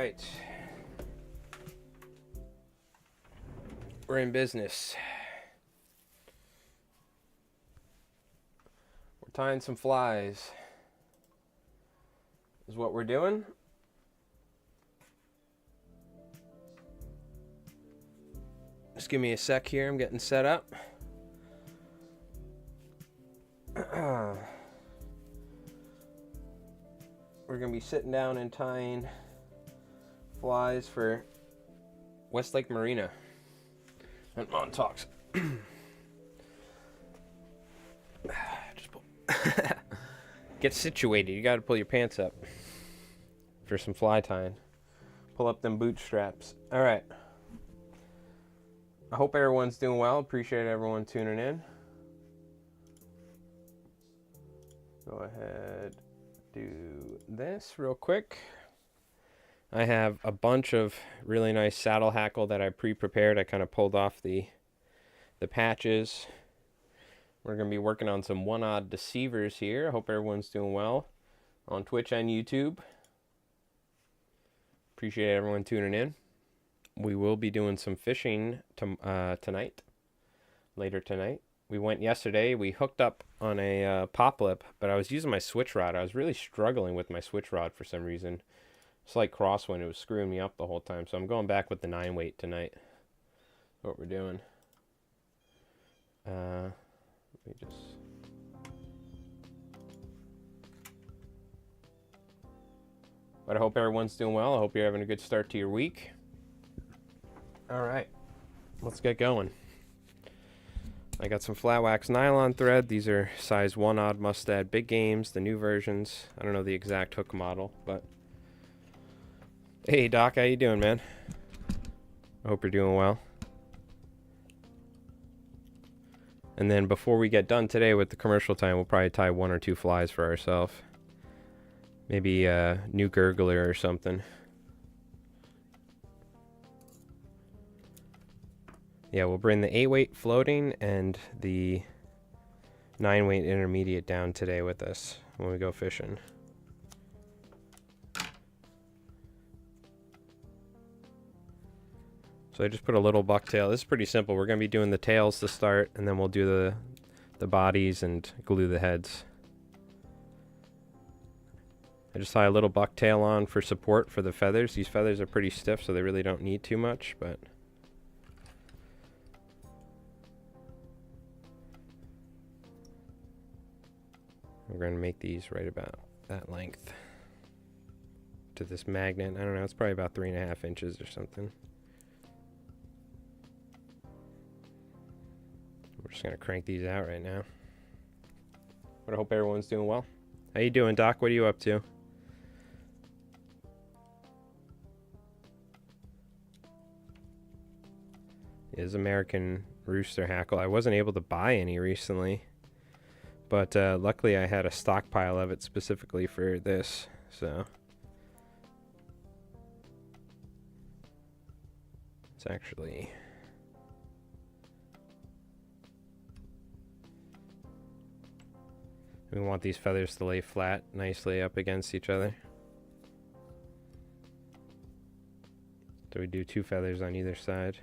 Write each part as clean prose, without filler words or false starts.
right. We're in business. We're tying some flies. Is what we're doing. Just give me a sec here. I'm getting set up. We're going to be sitting down and tying flies for Westlake Marina and Montauk's. Just pull. Get situated. You got to pull your pants up for some fly tying. Pull up them bootstraps. All right. I hope everyone's doing well. Appreciate everyone tuning in. Go ahead, do this real quick. I have a bunch of really nice saddle hackle that I pre-prepared. I kind of pulled off the patches. We're going to be working on some one-odd deceivers here. I hope everyone's doing well on Twitch and YouTube. Appreciate everyone tuning in. We will be doing some fishing tonight, later tonight. We went yesterday. We hooked up on a pop lip, but I was using my switch rod. I was really struggling with my switch rod for some reason. It's like crosswind. It was screwing me up the whole time. So I'm going back with the 9-weight tonight. What we're doing. Let me just... But I hope everyone's doing well. I hope you're having a good start to your week. All right, let's get going. I got some flat wax nylon thread. These are size 1-odd Mustad big games, the new versions. I don't know the exact hook model, but hey Doc, how you doing, man? I hope you're doing well. And then before we get done today with the commercial time, we'll probably tie 1 or 2 flies for ourselves. Maybe a new gurgler or something. Yeah, we'll bring the 8-weight floating and the 9-weight intermediate down today with us when we go fishing. So I just put a little bucktail. This is pretty simple. We're going to be doing the tails to start, and then we'll do the bodies and glue the heads. I just tie a little bucktail on for support for the feathers. These feathers are pretty stiff, so they really don't need too much, but... We're going to make these right about that length to this magnet. I don't know, it's probably about 3.5 inches or something. We're just going to crank these out right now. But I hope everyone's doing well. How you doing, Doc? What are you up to? Is American Rooster Hackle. I wasn't able to buy any recently. But luckily I had a stockpile of it specifically for this, so. It's actually... We want these feathers to lay flat nicely up against each other. So we do 2 feathers on either side.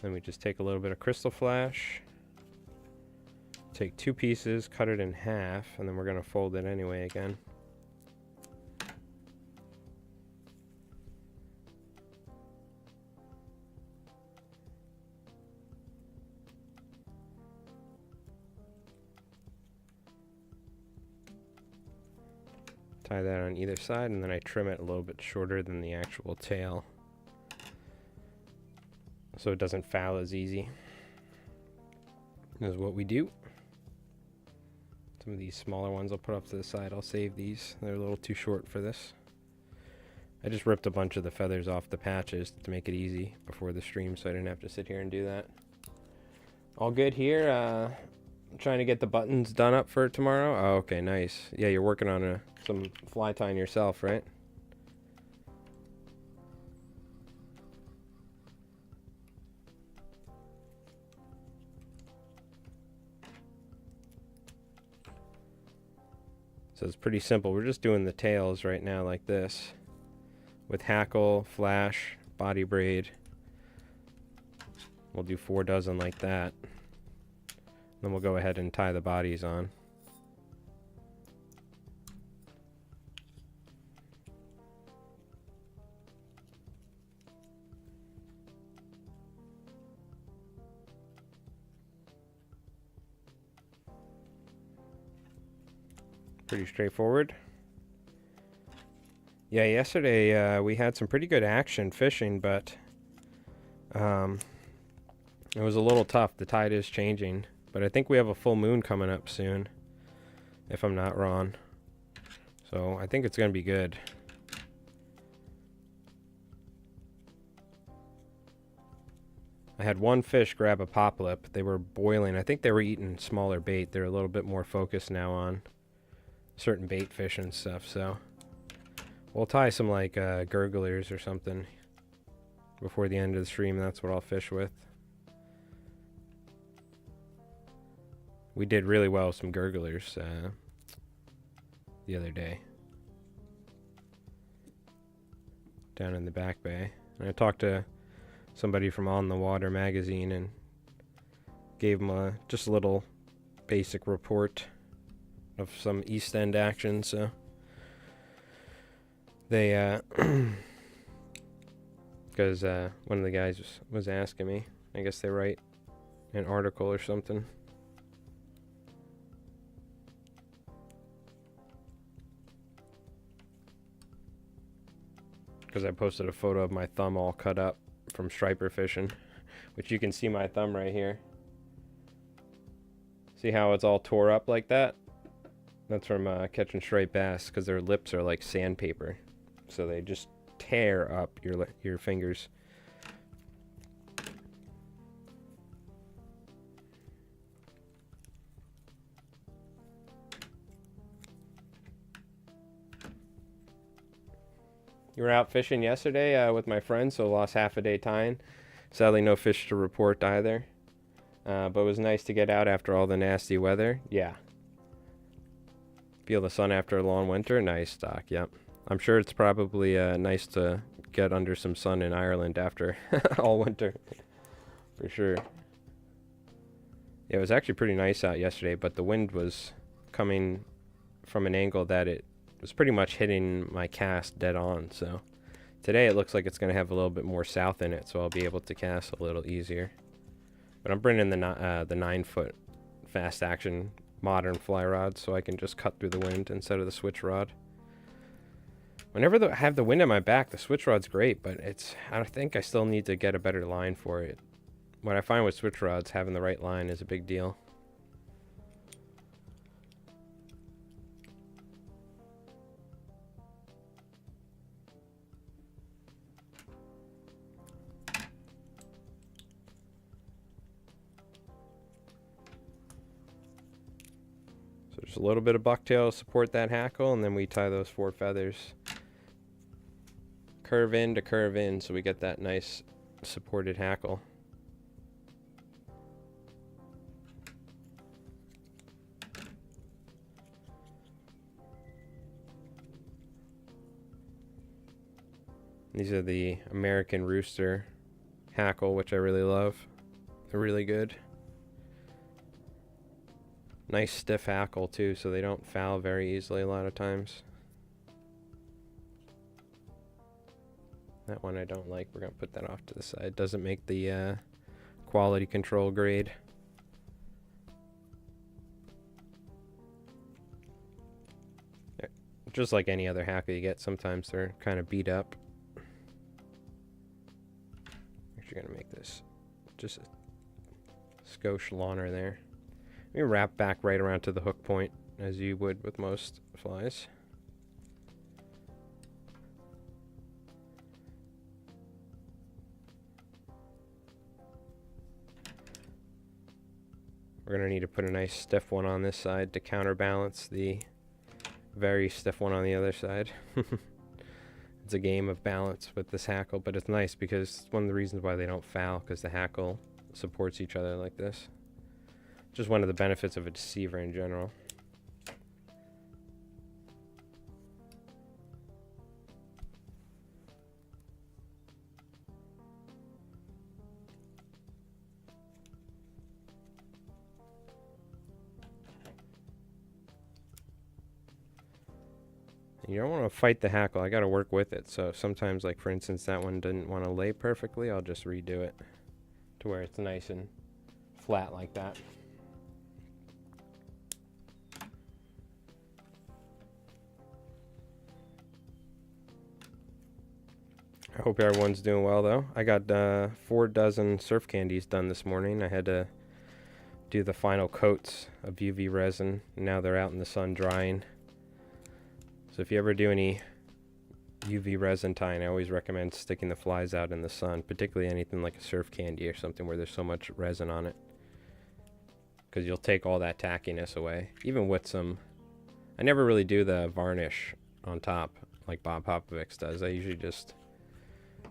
Then we just take a little bit of crystal flash, take 2 pieces, cut it in half, and then we're going to fold it anyway again. Tie that on either side, and then I trim it a little bit shorter than the actual tail, so it doesn't foul as easy. This is what we do. Some of these smaller ones I'll put up to the side. I'll save these. They're a little too short for this. I just ripped a bunch of the feathers off the patches to make it easy before the stream, so I didn't have to sit here and do that. All good here. I'm trying to get the buttons done up for tomorrow. Oh, okay, nice. Yeah, you're working on some fly tying yourself, right? So it's pretty simple. We're just doing the tails right now like this, with hackle, flash, body braid. We'll do 4 dozen like that. Then we'll go ahead and tie the bodies on. Pretty straightforward. Yeah, yesterday we had some pretty good action fishing, but it was a little tough. The tide is changing, but I think we have a full moon coming up soon, if I'm not wrong. So I think it's going to be good. I had one fish grab a pop lip. They were boiling. I think they were eating smaller bait. They're a little bit more focused now on certain bait fish and stuff, so we'll tie some like gurglers or something before the end of the stream. That's what I'll fish with. We did really well with some gurglers the other day down in the back bay. And I talked to somebody from On the Water magazine and gave them just a little basic report of some East End action. So they because one of the guys was asking me, I guess they write an article or something. Because I posted a photo of my thumb all cut up from striper fishing, which you can see my thumb right here. See how it's all tore up like that? That's from catching striped bass, because their lips are like sandpaper, so they just tear up your fingers. You were out fishing yesterday with my friends, so lost half a day tying. Sadly, no fish to report either. But it was nice to get out after all the nasty weather. Yeah. Feel the sun after a long winter. Nice, Doc. Yep. I'm sure it's probably nice to get under some sun in Ireland after all winter. For sure. Yeah, it was actually pretty nice out yesterday, but the wind was coming from an angle that it was pretty much hitting my cast dead on. So today it looks like it's going to have a little bit more south in it, so I'll be able to cast a little easier. But I'm bringing the 9-foot fast action modern fly rod, so I can just cut through the wind instead of the switch rod. Whenever I have the wind at my back, the switch rod's great, but I think I still need to get a better line for it. What I find with switch rods, having the right line is a big deal. Just a little bit of bucktail to support that hackle, and then we tie those 4 feathers. Curve in to curve in, so we get that nice supported hackle. These are the American Rooster hackle, which I really love. They're really good. Nice stiff hackle too, so they don't foul very easily a lot of times. That one I don't like. We're going to put that off to the side. Doesn't make the quality control grade. Just like any other hackle you get, sometimes they're kind of beat up. Actually going to make this just a skosh longer there. Let me wrap back right around to the hook point, as you would with most flies. We're going to need to put a nice stiff one on this side to counterbalance the very stiff one on the other side. It's a game of balance with this hackle, but it's nice because it's one of the reasons why they don't foul, because the hackle supports each other like this. Just one of the benefits of a deceiver in general. You don't want to fight the hackle. I got to work with it. So sometimes, like for instance, that one didn't want to lay perfectly. I'll just redo it to where it's nice and flat like that. I hope everyone's doing well though. I got 4 dozen surf candies done this morning. I had to do the final coats of UV resin. Now they're out in the sun drying. So if you ever do any UV resin tying, I always recommend sticking the flies out in the sun, particularly anything like a surf candy or something where there's so much resin on it, because you'll take all that tackiness away. Even with some, I never really do the varnish on top like Bob Popovics does. I usually just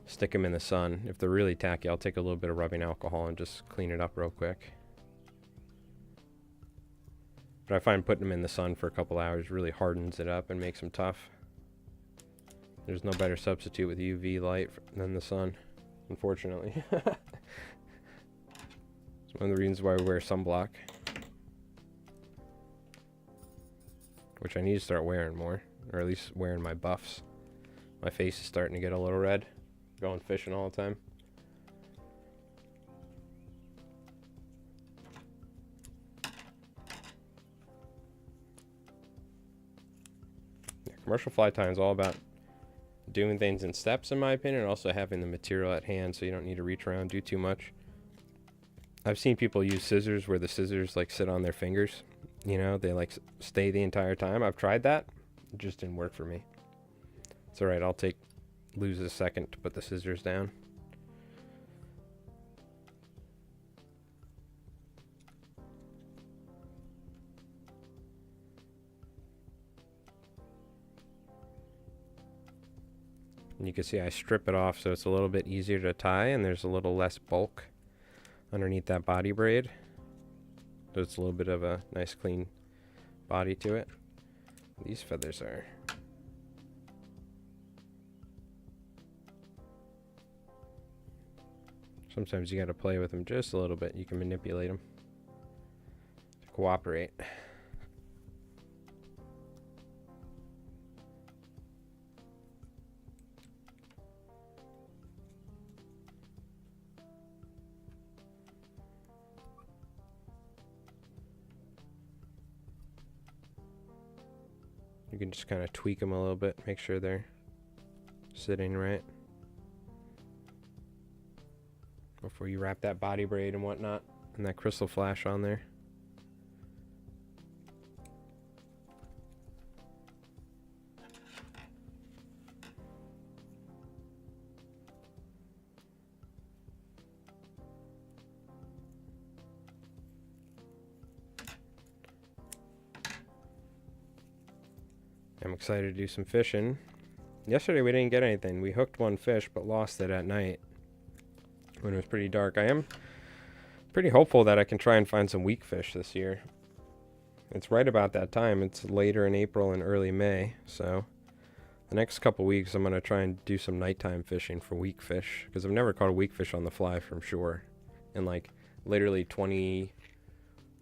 stick them in the sun. If they're really tacky, I'll take a little bit of rubbing alcohol and just clean it up real quick. But I find putting them in the sun for a couple hours really hardens it up and makes them tough. There's no better substitute with UV light than the sun, unfortunately. It's one of the reasons why we wear sunblock, which I need to start wearing more, or at least wearing my buffs. My face is starting to get a little red, going fishing all the time. Yeah, commercial fly tying is all about doing things in steps, in my opinion, and also having the material at hand so you don't need to reach around, do too much. I've seen people use scissors where the scissors like sit on their fingers. You know, they like stay the entire time. I've tried that. It just didn't work for me. It's alright, I'll lose a second to put the scissors down. And you can see I strip it off so it's a little bit easier to tie, and there's a little less bulk underneath that body braid. So it's a little bit of a nice clean body to it. These feathers are... Sometimes you gotta play with them just a little bit. You can manipulate them to cooperate. You can just kind of tweak them a little bit, make sure they're sitting right before you wrap that body braid and whatnot and that crystal flash on there. I'm excited to do some fishing. Yesterday we didn't get anything. We hooked one fish but lost it at night when it was pretty dark. I am pretty hopeful that I can try and find some weak fish this year. It's right about that time. It's later in April and early May, so the next couple weeks I'm going to try and do some nighttime fishing for weak fish, because I've never caught a weak fish on the fly from shore in like literally 20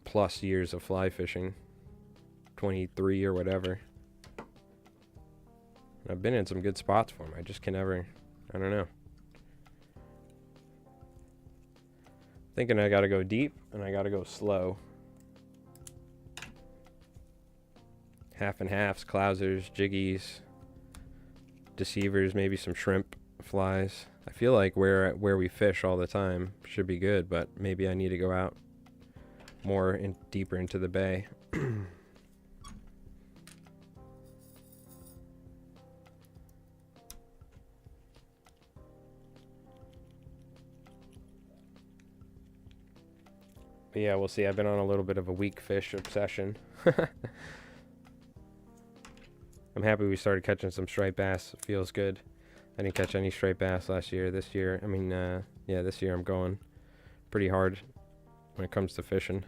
plus years of fly fishing. 23 or whatever. I've been in some good spots for them. I just can never, I don't know. Thinking I gotta go deep and I gotta go slow. Half and halves, clousers, jiggies, deceivers, maybe some shrimp flies. I feel like where we fish all the time should be good, but maybe I need to go out more deeper into the bay. But yeah, we'll see. I've been on a little bit of a weak fish obsession. I'm happy we started catching some striped bass. It feels good. I didn't catch any striped bass last year. This year, this year I'm going pretty hard when it comes to fishing.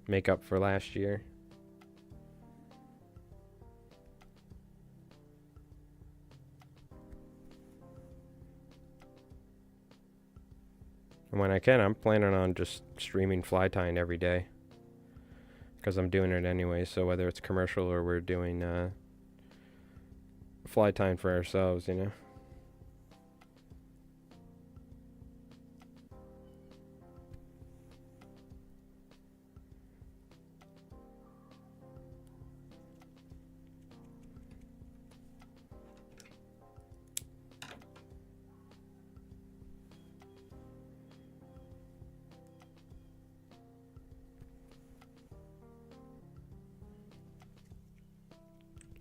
Make up for last year. And when I can, I'm planning on just streaming fly tying every day, because I'm doing it anyway. So whether it's commercial or we're doing fly time for ourselves, you know.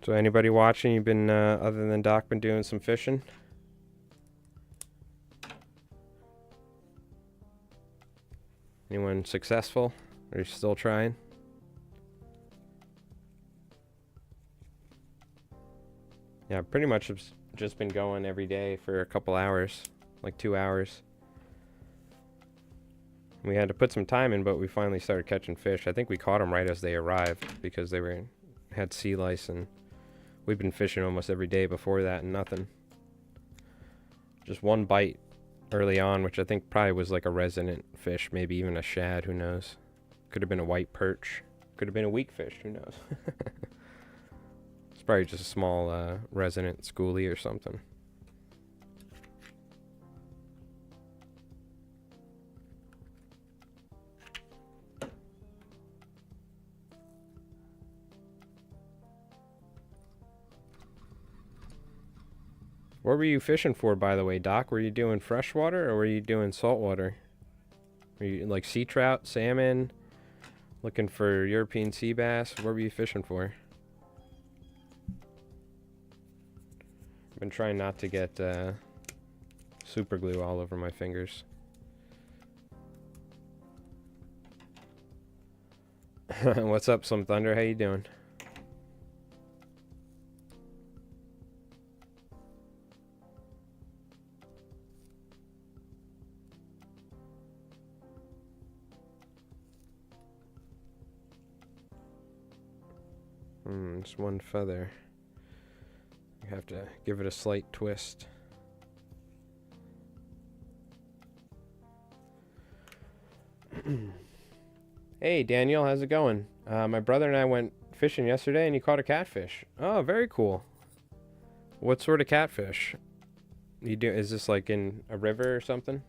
So anybody watching, you've been, other than Doc, been doing some fishing? Anyone successful? Are you still trying? Yeah, pretty much just been going every day for a couple hours, like 2 hours. We had to put some time in, but we finally started catching fish. I think we caught them right as they arrived because they had sea lice, and we've been fishing almost every day before that and nothing. Just one bite early on, which I think probably was like a resident fish, maybe even a shad, who knows. Could have been a white perch. Could have been a weak fish, who knows. It's probably just a small resident schoolie or something. What were you fishing for, by the way, Doc? Were you doing freshwater or were you doing saltwater? Were you like sea trout, salmon, looking for European sea bass? What were you fishing for? I've been trying not to get super glue all over my fingers. What's up, Some Thunder? How you doing? Just one feather. You have to give it a slight twist. Hey, Daniel, how's it going? My brother and I went fishing yesterday, and he caught a catfish. Oh, very cool. What sort of catfish? Is this like in a river or something?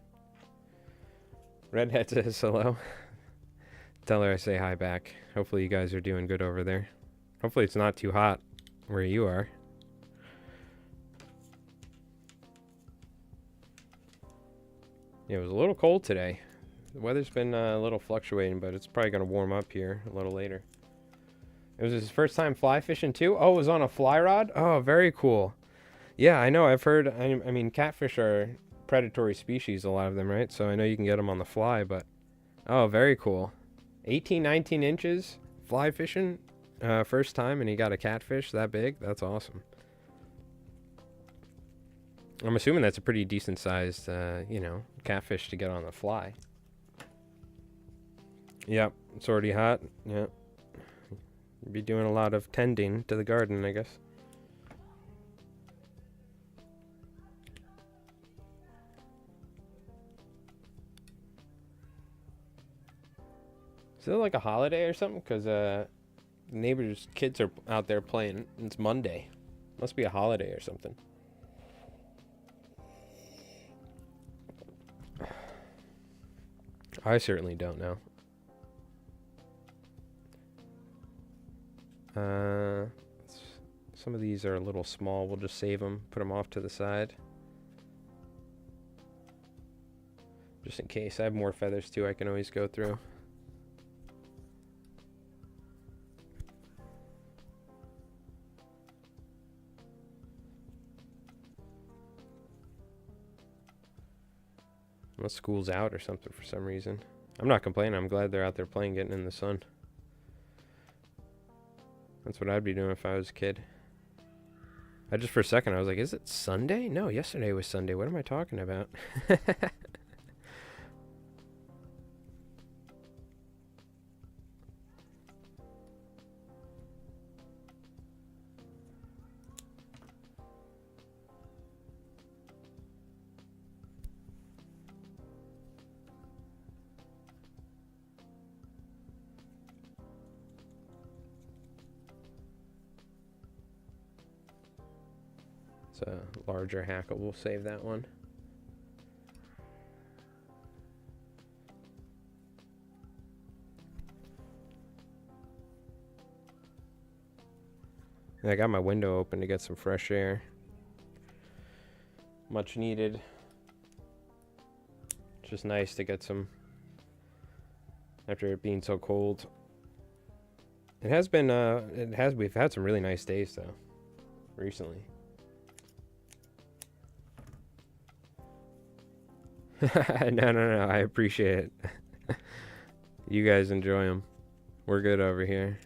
Redhead says hello. Tell her I say hi back. Hopefully you guys are doing good over there. Hopefully it's not too hot where you are. Yeah, it was a little cold today. The weather's been a little fluctuating, but it's probably going to warm up here a little later. It was his first time fly fishing too? Oh, it was on a fly rod? Oh, very cool. Yeah, I know. I've heard, I mean, catfish are predatory species, a lot of them, right? So I know you can get them on the fly, but... Oh, very cool. 18, 19 inches fly fishing first time, and he got a catfish that big? That's awesome. I'm assuming that's a pretty decent sized, catfish to get on the fly. Yep, it's already hot. Yep. You'd be doing a lot of tending to the garden, I guess. Is it like a holiday or something? Because neighbors' kids are out there playing. It's Monday. Must be a holiday or something. I certainly don't know. Some of these are a little small. We'll just save them, put them off to the side. Just in case. I have more feathers too I can always go through. Unless school's out or something for some reason. I'm not complaining. I'm glad they're out there playing, getting in the sun. That's what I'd be doing if I was a kid. I just for a second, I was like, is it Sunday? No, yesterday was Sunday. What am I talking about? It's a larger hackle. We'll save that one. And I got my window open to get some fresh air. Much needed. Just nice to get some after it being so cold. It has been we've had some really nice days though recently. No, I appreciate it. You guys enjoy them. We're good over here.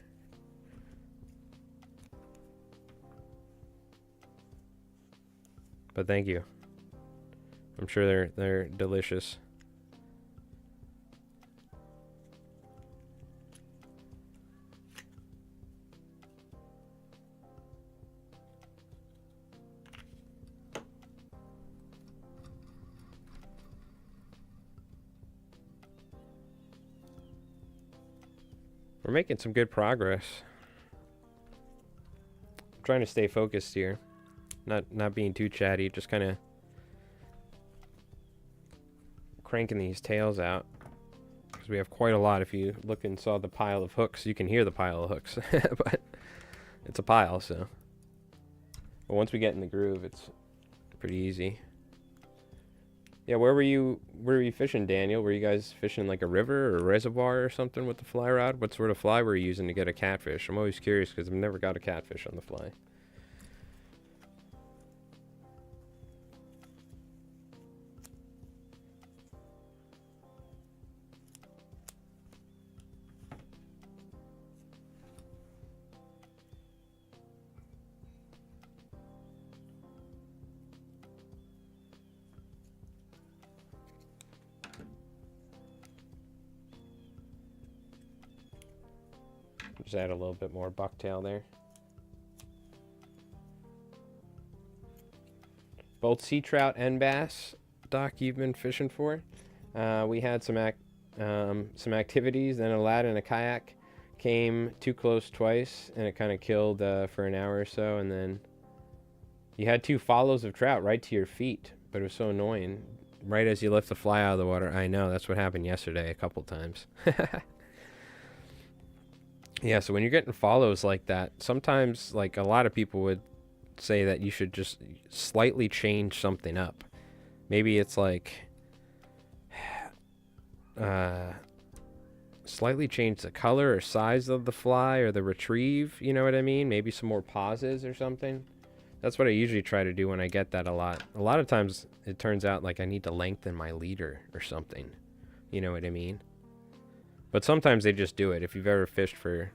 But thank you. I'm sure they're delicious. We're making some good progress. I'm trying to stay focused here. Not being too chatty, just kind of cranking these tails out. Because we have quite a lot. If you look and saw the pile of hooks, you can hear the pile of hooks. But it's a pile, so. But once we get in the groove, it's pretty easy. Yeah, where were you fishing, Daniel? Were you guys fishing like a river or a reservoir or something with the fly rod? What sort of fly were you using to get a catfish? I'm always curious because I've never got a catfish on the fly. Just add a little bit more bucktail there. Both sea trout and bass, Doc, you've been fishing for. We had some activities, then a lad in a kayak came too close twice, and it kind of killed for an hour or so, and then you had 2 follows of trout right to your feet, but it was so annoying. Right as you lift the fly out of the water. I know, that's what happened yesterday a couple times. Yeah, so when you're getting follows like that, sometimes, like, a lot of people would say that you should just slightly change something up. Maybe it's like slightly change the color or size of the fly or the retrieve, you know what I mean? Maybe some more pauses or something. That's what I usually try to do when I get that a lot. A lot of times it turns out like I need to lengthen my leader or something. You know what I mean? But sometimes they just do it. If you've ever fished for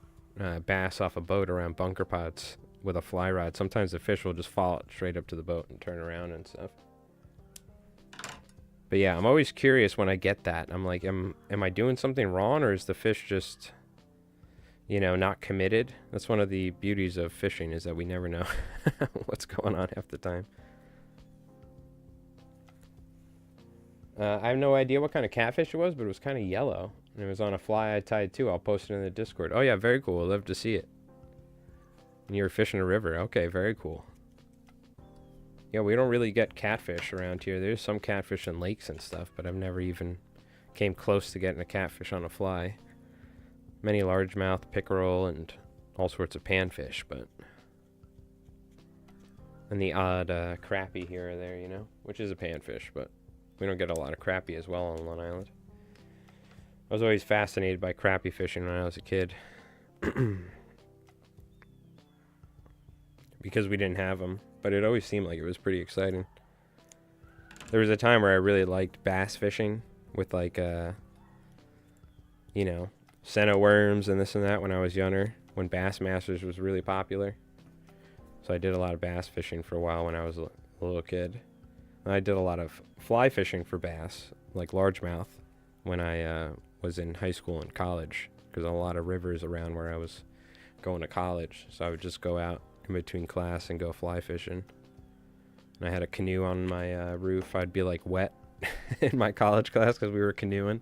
bass off a boat around bunker pots with a fly rod, sometimes the fish will just fall straight up to the boat and turn around and stuff. But yeah, I'm always curious when I get that. I'm like, am I doing something wrong, or is the fish just, you know, not committed? That's one of the beauties of fishing, is that we never know what's going on half the time. I have no idea what kind of catfish it was, but it was kind of yellow. And it was on a fly I tied too. I'll post it in the Discord. Oh yeah, very cool. I'd love to see it. And you were fishing a river. Okay, very cool. Yeah, we don't really get catfish around here. There's some catfish in lakes and stuff, but I've never even came close to getting a catfish on a fly. Many largemouth, pickerel, and all sorts of panfish, but... And the odd crappie here or there, you know? Which is a panfish, but we don't get a lot of crappie as well on Long Island. I was always fascinated by crappie fishing when I was a kid. Because we didn't have them, but it always seemed like it was pretty exciting. There was a time where I really liked bass fishing with like, you know, senna worms and this and that when I was younger, when Bass Masters was really popular. So I did a lot of bass fishing for a while when I was a little kid. And I did a lot of fly fishing for bass, like largemouth, when I was in high school and college, because a lot of rivers around where I was going to college. So I would just go out in between class and go fly fishing. And I had a canoe on my roof. I'd be like wet in my college class because we were canoeing.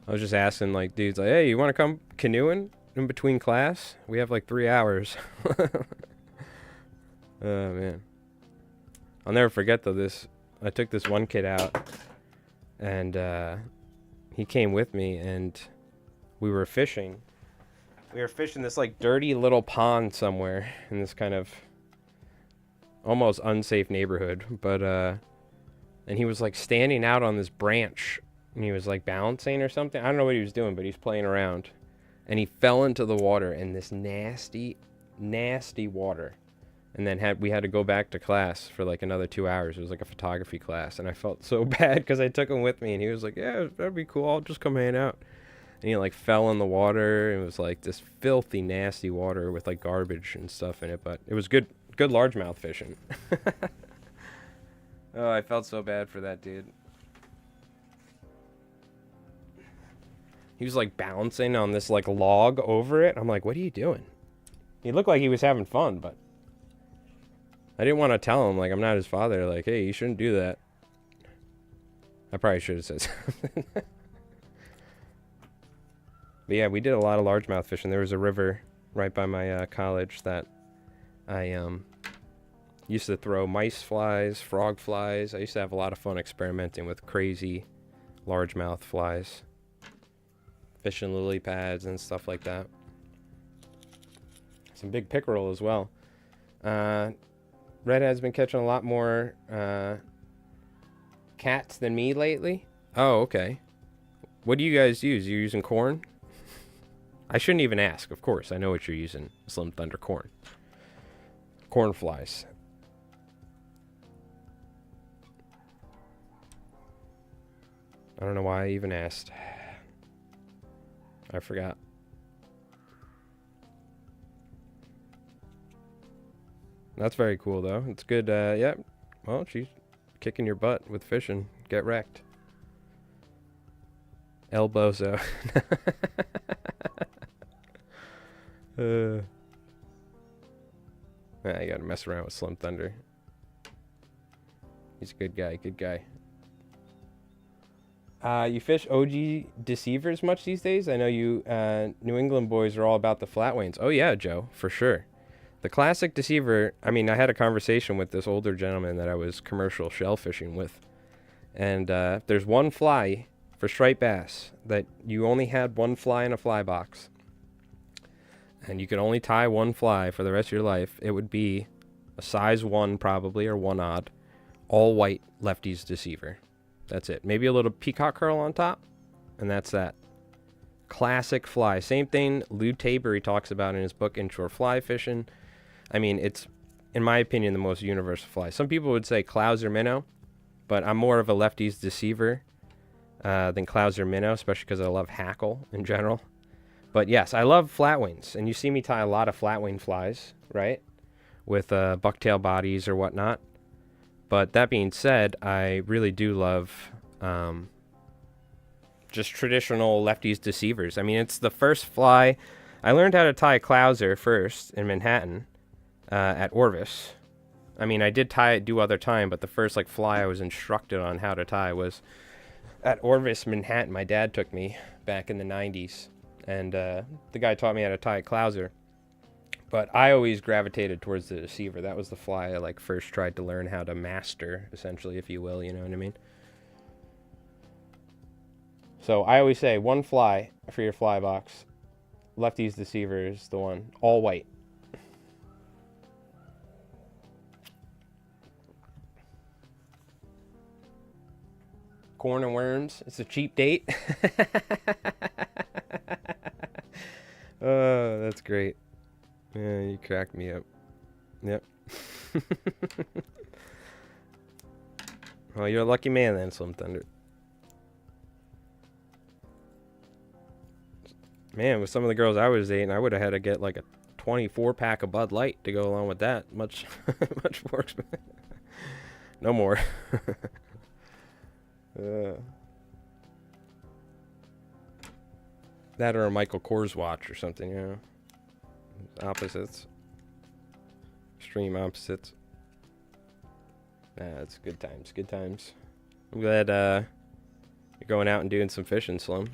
I was just asking like dudes like, hey, you want to come canoeing in between class? We have like 3 hours. Oh man. I'll never forget though I took this one kid out, and he came with me, and we were fishing. We were fishing this like dirty little pond somewhere in this kind of almost unsafe neighborhood, but and he was like standing out on this branch, and he was like balancing or something. I don't know what he was doing, but he's playing around, and he fell into the water in this nasty water. And then we had to go back to class for like another 2 hours. It was like a photography class, and I felt so bad because I took him with me, and he was like, yeah, that'd be cool, I'll just come hang out. And he like fell in the water, and it was like this filthy nasty water with like garbage and stuff in it, but it was good largemouth fishing. Oh, I felt so bad for that dude. He was like bouncing on this like log over it. I'm like, what are you doing? He looked like he was having fun, but I didn't want to tell him, like, I'm not his father, like, hey, you shouldn't do that. I probably should have said something. But yeah, we did a lot of largemouth fishing. There was a river right by my college that I used to throw mice flies, frog flies. I used to have a lot of fun experimenting with crazy largemouth flies. Fishing lily pads and stuff like that. Some big pickerel as well. Redhead's been catching a lot more cats than me lately. Oh, okay. What do you guys use? You're using corn? I shouldn't even ask. Of course, I know what you're using. Slim Thunder corn. Corn flies. I don't know why I even asked. I forgot. That's very cool, though. It's good. Yeah. Well, she's kicking your butt with fishing. Get wrecked. Elbozo. I gotta mess around with Slim Thunder. He's a good guy. Good guy. You fish OG deceivers much these days? I know you New England boys are all about the flatwains. Oh, yeah, Joe. For sure. The classic deceiver, I mean, I had a conversation with this older gentleman that I was commercial shell fishing with. And there's one fly for striped bass that you only had one fly in a fly box. And you could only tie one fly for the rest of your life. It would be a size 1 probably, or 1 odd, all white lefties deceiver. That's it. Maybe a little peacock curl on top, and that's that. Classic fly. Same thing Lou Tabery talks about in his book Inshore Fly Fishing. I mean, it's, in my opinion, the most universal fly. Some people would say Clouser minnow, but I'm more of a lefties deceiver than Clouser minnow, especially because I love hackle in general. But yes, I love flatwings, and you see me tie a lot of flatwing flies, right, with bucktail bodies or whatnot. But that being said, I really do love just traditional lefties deceivers. I mean, it's the first fly. I learned how to tie a Clouser first in Manhattan at Orvis. I mean, I did tie it do other time, but the first like fly I was instructed on how to tie was at Orvis, Manhattan. My dad took me back in the 90s, and the guy taught me how to tie a Clouser. But I always gravitated towards the deceiver. That was the fly I like first tried to learn how to master, essentially, if you will. You know what I mean? So I always say one fly for your fly box. Lefties deceiver is the one, all white. Corn and worms. It's a cheap date. Oh, that's great. Yeah, you cracked me up. Yep. Well, you're a lucky man then, Slim Thunder. Man, with some of the girls I was dating, I would have had to get like a 24 pack of Bud Light to go along with that. Much more expensive. No more. That or a Michael Kors watch or something, you know. Opposites. Extreme opposites. Nah, it's good times, good times. I'm glad you're going out and doing some fishing, Slim.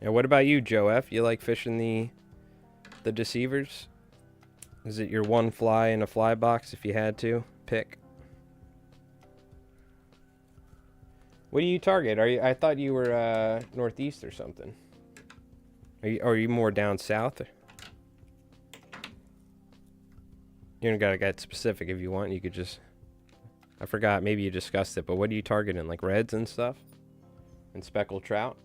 And what about you, Joe F? You like fishing the deceivers? Is it your one fly in a fly box if you had to pick? What do you target? I thought you were northeast or something. Are you more down south? You don't gotta get specific if you want. You could just... I forgot, maybe you discussed it, but what are you targeting? Like reds and stuff? And speckled trout?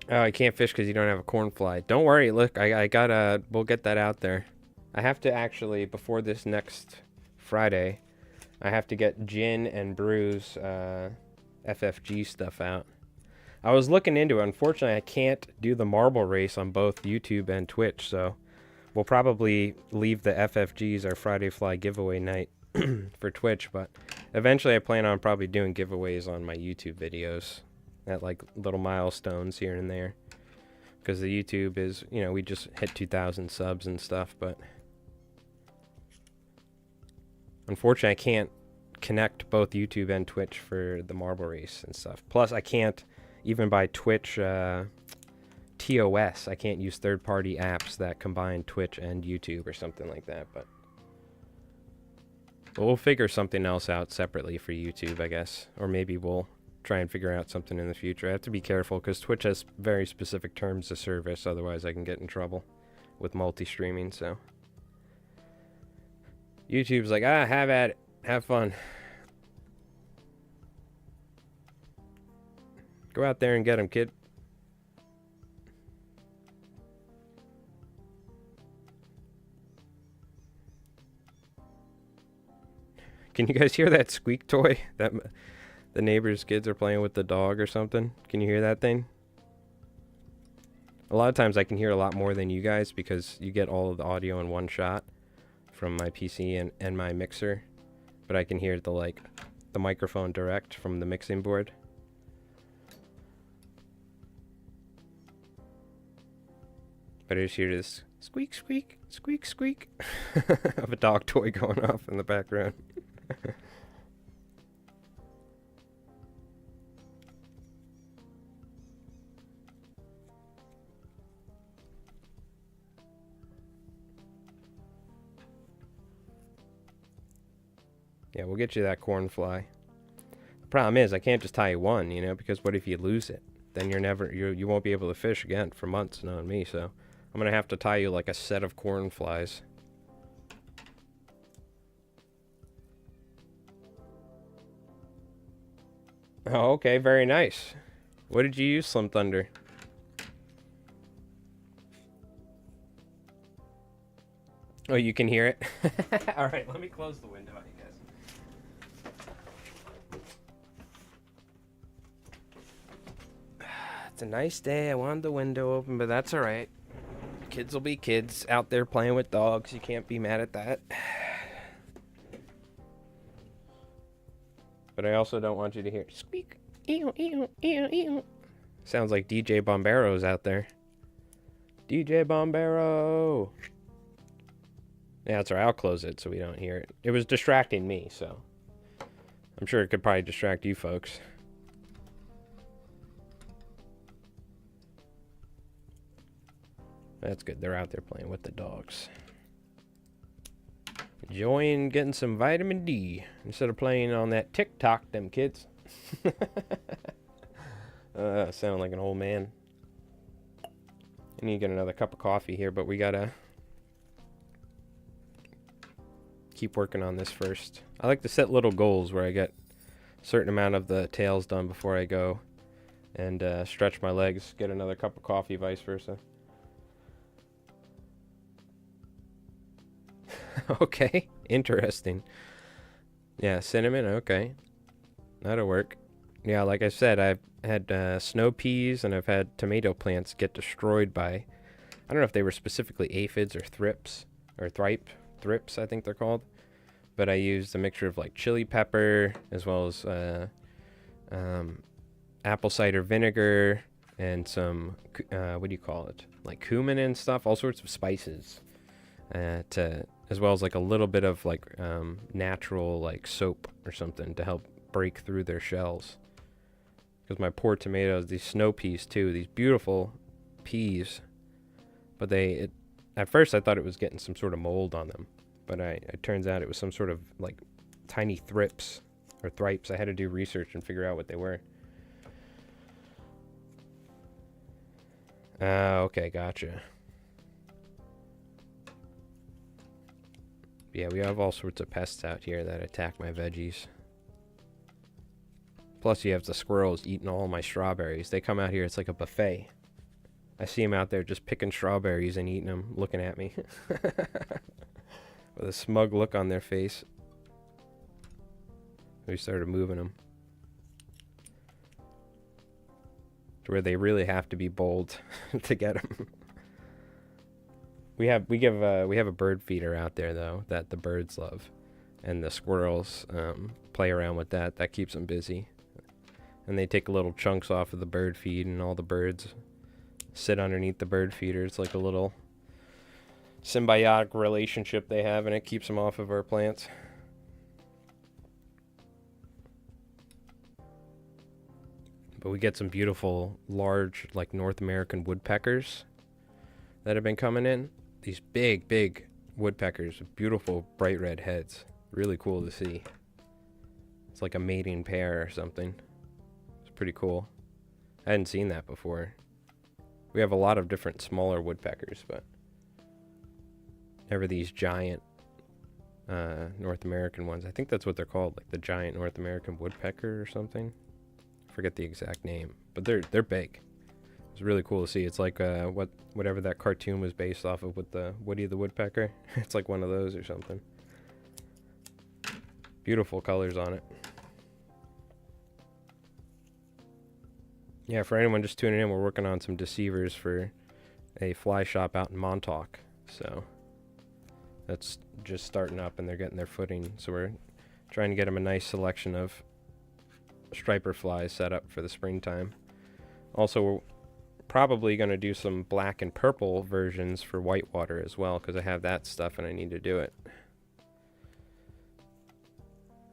Oh, I can't fish because you don't have a corn fly. Don't worry, look, I gotta... We'll get that out there. I have to actually, before this next Friday, I have to get Gin and Brew's FFG stuff out. I was looking into it. Unfortunately, I can't do the marble race on both YouTube and Twitch, so we'll probably leave the FFGs our Friday Fly giveaway night for Twitch, but eventually I plan on probably doing giveaways on my YouTube videos at like little milestones here and there, because the YouTube is, you know, we just hit 2,000 subs and stuff, but unfortunately I can't connect both YouTube and Twitch for the marble race and stuff. Plus I can't even buy Twitch TOS. I can't use third-party apps that combine Twitch and YouTube or something like that, but we'll figure something else out separately for YouTube, I guess, or maybe we'll try and figure out something in the future. I have to be careful because Twitch has very specific terms of service, otherwise I can get in trouble with multi-streaming, so YouTube's like, have at it, have fun. Go out there and get him, kid. Can you guys hear that squeak toy that the neighbor's kids are playing with the dog or something? Can you hear that thing? A lot of times I can hear a lot more than you guys because you get all of the audio in one shot from my PC and my mixer, but I can hear the microphone direct from the mixing board. But I just hear this squeak, squeak, squeak, squeak of a dog toy going off in the background. Yeah, we'll get you that corn fly. The problem is I can't just tie you one, you know, because what if you lose it? Then you won't be able to fish again for months, knowing me, so I'm gonna have to tie you like a set of corn flies. Oh, okay, very nice. What did you use, Slim Thunder? Oh, you can hear it? Alright, let me close the window, I guess. It's a nice day. I wanted the window open, but that's alright. Kids will be kids out there playing with dogs. You can't be mad at that. But I also don't want you to hear squeak. Ew, ew, ew, ew. Sounds like DJ Bombero's out there. DJ Bombero. Yeah, that's right. I'll close it so we don't hear it. It was distracting me, so I'm sure it could probably distract you folks. That's good. They're out there playing with the dogs. Enjoying getting some vitamin D instead of playing on that TikTok, them kids. Sound like an old man. I need to get another cup of coffee here, but we gotta keep working on this first. I like to set little goals where I get a certain amount of the tails done before I go and stretch my legs, get another cup of coffee, vice versa. Okay, interesting. Yeah, cinnamon, okay. That'll work. Yeah, like I said, I've had snow peas and I've had tomato plants get destroyed by, I don't know if they were specifically aphids or thrips, or thrips, I think they're called. But I used a mixture of like chili pepper as well as apple cider vinegar and some, what do you call it? Like cumin and stuff, all sorts of spices. as well as like a little bit of like natural like soap or something to help break through their shells. Because my poor tomatoes, these snow peas too, these beautiful peas, but at first I thought it was getting some sort of mold on them, but it turns out it was some sort of like tiny thrips or thripes. I had to do research and figure out what they were. Okay, gotcha. Yeah, we have all sorts of pests out here that attack my veggies. Plus, you have the squirrels eating all my strawberries. They come out here, it's like a buffet. I see them out there just picking strawberries and eating them, looking at me. With a smug look on their face. We started moving them. To where they really have to be bold to get them. We have a bird feeder out there though that the birds love, and the squirrels play around with that. That keeps them busy, and they take little chunks off of the bird feed, and all the birds sit underneath the bird feeder. It's like a little symbiotic relationship they have, and it keeps them off of our plants. But we get some beautiful, large, like North American woodpeckers that have been coming in. These big, big woodpeckers with beautiful, bright red heads. Really cool to see. It's like a mating pair or something. It's pretty cool. I hadn't seen that before. We have a lot of different smaller woodpeckers, but never these giant North American ones. I think that's what they're called, like the giant North American woodpecker or something. I forget the exact name, but they're big. It's really cool to see. It's like whatever that cartoon was based off of with the Woody the Woodpecker. It's like one of those or something. Beautiful colors on it. Yeah, for anyone just tuning in, we're working on some deceivers for a fly shop out in Montauk. So that's just starting up and they're getting their footing. So we're trying to get them a nice selection of striper flies set up for the springtime. Also, we're probably going to do some black and purple versions for whitewater as well, because I have that stuff and I need to do it.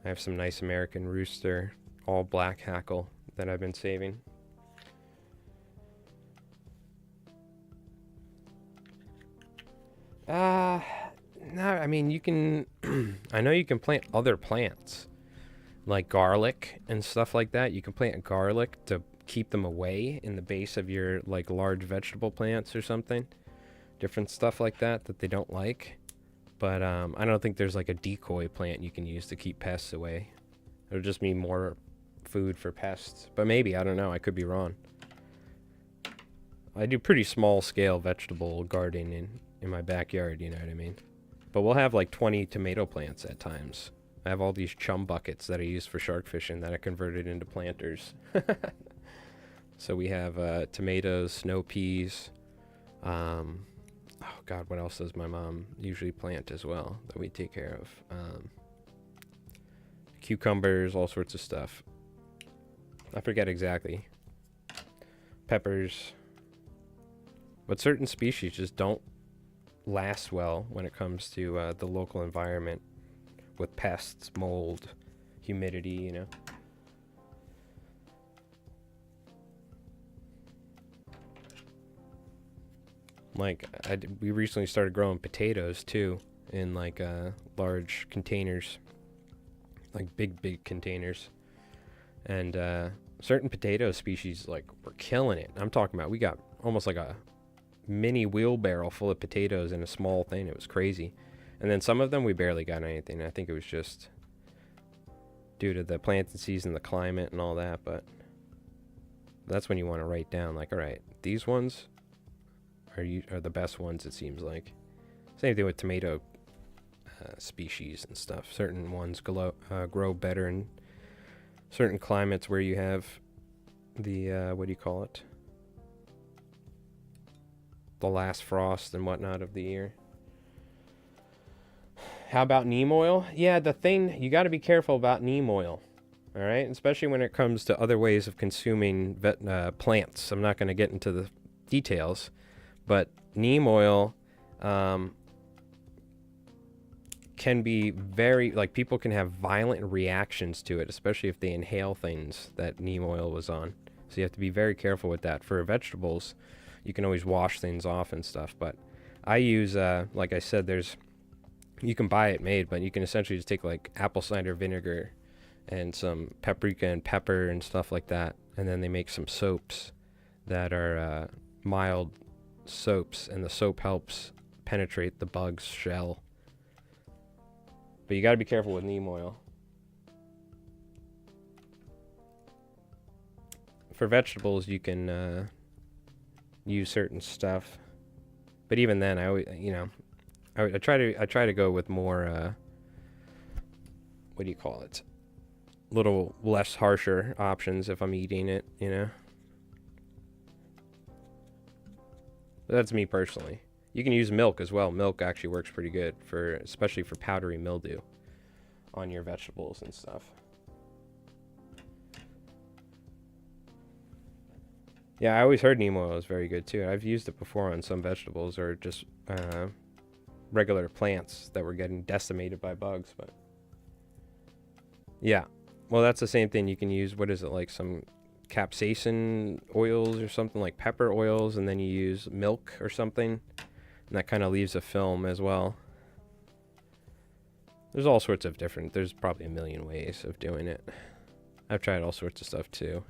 I have some nice American rooster, all black hackle that I've been saving. No, I mean, you can, I know you can plant other plants, like garlic and stuff like that. You can plant garlic to keep them away in the base of your like large vegetable plants or something. Different stuff like that they don't like. But I don't think there's like a decoy plant you can use to keep pests away. It'll just mean more food for pests. But maybe, I don't know, I could be wrong. I do pretty small scale vegetable gardening in my backyard, you know what I mean? But we'll have like 20 tomato plants at times. I have all these chum buckets that I use for shark fishing that I converted into planters. So we have tomatoes, snow peas. Oh God, what else does my mom usually plant as well that we take care of? Cucumbers, all sorts of stuff. I forget exactly. Peppers. But certain species just don't last well when it comes to the local environment with pests, mold, humidity, you know. Like, we recently started growing potatoes, too, in, like, large containers. Like, big containers. And certain potato species, like, were killing it. I'm talking about, we got almost like a mini wheelbarrow full of potatoes in a small thing. It was crazy. And then some of them, we barely got anything. I think it was just due to the planting season, the climate, and all that. But that's when you want to write down, like, all right, these ones are the best ones, it seems like. Same thing with tomato species and stuff. Certain ones grow better in certain climates where you have the, what do you call it? The last frost and whatnot of the year. How about neem oil? Yeah, the thing, you got to be careful about neem oil. All right, especially when it comes to other ways of consuming plants. I'm not going to get into the details, but neem oil, can be very, like, people can have violent reactions to it, especially if they inhale things that neem oil was on. So you have to be very careful with that. For vegetables, you can always wash things off and stuff, but I use, like I said, you can buy it made, but you can essentially just take like apple cider vinegar and some paprika and pepper and stuff like that, and then they make some soaps that are mild soaps, and the soap helps penetrate the bug's shell. But you got to be careful with neem oil. For vegetables, you can use certain stuff, but even then, I always, I try to go with more what do you call it? Little less harsher options if I'm eating it, But that's me personally. You can use milk as well. Milk actually works pretty good especially for powdery mildew on your vegetables and stuff. Yeah, I always heard neem oil is very good too. I've used it before on some vegetables or just regular plants that were getting decimated by bugs. But yeah, well, that's the same thing. You can use, what is it, like some capsaicin oils or something, like pepper oils, and then you use milk or something, and that kind of leaves a film as well. There's all sorts of there's probably a million ways of doing it. I've tried all sorts of stuff too.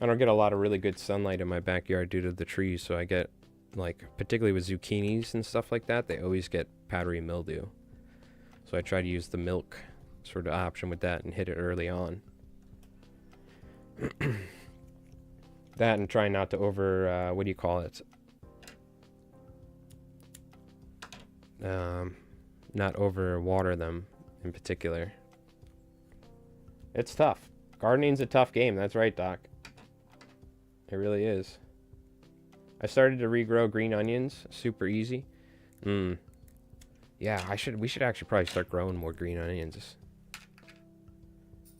I don't get a lot of really good sunlight in my backyard due to the trees, so I get, like, particularly with zucchinis and stuff like that, they always get powdery mildew. So I try to use the milk sort of option with that and hit it early on. That, and try not to what do you call it? Not over water them in particular. It's tough. Gardening's a tough game. That's right, Doc. It really is. I started to regrow green onions. Super easy. Yeah, we should actually probably start growing more green onions.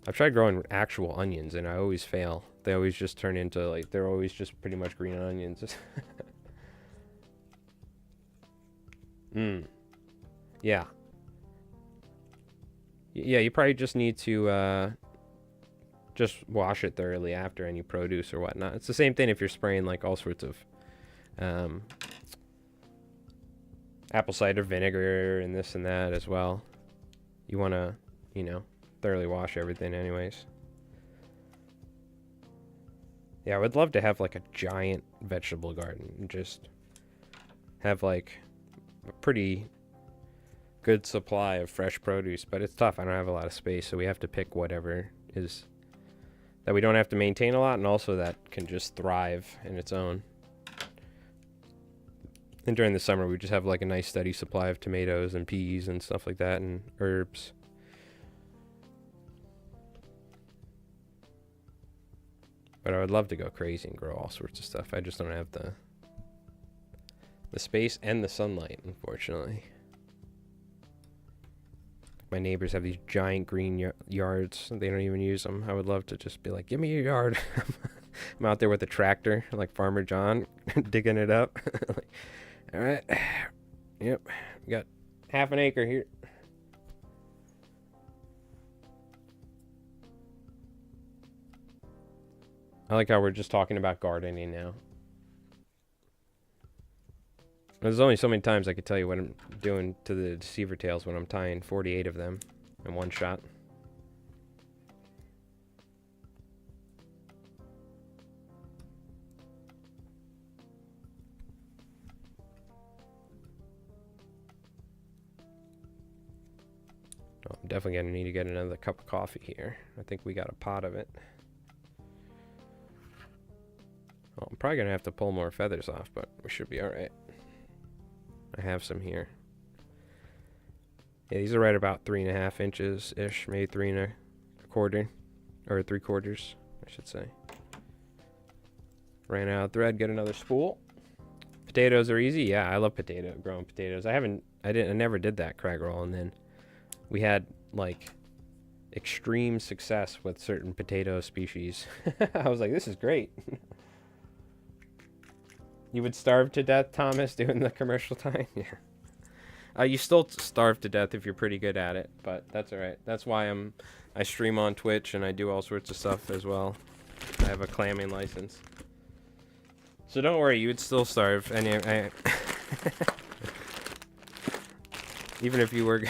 I've tried growing actual onions and I always fail. They always just turn into, like, they're always just pretty much green onions. Yeah. Yeah, you probably just need to just wash it thoroughly after any produce or whatnot. It's the same thing if you're spraying, like, all sorts of apple cider vinegar and this and that as well. You want to, thoroughly wash everything anyways. Yeah, I would love to have, like, a giant vegetable garden and just have, like, a pretty good supply of fresh produce, but it's tough. I don't have a lot of space, so we have to pick whatever is that we don't have to maintain a lot, and also that can just thrive in its own. And during the summer, we just have, like, a nice steady supply of tomatoes and peas and stuff like that, and herbs. But I would love to go crazy and grow all sorts of stuff. I just don't have the space and the sunlight, unfortunately. My neighbors have these giant green yards. They don't even use them. I would love to just be like, give me your yard. I'm out there with a tractor, like Farmer John, digging it up. Like, all right. Yep. We got half an acre here. I like how we're just talking about gardening now. There's only so many times I could tell you what I'm doing to the deceiver tails when I'm tying 48 of them in one shot. Oh, I'm definitely going to need to get another cup of coffee here. I think we got a pot of it. Oh, I'm probably going to have to pull more feathers off, but we should be alright. I have some here. Yeah, these are right about 3.5 inches-ish, maybe 3.25, or 3/4, I should say. Ran out of thread, get another spool. Potatoes are easy. Yeah, I love growing potatoes. I never did that crag roll, and then we had, like, extreme success with certain potato species. I was like, this is great. You would starve to death, Thomas, doing the commercial time? Yeah. You still starve to death if you're pretty good at it, but that's all right. That's why I stream on Twitch and I do all sorts of stuff as well. I have a clamming license. So don't worry, you would still starve. And even if you were...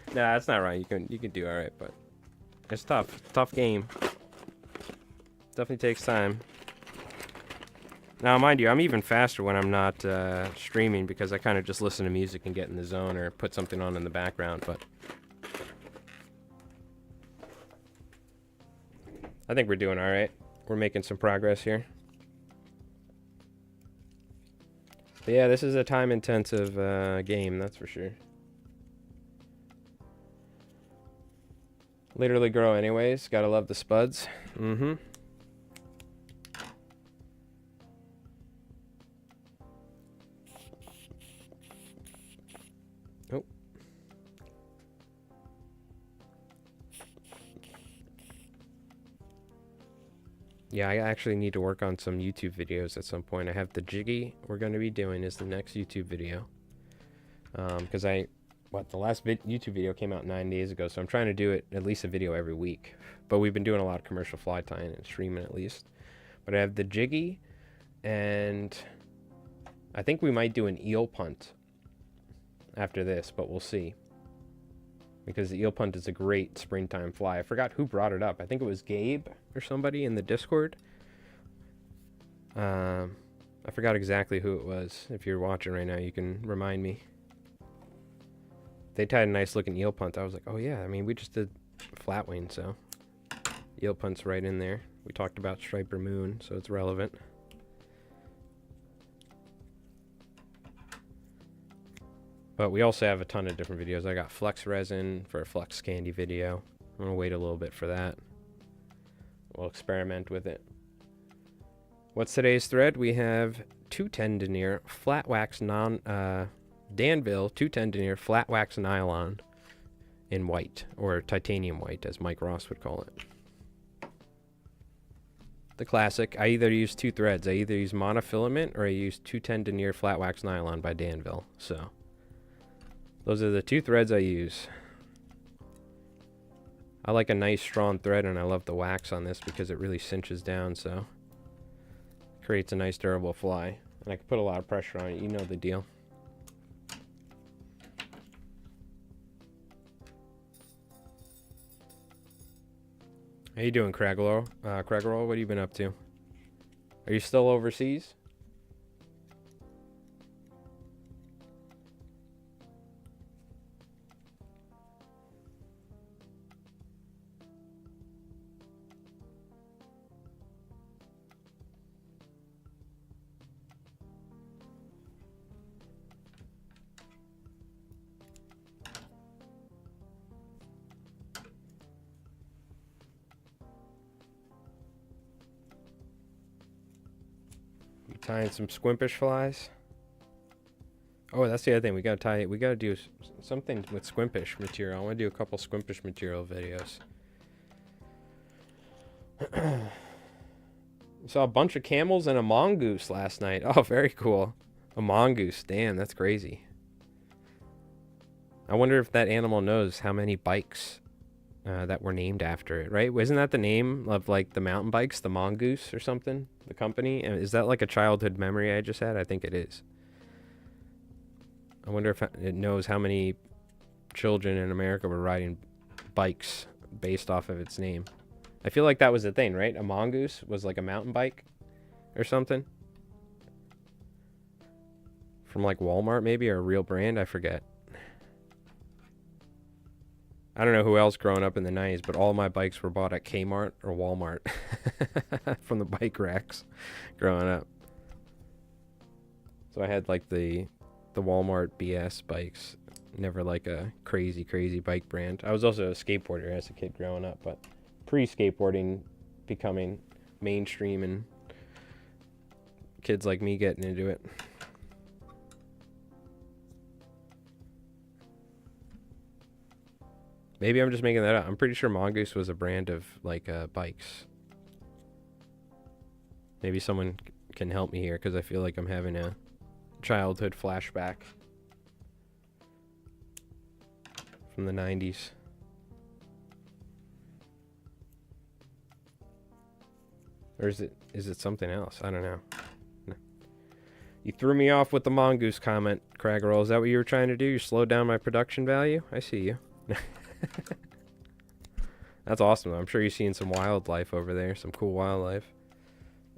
Nah, that's not right. You can do all right, but it's tough. Tough game. Definitely takes time. Now, mind you, I'm even faster when I'm not streaming because I kind of just listen to music and get in the zone or put something on in the background, but I think we're doing all right. We're making some progress here. But yeah, this is a time-intensive game, that's for sure. Literally grow anyways. Gotta love the spuds. Mm-hmm. Oh. Yeah, I actually need to work on some YouTube videos at some point. I have the jiggy we're going to be doing is the next YouTube video. Because the last YouTube video came out 9 days ago, so I'm trying to do it at least a video every week. But we've been doing a lot of commercial fly tying and streaming at least. But I have the jiggy, and I think we might do an eel punt after this, but we'll see. Because the eel punt is a great springtime fly. I forgot who brought it up. I think it was Gabe or somebody in the Discord. I forgot exactly who it was. If you're watching right now, you can remind me. They tied a nice looking eel punt. I was like, oh yeah, I mean, we just did flat wing, so eel punt's right in there. We talked about striper moon, so it's relevant. But we also have a ton of different videos. I got flex resin for a flex candy video. I'm gonna wait a little bit for that. We'll experiment with it. What's today's thread? We have 210 denier flat wax Danville 210 denier flat wax nylon in white, or titanium white as Mike Ross would call it. The classic. I either use two threads. I either use monofilament or I use 210 denier flat wax nylon by Danville. So those are the two threads I use. I like a nice strong thread, and I love the wax on this because it really cinches down, so it creates a nice durable fly. And I can put a lot of pressure on it. You know the deal. How you doing, Craggle? Craggle, what have you been up to? Are you still overseas? Tying some squimpish flies. Oh, that's the other thing. We gotta do something with squimpish material. I want to do a couple squimpish material videos. Saw a bunch of camels and a mongoose last night. Oh, very cool. A mongoose. Damn, that's crazy. I wonder if that animal knows how many bikes that were named after it, right? Isn't that the name of like the mountain bikes, the mongoose or something? The company? Is that like a childhood memory I just had? I think it is. I wonder if it knows how many children in America were riding bikes based off of its name. I feel like that was the thing, right? A mongoose was like a mountain bike or something. From like Walmart maybe, or a real brand, I forget. I don't know who else growing up in the 90s, but all my bikes were bought at Kmart or Walmart from the bike racks growing up. So I had like the Walmart BS bikes, never like a crazy bike brand. I was also a skateboarder as a kid growing up, but pre-skateboarding becoming mainstream and kids like me getting into it. Maybe I'm just making that up. I'm pretty sure Mongoose was a brand of like bikes. Maybe someone can help me here because I feel like I'm having a childhood flashback from the 90s. Or is it something else? I don't know. No. You threw me off with the mongoose comment, Craggerroll. Is that what you were trying to do? You slowed down my production value? I see you. That's awesome, though. I'm sure you've seen some wildlife over there. Some cool wildlife.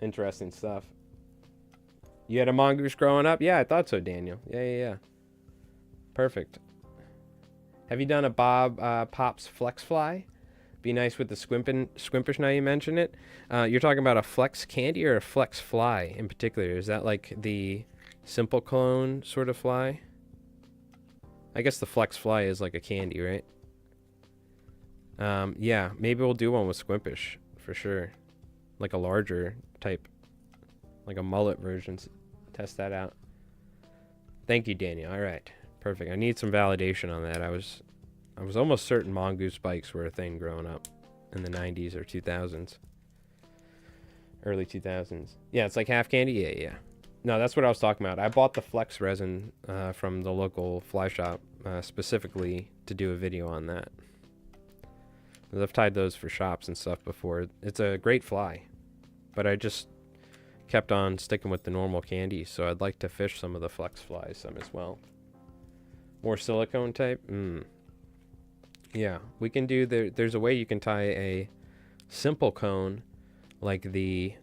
Interesting stuff. You had a mongoose growing up? Yeah, I thought so, Daniel. Yeah. Perfect. Have you done a Bob Pops Flex Fly? Be nice with the squimpish now you mention it. You're talking about a Flex Candy or a Flex Fly in particular? Is that like the simple clone sort of fly? I guess the Flex Fly is like a candy, right? Yeah, maybe we'll do one with squimpish for sure. Like a larger type, like a mullet version. Test that out. Thank you, Daniel. All right, perfect. I need some validation on that. I was almost certain mongoose bikes were a thing growing up in the 90s or 2000s. Early 2000s. Yeah, it's like half candy. Yeah. No, that's what I was talking about. I bought the Flex resin from the local fly shop specifically to do a video on that. I've tied those for shops and stuff before. It's a great fly, but I just kept on sticking with the normal candy, so I'd like to fish some of the Flex Flies some as well. More silicone type? Yeah, we can do there's a way you can tie a simple cone like the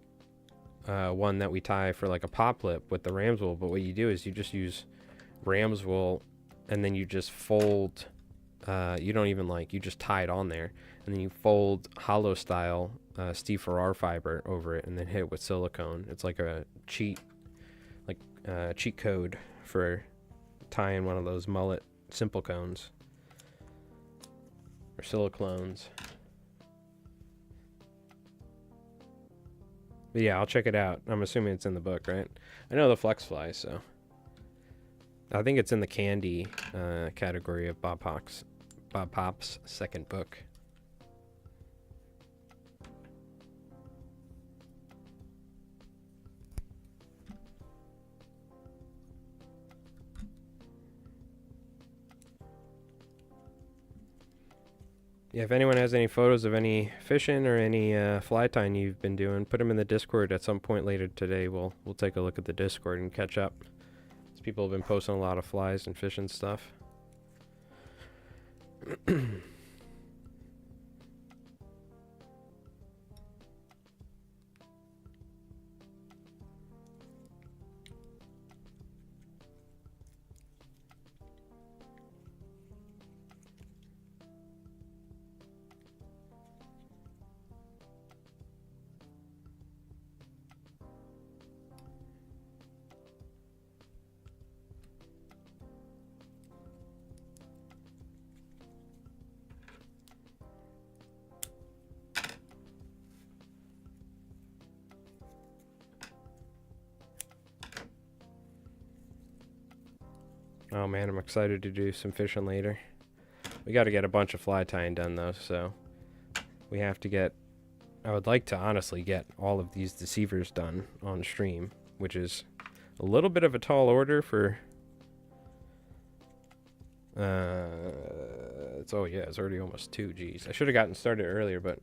one that we tie for like a pop lip with the ram's wool, but what you do is you just use ram's wool and then you just fold, you don't even you just tie it on there and then you fold hollow style Steve Farrar fiber over it and then hit it with silicone. It's like a cheat code for tying one of those mullet simple cones. Or siliclones. But yeah, I'll check it out. I'm assuming it's in the book, right? I know the Flex Fly, so I think it's in the candy category of Bob Pop's second book. Yeah, if anyone has any photos of any fishing or any fly tying you've been doing, put them in the Discord at some point later today. We'll take a look at the Discord and catch up. People have been posting a lot of flies and fishing stuff. Oh man, I'm excited to do some fishing later. We got to get a bunch of fly tying done though, so we have to get, I would like to honestly get all of these deceivers done on stream, which is a little bit of a tall order for it's already almost 2. Geez, I should have gotten started earlier, but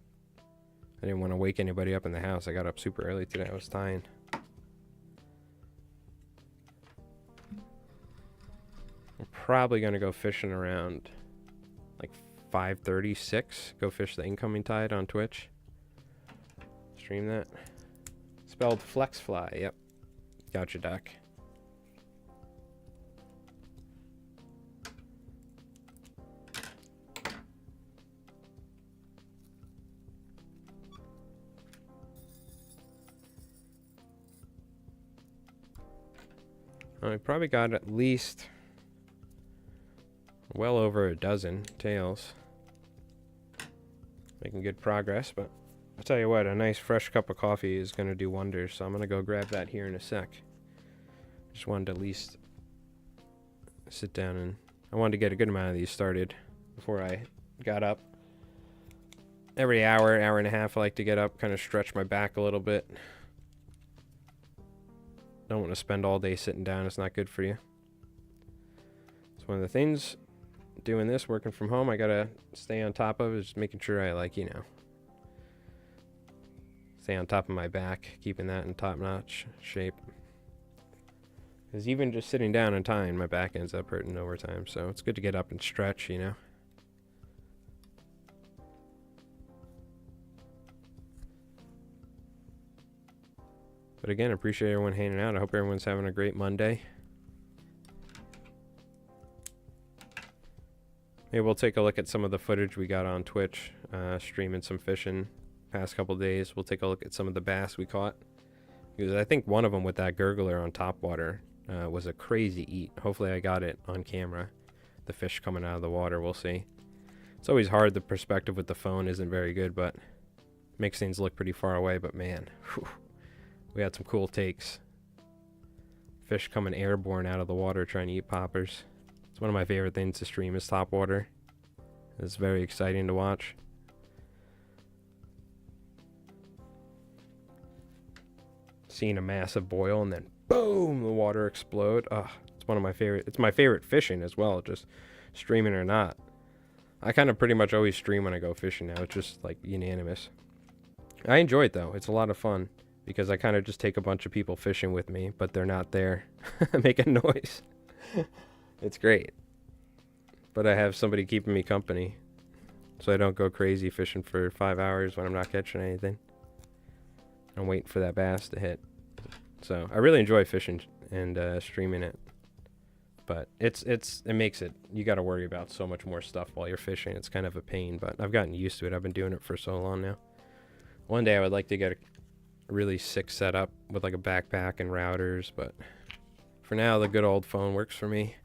I didn't want to wake anybody up in the house. I got up super early today. I was tying. I'm probably gonna go fishing around like 5:36. Go fish the incoming tide on Twitch. Stream that. Spelled Flex Fly. Yep. Gotcha, Doc. We probably got at least well over a dozen tails. Making good progress, but I'll tell you what, a nice fresh cup of coffee is going to do wonders, so I'm going to go grab that here in a sec. Just wanted to at least sit down and I wanted to get a good amount of these started before I got up. Every hour, hour and a half, I like to get up, kind of stretch my back a little bit. Don't want to spend all day sitting down. It's not good for you. It's one of the things doing this, working from home, I gotta stay on top of is making sure I, like, you know, stay on top of my back, keeping that in top-notch shape. Because even just sitting down and tying, my back ends up hurting over time. So it's good to get up and stretch, you know. But again, appreciate everyone hanging out. I hope everyone's having a great Monday. Maybe we'll take a look at some of the footage we got on Twitch, streaming some fishing past couple days. We'll take a look at some of the bass we caught. Because I think one of them with that gurgler on topwater was a crazy eat. Hopefully I got it on camera. The fish coming out of the water, we'll see. It's always hard. The perspective with the phone isn't very good, but makes things look pretty far away. But man, whew, we had some cool takes. Fish coming airborne out of the water trying to eat poppers. It's one of my favorite things to stream is topwater. It's very exciting to watch. Seeing a massive boil and then boom, the water explode. It's one of my favorite. It's my favorite fishing as well, just streaming or not. I kind of pretty much always stream when I go fishing now. It's just like unanimous. I enjoy it though. It's a lot of fun because I kind of just take a bunch of people fishing with me, but they're not there making noise. It's great. But I have somebody keeping me company so I don't go crazy fishing for 5 hours when I'm not catching anything. I'm waiting for that bass to hit. So I really enjoy fishing and streaming it. But it makes it, you got to worry about so much more stuff while you're fishing. It's kind of a pain, but I've gotten used to it. I've been doing it for so long now. One day I would like to get a really sick setup with like a backpack and routers, but for now the good old phone works for me.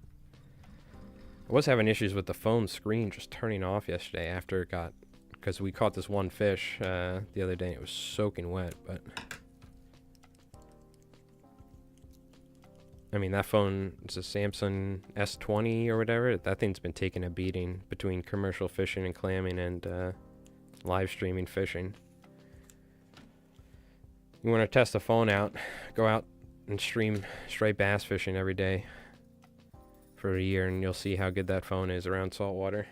I was having issues with the phone screen just turning off yesterday after it got, because we caught this one fish the other day. It was soaking wet, but I mean, that phone, it's a Samsung S20 or whatever. That thing's been taking a beating between commercial fishing and clamming and live streaming fishing. You want to test the phone out, go out and stream straight bass fishing every day for a year, and you'll see how good that phone is around saltwater.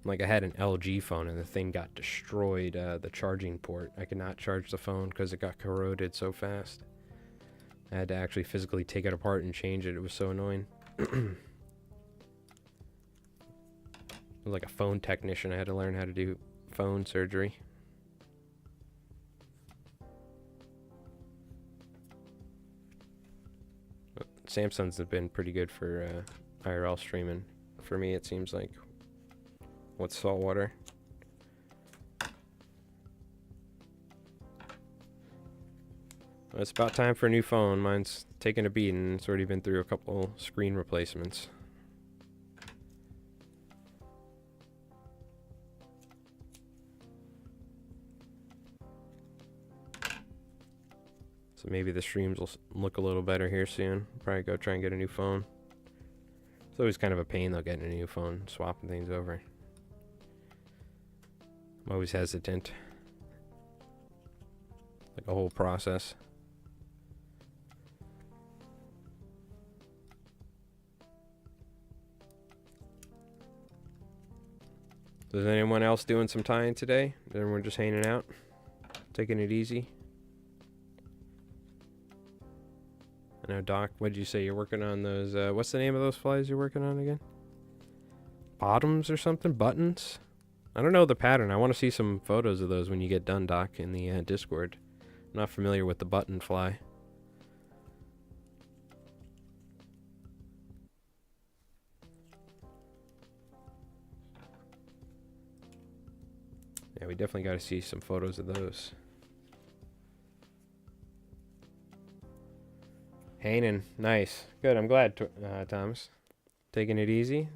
Like, I had an LG phone and the thing got destroyed, the charging port. I could not charge the phone because it got corroded so fast. I had to actually physically take it apart and change it. It was so annoying. It was like a phone technician. I had to learn how to do phone surgery. Samsung's have been pretty good for IRL streaming. For me, it seems like. What's saltwater? Well, it's about time for a new phone. Mine's taking a beating. It's already been through a couple screen replacements. So maybe the streams will look a little better here soon. Probably go try and get a new phone. It's always kind of a pain though, getting a new phone, swapping things over. I'm always hesitant. Like a whole process. So is anyone else doing some tying today? Is everyone just hanging out? Taking it easy? I know, Doc, what did you say? You're working on those, what's the name of those flies you're working on again? Bottoms or something? Buttons? I don't know the pattern. I want to see some photos of those when you get done, Doc, in the Discord. I'm not familiar with the button fly. Yeah, we definitely got to see some photos of those. Hainan, nice. Good, I'm glad, Thomas. Taking it easy.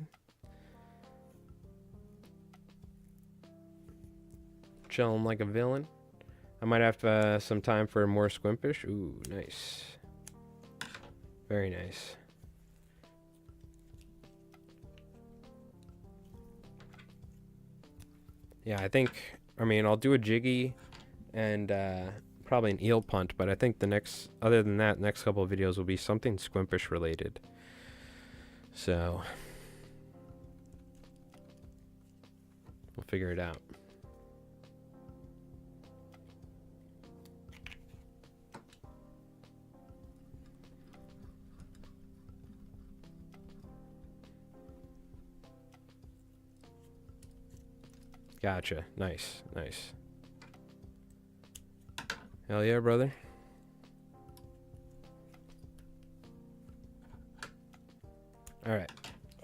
Chilling like a villain. I might have some time for more squimpish. Ooh, nice. Very nice. Yeah, I mean, I'll do a jiggy and probably an eel punt. But I think other than that, next couple of videos will be something squimpish related. So we'll figure it out. Gotcha. Nice, nice. Hell yeah, brother. All right.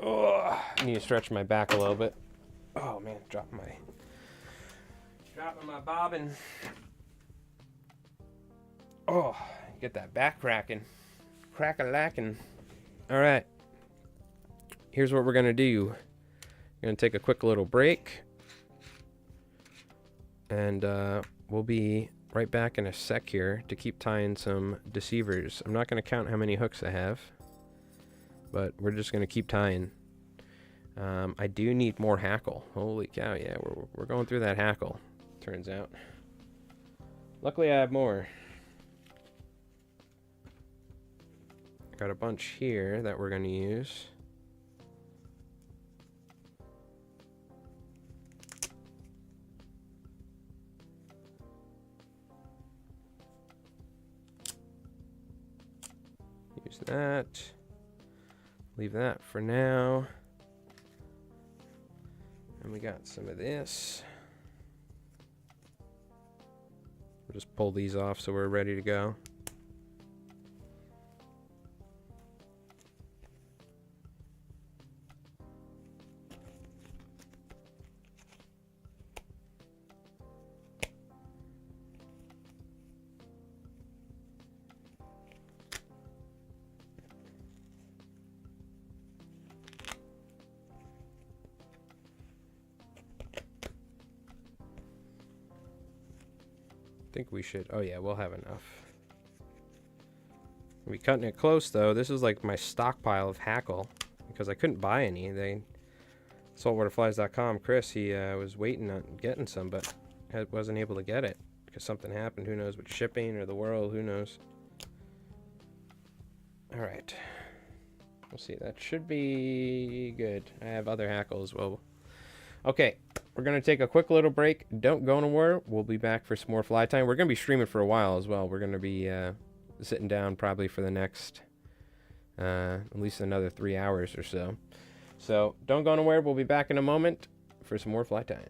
Oh, I need to stretch my back a little bit. Oh man, dropping my bobbin. Oh, get that back cracking. Crack-a-lacking. All right. Here's what we're gonna do. We're gonna take a quick little break. And we'll be right back in a sec here to keep tying some deceivers. I'm not going to count how many hooks I have, but we're just going to keep tying. I do need more hackle. Holy cow, yeah, we're going through that hackle, turns out. Luckily I have more. I got a bunch here that we're going to use. Use that. Leave that for now. And we got some of this. We'll just pull these off so we're ready to go. Think we should. Oh yeah, we'll have enough. We'll be cutting it close though. This is like my stockpile of hackle because I couldn't buy any. Saltwaterflies.com, Chris, he was waiting on getting some, but wasn't able to get it because something happened. Who knows, with shipping or the world, who knows. All right, we'll see. That should be good. I have other hackle as well. Okay, we're going to take a quick little break. Don't go nowhere. We'll be back for some more fly time. We're going to be streaming for a while as well. We're going to be sitting down probably for the next at least another 3 hours or so. So don't go nowhere. We'll be back in a moment for some more fly time.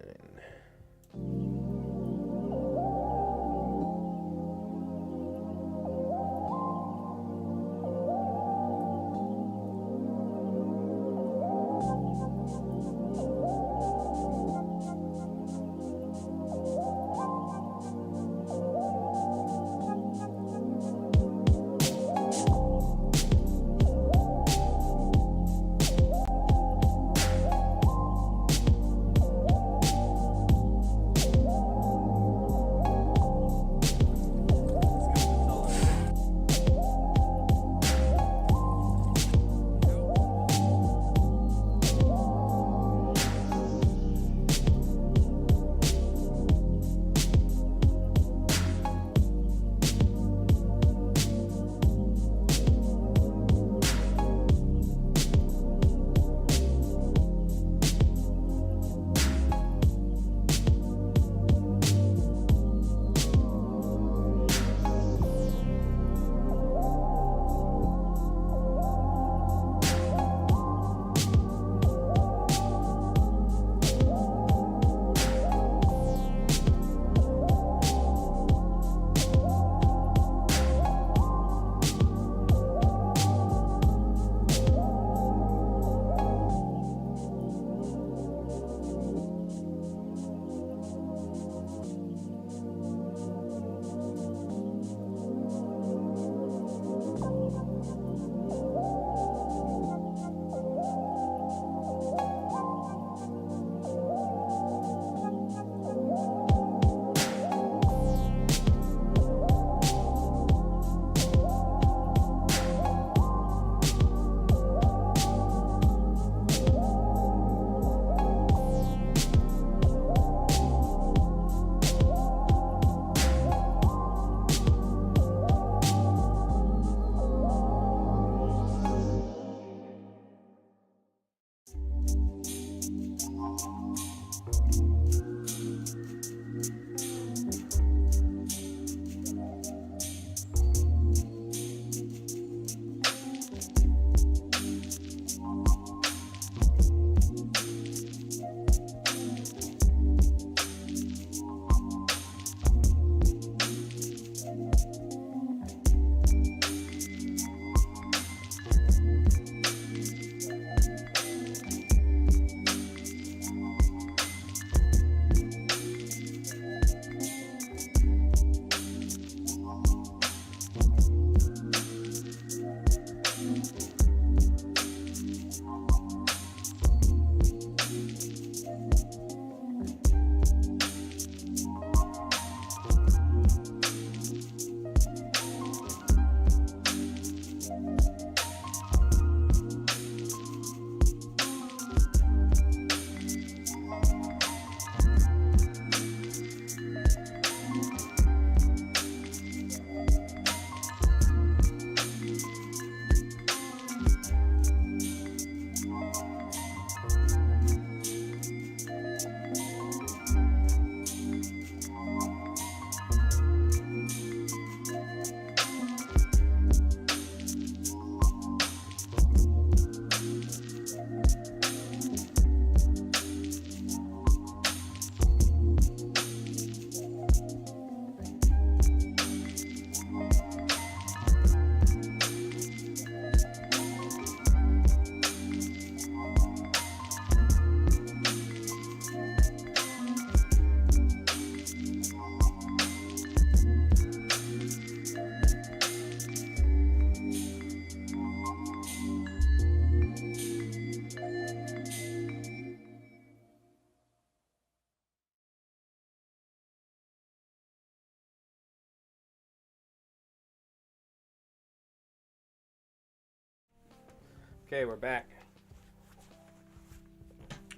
Okay, we're back.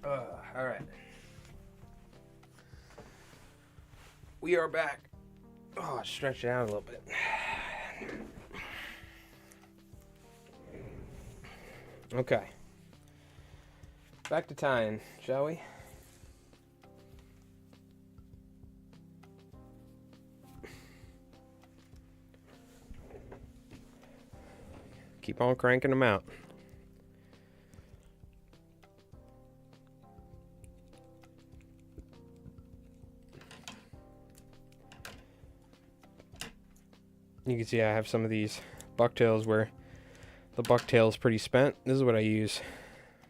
All right. We are back. Oh, stretch it out a little bit. Okay. Back to tying, shall we? Keep on cranking them out. You can see I have some of these bucktails where the bucktail is pretty spent. This is what I use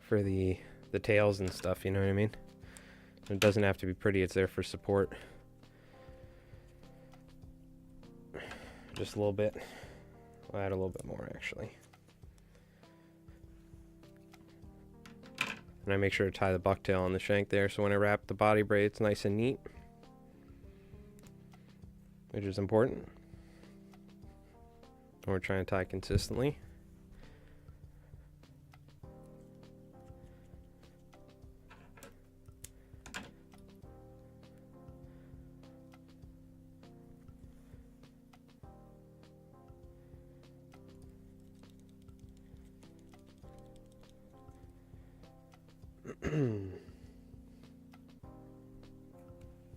for the tails and stuff, you know what I mean? It doesn't have to be pretty, it's there for support. Just a little bit. I'll add a little bit more actually. And I make sure to tie the bucktail on the shank there so when I wrap the body braid it's nice and neat. Which is important. And we're trying to tie consistently.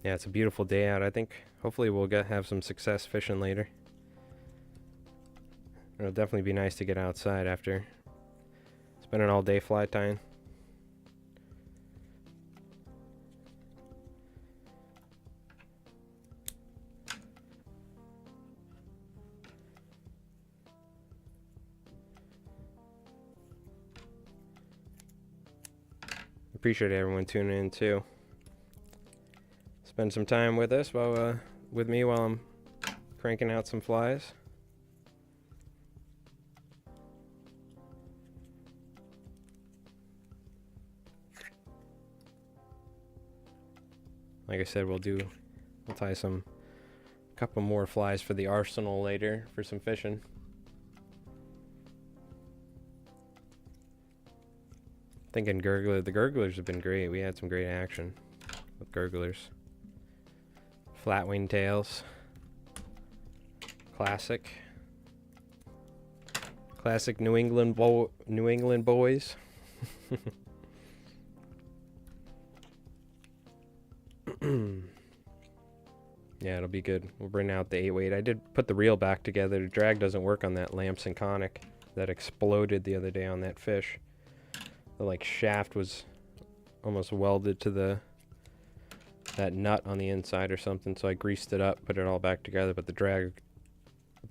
Yeah, it's a beautiful day out. I think hopefully we'll have some success fishing later. It'll definitely be nice to get outside after spending all day fly tying. Appreciate everyone tuning in too. Spend some time with us with me while I'm cranking out some flies. Like I said, we'll tie a couple more flies for the arsenal later for some fishing. Thinking gurgler. The gurglers have been great. We had some great action with gurglers. Flat wing tails. Classic New England boys. Yeah, it'll be good. We'll bring out the 8-weight. I did put the reel back together. The drag doesn't work on that Lamson conic that exploded the other day on that fish. The shaft was almost welded to that nut on the inside or something, so I greased it up, put it all back together, but the drag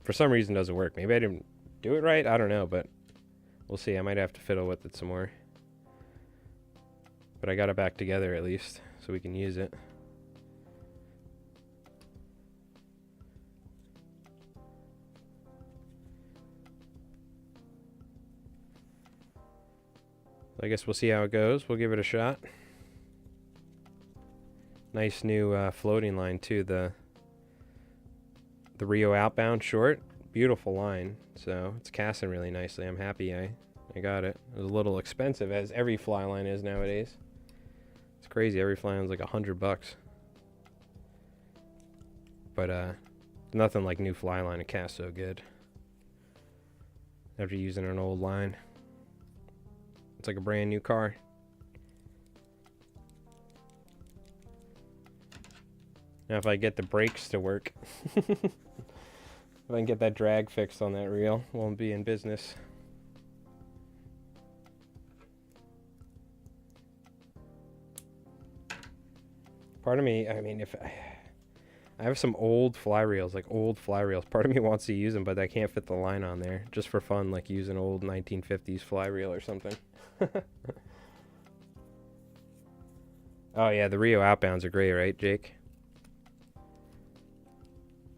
for some reason doesn't work. Maybe I didn't do it right, I don't know, but we'll see. I might have to fiddle with it some more. But I got it back together at least, so we can use it. I guess we'll see how it goes. We'll give it a shot. Nice new floating line too. The Rio outbound short, beautiful line. So it's casting really nicely. I'm happy I got it. It was a little expensive, as every fly line is nowadays. It's crazy. Every fly line's like $100. But nothing like new fly line. It casts so good after using an old line. It's like a brand new car. Now if I get the brakes to work, if I can get that drag fixed on that reel, we'll be in business. Part of me, I mean, if I have some old fly reels, part of me wants to use them, but I can't fit the line on there. Just for fun, like use an old 1950s fly reel or something. Oh yeah, the Rio outbounds are great, right, Jake?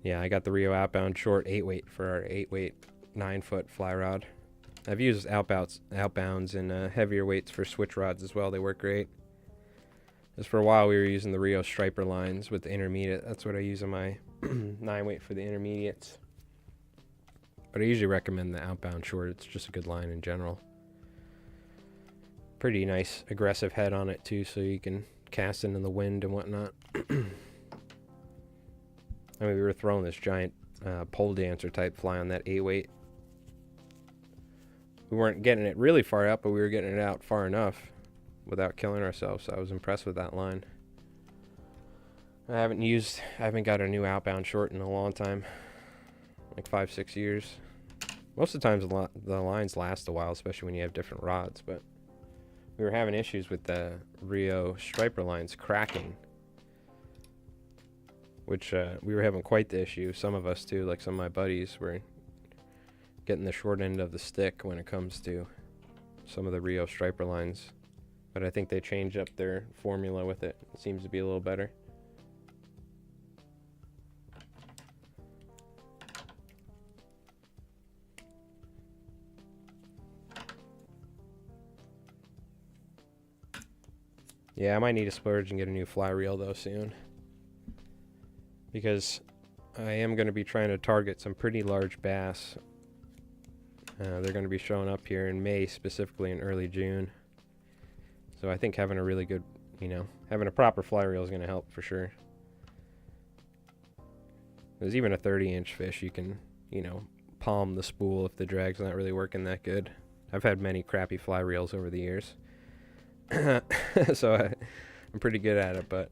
Yeah, I got the Rio outbound short 8-weight for our 8-weight 9-foot fly rod. I've used outbounds and heavier weights for switch rods as well. They work great. Just for a while we were using the Rio striper lines with the intermediate. That's what I use on my 9-weight for the intermediates. But I usually recommend the outbound short. It's just a good line in general. Pretty nice aggressive head on it too, so you can cast into the wind and whatnot. I mean, we were throwing this giant pole dancer type fly on that 8-weight. We weren't getting it really far out, but we were getting it out far enough without killing ourselves, so I was impressed with that line. I haven't got a new outbound short in a long time, like 5-6 years. Most of the times the lines last a while, especially when you have different rods, but we were having issues with the Rio striper lines cracking, which we were having quite the issue. Some of us too, like some of my buddies were getting the short end of the stick when it comes to some of the Rio striper lines. But I think they changed up their formula with it. It seems to be a little better. Yeah, I might need to splurge and get a new fly reel though soon, because I am going to be trying to target some pretty large bass. They're going to be showing up here in May, specifically in early June. So I think having a really good, having a proper fly reel is going to help for sure. There's even a 30-inch fish, you can, palm the spool if the drag's not really working that good. I've had many crappy fly reels over the years. So I'm pretty good at it, but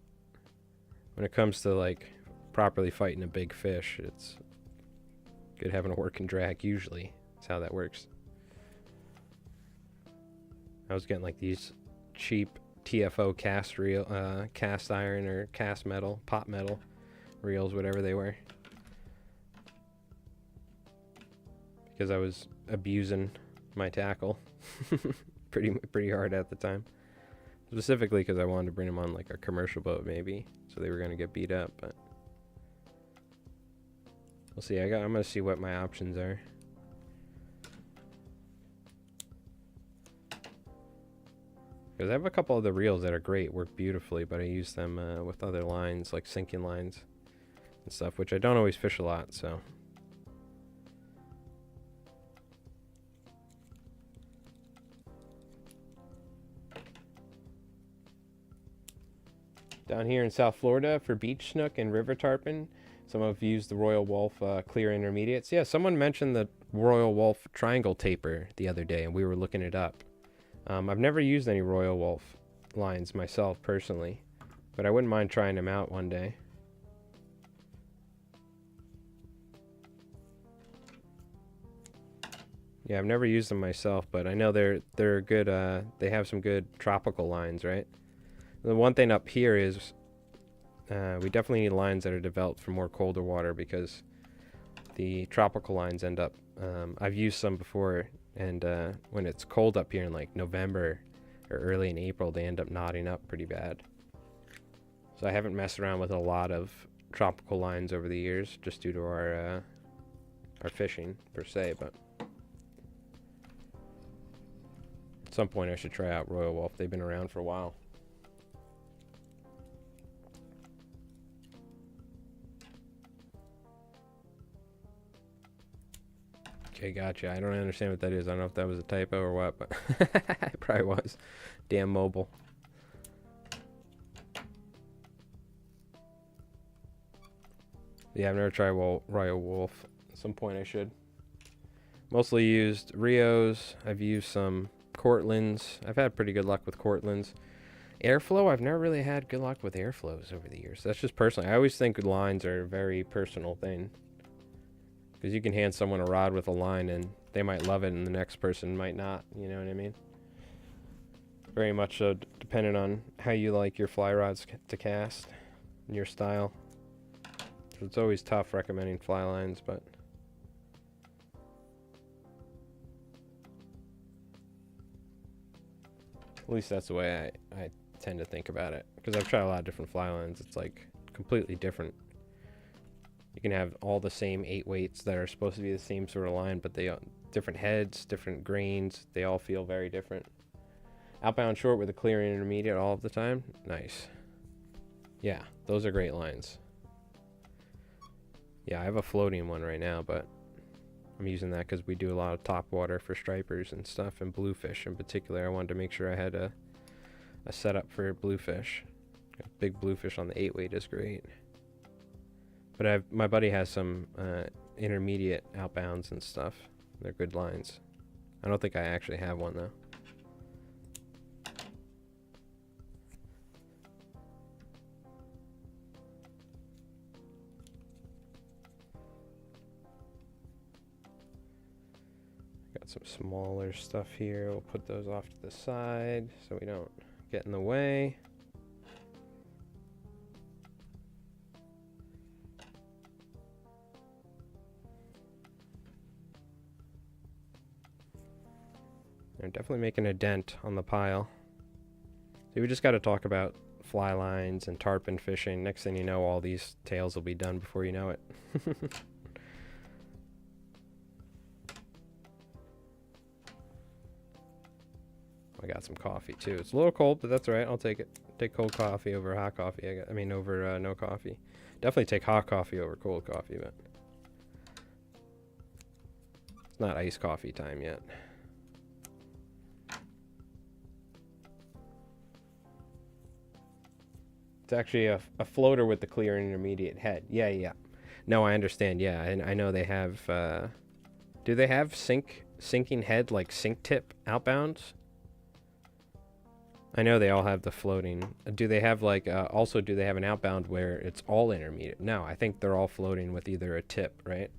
when it comes to like properly fighting a big fish, it's good having a working drag. Usually that's how that works. I was getting like these cheap TFO cast iron or cast metal, pot metal reels, whatever they were, because I was abusing my tackle pretty hard at the time. Specifically because I wanted to bring them on like a commercial boat maybe, so they were going to get beat up, but we'll see. I'm going to see what my options are. Because I have a couple of the reels that are great, work beautifully, but I use them with other lines, like sinking lines and stuff, which I don't always fish a lot, so. Down here in South Florida for beach snook and river tarpon, some have used the Royal Wolf clear intermediates. Yeah, someone mentioned the Royal Wolf triangle taper the other day, and we were looking it up. I've never used any Royal Wolf lines myself personally, but I wouldn't mind trying them out one day. Yeah, I've never used them myself, but I know they're good. They have some good tropical lines, right? The one thing up here is we definitely need lines that are developed for more colder water, because the tropical lines end up, I've used some before, and when it's cold up here in like November or early in April, they end up knotting up pretty bad. So I haven't messed around with a lot of tropical lines over the years, just due to our fishing per se, but at some point I should try out Royal Wolf. They've been around for a while. Okay, gotcha. I don't understand what that is. I don't know if that was a typo or what, but it probably was. Damn mobile. Yeah, I've never tried Royal Wolf. At some point I should. Mostly used Rios. I've used some Cortlands. I've had pretty good luck with Cortlands. Airflow, I've never really had good luck with airflows over the years. That's just personally. I always think lines are a very personal thing, because you can hand someone a rod with a line and they might love it and the next person might not, you know what I mean? Very much so dependent on how you like your fly rods to cast and your style. So it's always tough recommending fly lines, but at least that's the way I tend to think about it, because I've tried a lot of different fly lines. It's like completely different. You can have all the same 8 weights that are supposed to be the same sort of line, but they different heads, different grains. They all feel very different. Outbound short with a clear intermediate all of the time. Nice. Yeah, those are great lines. Yeah, I have a floating one right now, but I'm using that because we do a lot of topwater for stripers and stuff, and bluefish in particular. I wanted to make sure I had a setup for bluefish. Big bluefish on the 8-weight is great. But my buddy has some intermediate outbounds and stuff. They're good lines. I don't think I actually have one though. Got some smaller stuff here. We'll put those off to the side so we don't get in the way. They're definitely making a dent on the pile. So we just got to talk about fly lines and tarpon fishing. Next thing you know, all these tails will be done before you know it. I got some coffee too. It's a little cold, but that's all right. I'll take it. Take cold coffee over hot coffee. I mean, over no coffee. Definitely take hot coffee over cold coffee, but it's not iced coffee time yet. It's actually a floater with the clear intermediate head. Yeah. No, I understand. Yeah, and I know they have. Do they have sinking head like sink tip outbounds? I know they all have the floating. Do they have like also? Do they have an outbound where it's all intermediate? No, I think they're all floating with either a tip, right,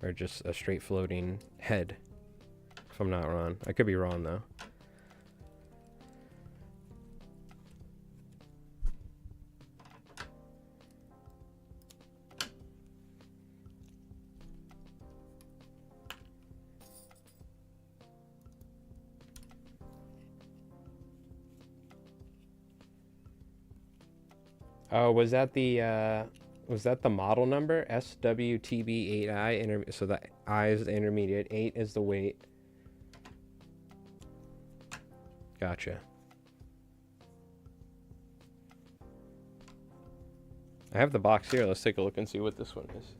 or just a straight floating head. If I'm not wrong, I could be wrong though. Oh, was that the model number? SWTB8I. So the I is the intermediate, 8 is the weight. Gotcha. I have the box here. Let's take a look and see what this one is.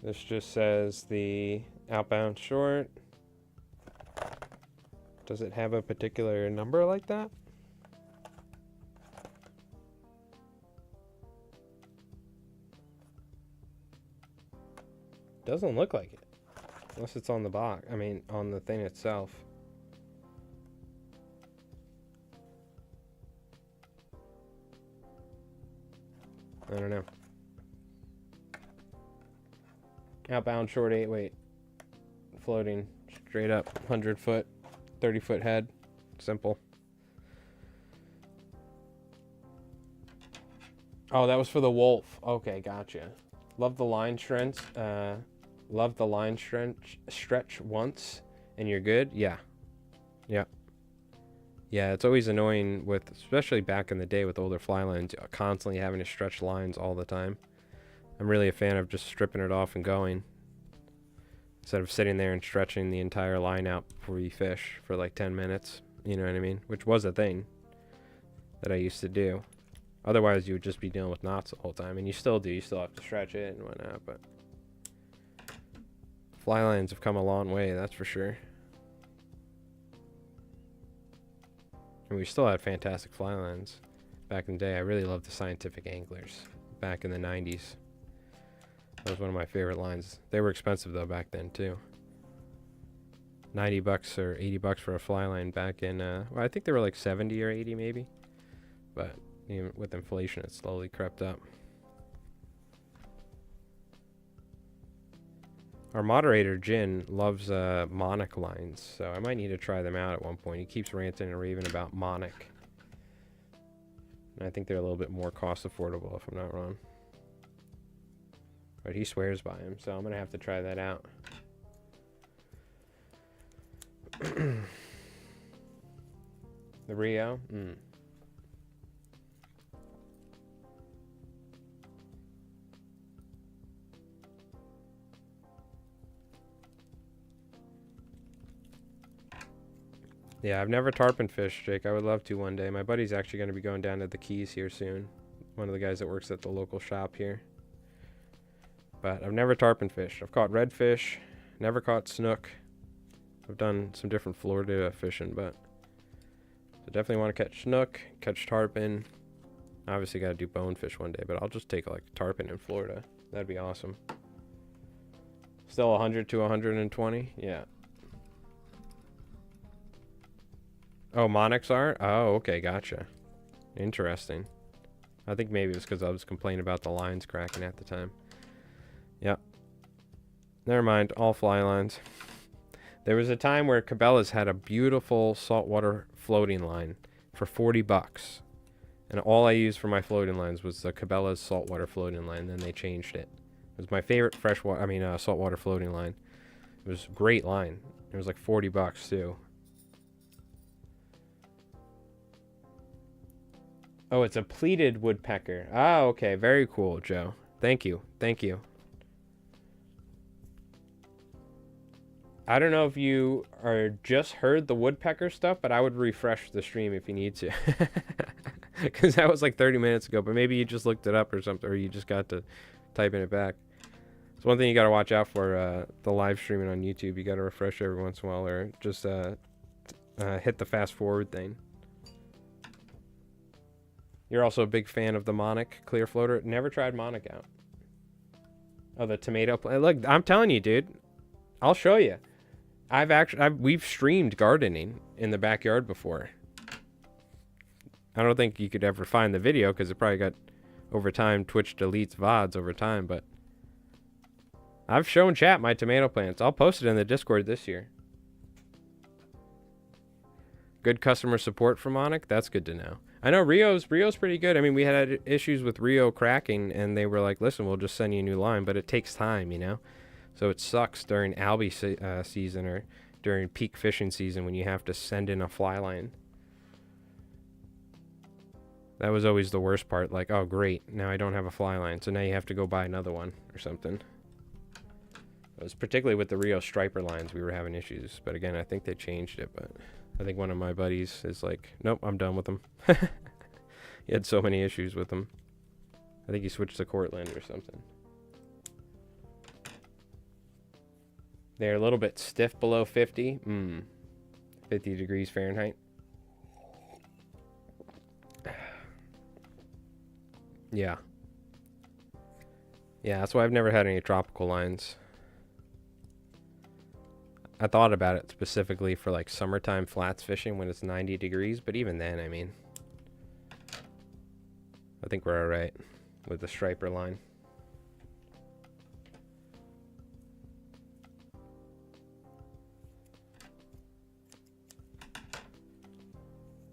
This just says the outbound short. Does it have a particular number like that? Doesn't look like it. Unless it's on the box. I mean, on the thing itself. I don't know. Outbound short 8-weight. Floating straight up 100-foot, 30-foot head. Simple. Oh, that was for the wolf. Okay, gotcha. Love the line stretch. Love the line stretch once and you're good. Yeah. It's always annoying with, especially back in the day with older fly lines, constantly having to stretch lines all the time. I'm really a fan of just stripping it off and going instead of sitting there and stretching the entire line out before you fish for like 10 minutes. You know what I mean? Which was a thing that I used to do. Otherwise, you would just be dealing with knots the whole time, and you still do. You still have to stretch it and whatnot, but fly lines have come a long way, that's for sure. And we still had fantastic fly lines back in the day. I really loved the Scientific anglers back in the 90s. That was one of my favorite lines. They were expensive though back then too. $90 or $80 for a fly line back in, well, I think they were like 70 or 80 maybe. But even with inflation, it slowly crept up. Our moderator, Jin, loves Monarch lines, so I might need to try them out at one point. He keeps ranting and raving about Monarch. And I think they're a little bit more cost affordable, if I'm not wrong. But he swears by him, so I'm going to have to try that out. The Rio? Yeah, I've never tarpon fished, Jake. I would love to one day. My buddy's actually going to be going down to the Keys here soon. One of the guys that works at the local shop here. But I've never tarpon fished. I've caught redfish, never caught snook. I've done some different Florida fishing, but I definitely want to catch snook, catch tarpon. Obviously got to do bonefish one day, but I'll just take like tarpon in Florida. That'd be awesome. Still 100 to 120? Yeah. Oh, monarchs are? Oh, okay, gotcha. Interesting. I think maybe it was because I was complaining about the lines cracking at the time. Yeah. Never mind, all fly lines. There was a time where Cabela's had a beautiful saltwater floating line for 40 bucks. And all I used for my floating lines was the Cabela's saltwater floating line. Then they changed it. It was my favorite saltwater floating line. It was a great line. It was like 40 bucks too. Oh, it's a pleated woodpecker. Ah, okay. Very cool, Joe. Thank you. Thank you. I don't know if you just heard the woodpecker stuff, but I would refresh the stream if you need to. Because that was like 30 minutes ago, but maybe you just looked it up or something, or you just got to typing it back. It's one thing you got to watch out for, the live streaming on YouTube. You got to refresh every once in a while, or just hit the fast forward thing. You're also a big fan of the Monarch clear floater. Never tried Monarch out. Oh, the tomato plant. Look, I'm telling you, dude. I'll show you. We've streamed gardening in the backyard before. I don't think you could ever find the video because it probably got, over time, Twitch deletes VODs over time, but I've shown chat my tomato plants. I'll post it in the Discord this year. Good customer support for Monarch? That's good to know. I know Rio's pretty good. I mean, we had issues with Rio cracking, and they were like, listen, we'll just send you a new line, but it takes time, you know? So it sucks during albie season or during peak fishing season when you have to send in a fly line. That was always the worst part. Like, oh, great. Now I don't have a fly line. So now you have to go buy another one or something. It was particularly with the Rio striper lines we were having issues. But again, I think they changed it. But I think one of my buddies is like, nope, I'm done with them. He had so many issues with them. I think he switched to Cortland or something. They're a little bit stiff below 50. 50 degrees Fahrenheit. Yeah. Yeah, that's why I've never had any tropical lines. I thought about it specifically for like summertime flats fishing when it's 90 degrees, but even then, I mean, I think we're alright with the striper line.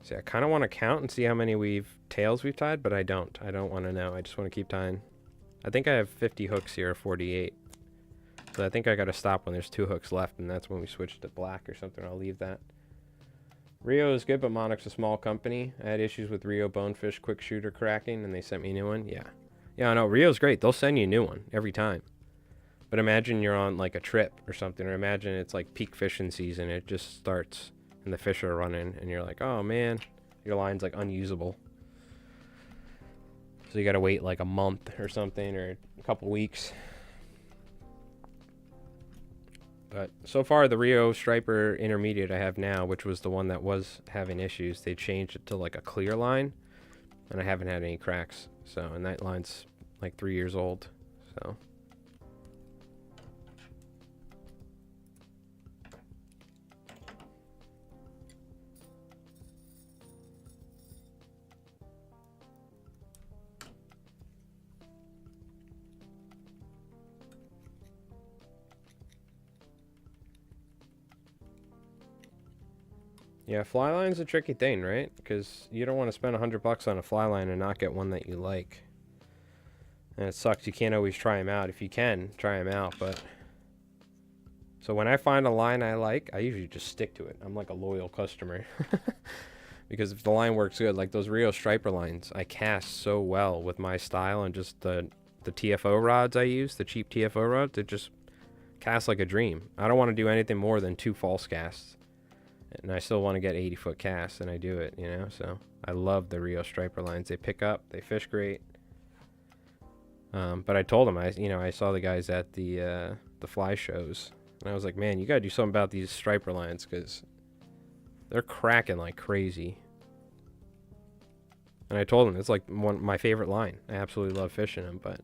See, I kind of want to count and see how many tails we've tied, but I don't. I don't want to know. I just want to keep tying. I think I have 50 hooks here, 48. So I think I got to stop when there's 2 hooks left, and that's when we switch to black or something. I'll leave that. Rio is good, but Monarch's a small company. I had issues with Rio Bonefish Quick Shooter cracking, and they sent me a new one. Yeah. Yeah, I know. Rio's great. They'll send you a new one every time. But imagine you're on like a trip or something, or imagine it's like peak fishing season. It just starts. And the fish are running, and you're like, oh man, your line's like unusable. So you gotta wait like a month or something, or a couple weeks. But so far, the Rio Striper Intermediate I have now, which was the one that was having issues, they changed it to like a clear line, and I haven't had any cracks. So, and that line's like 3 years old, so. Yeah, fly line's a tricky thing, right? Because you don't want to spend $100 on a fly line and not get one that you like. And it sucks. You can't always try them out. If you can, try them out. But so when I find a line I like, I usually just stick to it. I'm like a loyal customer. Because if the line works good, like those Rio Striper lines, I cast so well with my style and just the TFO rods I use, the cheap TFO rods, it just cast like a dream. I don't want to do anything more than 2 false casts. And I still want to get 80-foot casts, and I do it, you know. So I love the Rio striper lines. They pick up, they fish great. But I told them, I saw the guys at the fly shows, and I was like, man, you gotta do something about these striper lines, because they're cracking like crazy. And I told them it's like my favorite line. I absolutely love fishing them, but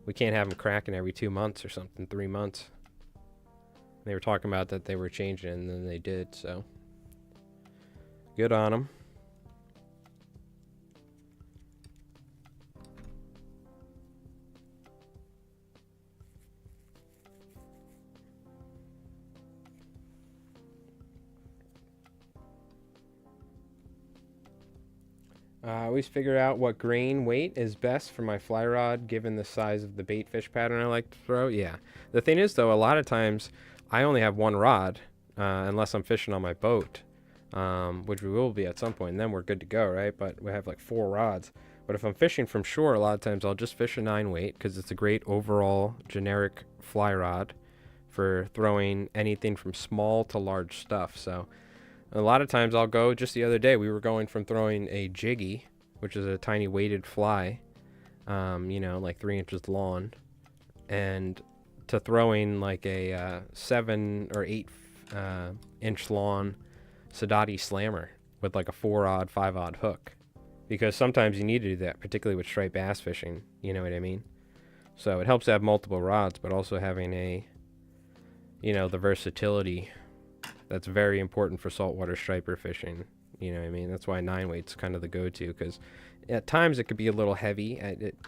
we can't have them cracking every 2 months or something, 3 months. They were talking about that they were changing, and then they did, so good on them. I always figure out what grain weight is best for my fly rod given the size of the bait fish pattern I like to throw. Yeah. The thing is, though, a lot of times I only have one rod unless I'm fishing on my boat, which we will be at some point, and then we're good to go, right? But we have like 4 rods. But if I'm fishing from shore, a lot of times I'll just fish a 9-weight because it's a great overall generic fly rod for throwing anything from small to large stuff. So a lot of times I'll go, just the other day, we were going from throwing a jiggy, which is a tiny weighted fly, like 3 inches long, and to throwing like a 7 or 8 inch long Sadati slammer with like a 4-odd, 5-odd hook. Because sometimes you need to do that, particularly with striped bass fishing, you know what I mean? So it helps to have multiple rods, but also having the versatility that's very important for saltwater striper fishing. You know what I mean? That's why 9-weight's kind of the go-to, because at times it could be a little heavy at it,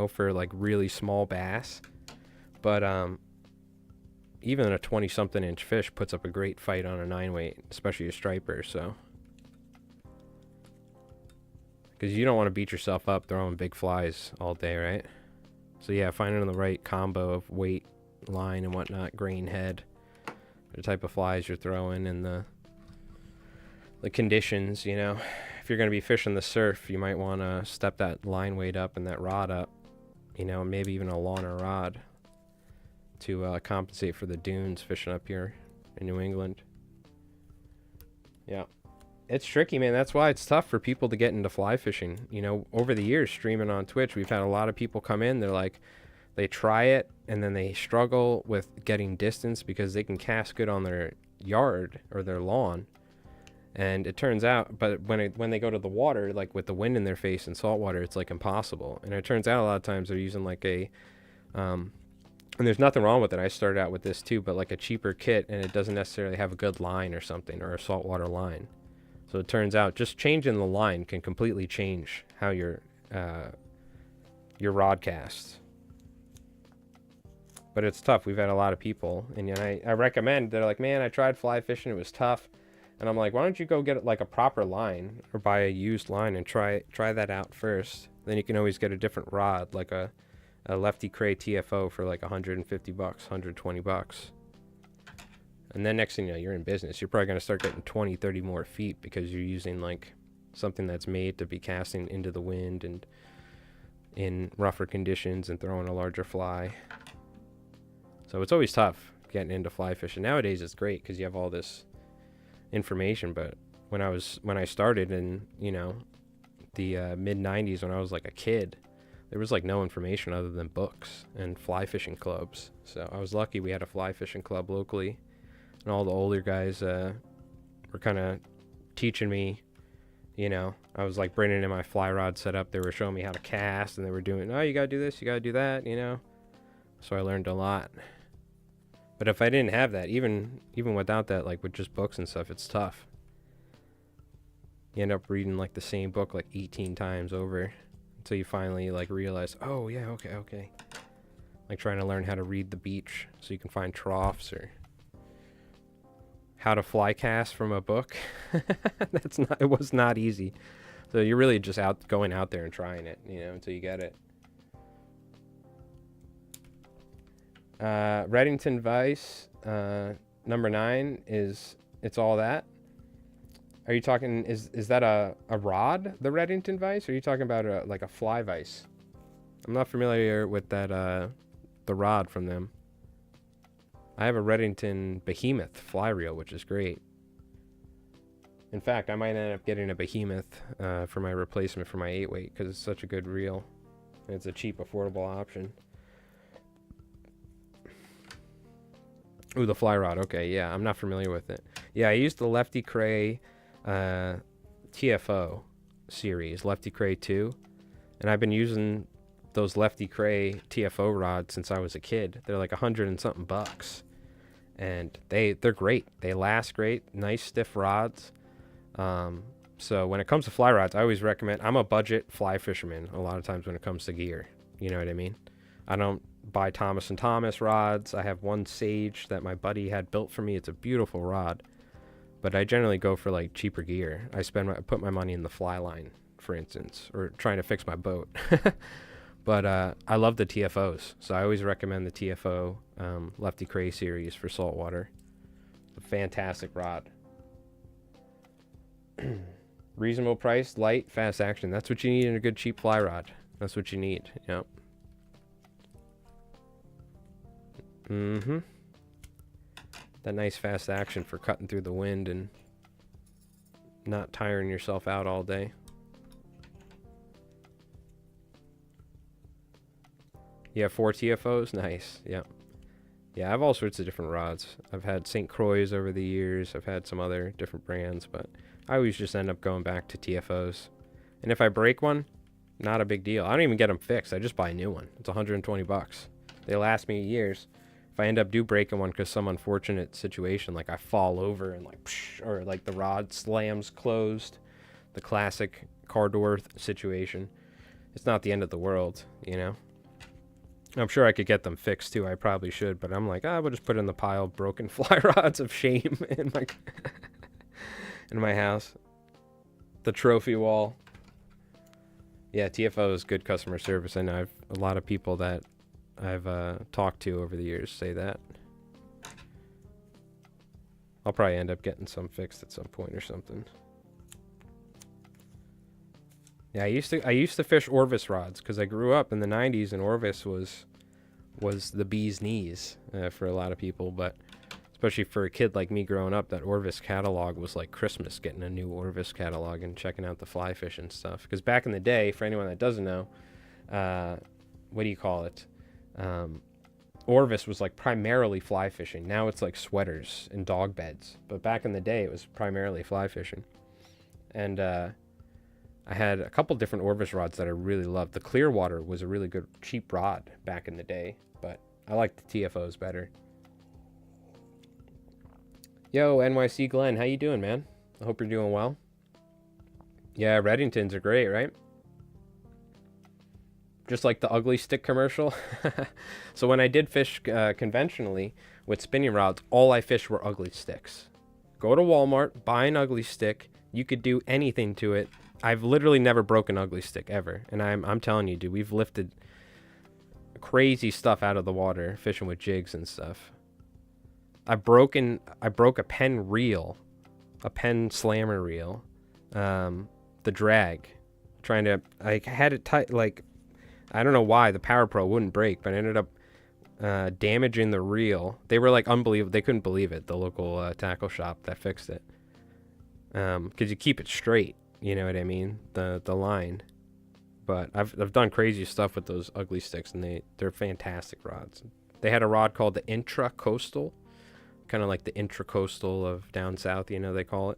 for like really small bass. But even a 20-something inch fish puts up a great fight on a 9-weight, especially a striper. So, because you don't want to beat yourself up throwing big flies all day, right? So yeah, finding the right combo of weight, line, and whatnot, grain, head, the type of flies you're throwing, and the conditions, If you're going to be fishing the surf, you might want to step that line weight up and that rod up, and maybe even a longer rod to compensate for the dunes fishing up here in New England. Yeah. It's tricky, man. That's why it's tough for people to get into fly fishing. Over the years, streaming on Twitch, we've had a lot of people come in. They're like, they try it, and then they struggle with getting distance because they can cast good on their yard or their lawn. And it turns out, but when they go to the water, like with the wind in their face in saltwater, it's like impossible. And it turns out a lot of times they're using like and there's nothing wrong with it. I started out with this too, but like a cheaper kit, and it doesn't necessarily have a good line or something, or a saltwater line. So it turns out just changing the line can completely change how your rod casts. But it's tough. We've had a lot of people, and I recommend, they're like, man, I tried fly fishing, it was tough. And I'm like, why don't you go get like a proper line or buy a used line and try that out first. Then you can always get a different rod, like a Lefty Cray TFO for like $150, $120. And then next thing you know, you're in business. You're probably going to start getting 20, 30 more feet because you're using like something that's made to be casting into the wind and in rougher conditions and throwing a larger fly. So it's always tough getting into fly fishing. Nowadays it's great because you have all this information, but when I started in the mid 90s, when I was like a kid, there was like no information other than books and fly fishing clubs. So I was lucky we had a fly fishing club locally, and all the older guys were kind of teaching me. I was like bringing in my fly rod setup. They were showing me how to cast, and they were doing, oh, you gotta do this, you gotta do that, so I learned a lot. But if I didn't have that, even without that, like with just books and stuff, it's tough. You end up reading like the same book like 18 times over until you finally like realize, oh yeah, okay. Like trying to learn how to read the beach so you can find troughs, or how to fly cast from a book. It was not easy. So you're really just going out there and trying it, until you get it. Reddington Vice, number 9 it's all that. Are you talking, is that a rod, the Reddington Vice? Or are you talking about like a fly vise? I'm not familiar with that, the rod from them. I have a Reddington Behemoth fly reel, which is great. In fact, I might end up getting a behemoth for my replacement for my 8-weight because it's such a good reel. And it's a cheap, affordable option. Ooh, the fly rod. Okay, yeah, I'm not familiar with it. Yeah, I used the Lefty Cray TFO series, Lefty Cray 2. And I've been using those Lefty Cray TFO rods since I was a kid. They're like $100 and something bucks. And they're great. They last great. Nice, stiff rods. So when it comes to fly rods, I always recommend... I'm a budget fly fisherman a lot of times when it comes to gear. You know what I mean? I don't buy Thomas & Thomas rods. I have one Sage that my buddy had built for me. It's a beautiful rod. But I generally go for like cheaper gear. I put my money in the fly line, for instance, or trying to fix my boat. But I love the TFOs. So I always recommend the TFO Lefty Cray series for saltwater. It's a fantastic rod. Reasonable price, light, fast action. That's what you need in a good cheap fly rod. That's what you need. Yep. Mm-hmm. That nice fast action for cutting through the wind and not tiring yourself out all day. You have 4 TFOs? Nice. Yep. Yeah, I have all sorts of different rods. I've had St. Croix over the years. I've had some other different brands, but I always just end up going back to TFOs. And if I break one, not a big deal. I don't even get them fixed. I just buy a new one. It's 120 bucks. They last me years. If I end up breaking one because some unfortunate situation, like I fall over and like, psh, or like the rod slams closed, the classic car door situation, it's not the end of the world, you know? I'm sure I could get them fixed too. I probably should, but I'm like, we'll just put in the pile of broken fly rods of shame in my in my house. The trophy wall. Yeah, TFO is good customer service. I know a lot of people that I've talked to over the years say that. I'll probably end up getting some fixed at some point or something. Yeah, I used to fish Orvis rods because I grew up in the 90s and Orvis was the bee's knees for a lot of people, but especially for a kid like me growing up, that Orvis catalog was like Christmas, getting a new Orvis catalog and checking out the fly fish and stuff. Because back in the day, for anyone that doesn't know, what do you call it? Orvis was like primarily fly fishing. Now it's like sweaters and dog beds. But back in the day, it was primarily fly fishing. And I had a couple different Orvis rods that I really loved. The Clearwater was a really good cheap rod back in the day, but I like the TFOs better. Yo, NYC Glenn, how you doing, man? I hope you're doing well. Yeah, Reddingtons are great, right? Just like the ugly stick commercial. So when I did fish conventionally with spinning rods, all I fished were ugly sticks. Go to Walmart, buy an ugly stick. You could do anything to it. I've literally never broken an ugly stick ever. And I'm telling you, dude, we've lifted crazy stuff out of the water fishing with jigs and stuff. I broke a Penn reel, a Penn slammer reel, the drag, trying to, I had it tight, like, I don't know why the Power Pro wouldn't break, but I ended up damaging the reel. They were like unbelievable. They couldn't believe it, the local tackle shop that fixed it. Because you keep it straight, you know what I mean, the line. But I've done crazy stuff with those ugly sticks, and they're fantastic rods. They had a rod called the Intracoastal, kind of like the Intracoastal of down south, you know, they call it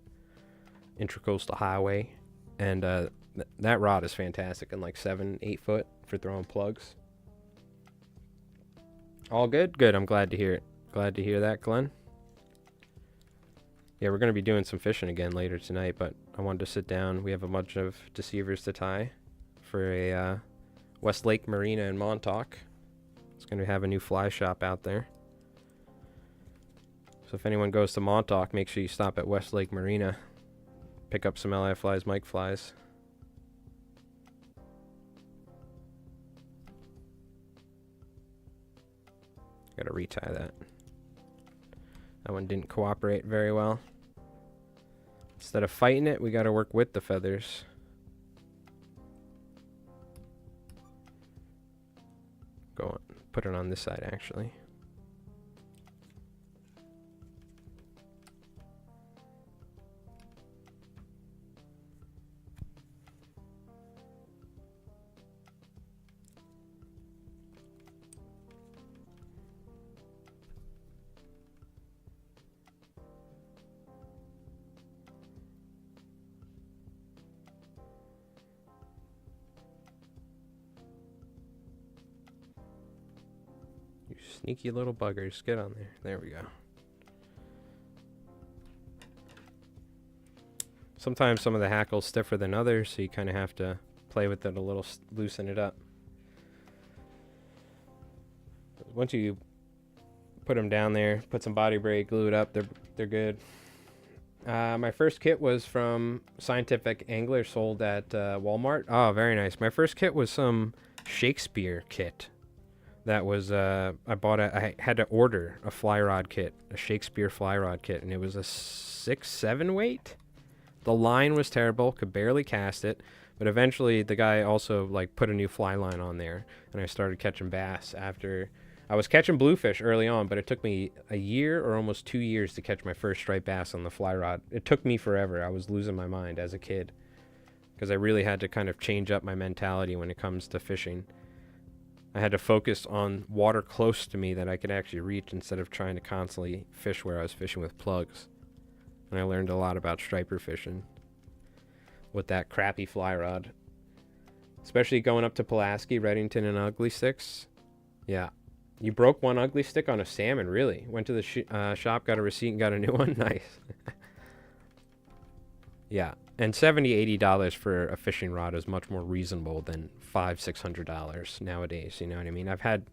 Intracoastal Highway, and that rod is fantastic, and like 7-8 foot for throwing plugs. All good? Good. I'm glad to hear it. Glad to hear that, Glenn. Yeah, we're going to be doing some fishing again later tonight, but I wanted to sit down. We have a bunch of deceivers to tie for a Westlake Marina in Montauk. It's going to have a new fly shop out there. So if anyone goes to Montauk, make sure you stop at Westlake Marina. Pick up some LI flies, Mike flies. Gotta retie that. That one didn't cooperate very well. Instead of fighting it, we gotta work with the feathers. Go on, put it on this side actually. Sneaky little buggers. Get on there. There we go. Sometimes some of the hackle's stiffer than others, so you kind of have to play with it a little, loosen it up. Once you put them down there, put some body braid, glue it up, they're good. My first kit was from Scientific Angler, sold at Walmart. Oh, very nice. My first kit was some Shakespeare kit. That was, I had to order a fly rod kit, a Shakespeare fly rod kit, and it was a 6-7 weight. The line was terrible, could barely cast it, but eventually the guy also like put a new fly line on there, and I started catching bass after. I was catching bluefish early on, but it took me a year or almost 2 years to catch my first striped bass on the fly rod. It took me forever. I was losing my mind as a kid because I really had to kind of change up my mentality when it comes to fishing. I had to focus on water close to me that I could actually reach instead of trying to constantly fish where I was fishing with plugs. And I learned a lot about striper fishing with that crappy fly rod. Especially going up to Pulaski, Reddington, and Ugly Sticks. Yeah. You broke one ugly stick on a salmon, really? Went to the shop, got a receipt, and got a new one? Nice. Yeah. And $70, $80 for a fishing rod is much more reasonable than $500, $600 nowadays. You know what I mean? I've had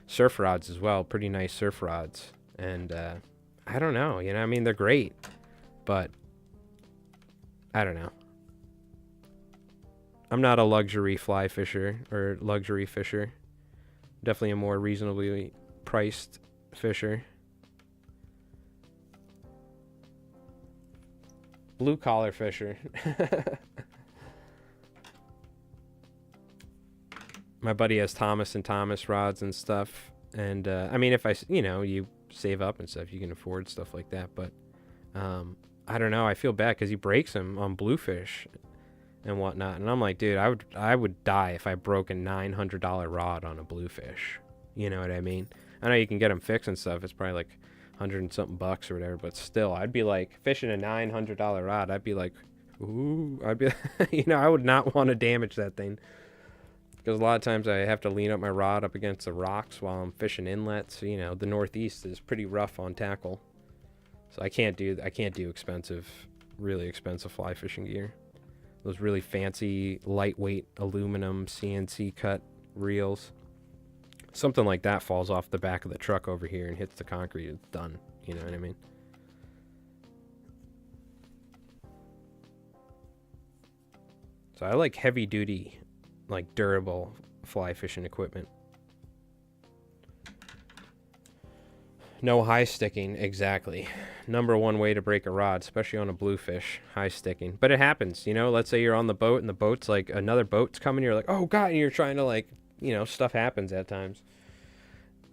surf rods as well, pretty nice surf rods. And I don't know, you know, I mean, they're great. But I don't know. I'm not a luxury fly fisher or luxury fisher. Definitely a more reasonably priced fisher. Blue collar fisher. My buddy has Thomas and Thomas rods and stuff. And I mean, if you save up and stuff, you can afford stuff like that. But I don't know. I feel bad because he breaks them on bluefish and whatnot. And I'm like, dude, I would die if I broke a $900 rod on a bluefish. You know what I mean? I know you can get them fixed and stuff. It's probably like 100 and something bucks or whatever. But still, I'd be like, fishing a $900 rod, I'd be like, ooh. I'd be, I would not want to damage that thing. Because a lot of times I have to lean up my rod up against the rocks while I'm fishing inlets. You know, the Northeast is pretty rough on tackle. So I can't do really expensive fly fishing gear. Those really fancy, lightweight aluminum CNC cut reels. Something like that falls off the back of the truck over here and hits the concrete. It's done. You know what I mean? So I like heavy duty, like durable fly fishing equipment. No high sticking, exactly. Number one way to break a rod, especially on a bluefish, high sticking. But it happens, you know, let's say you're on the boat and the boat's like, another boat's coming, you're like, oh God, and you're trying to like, you know, stuff happens at times.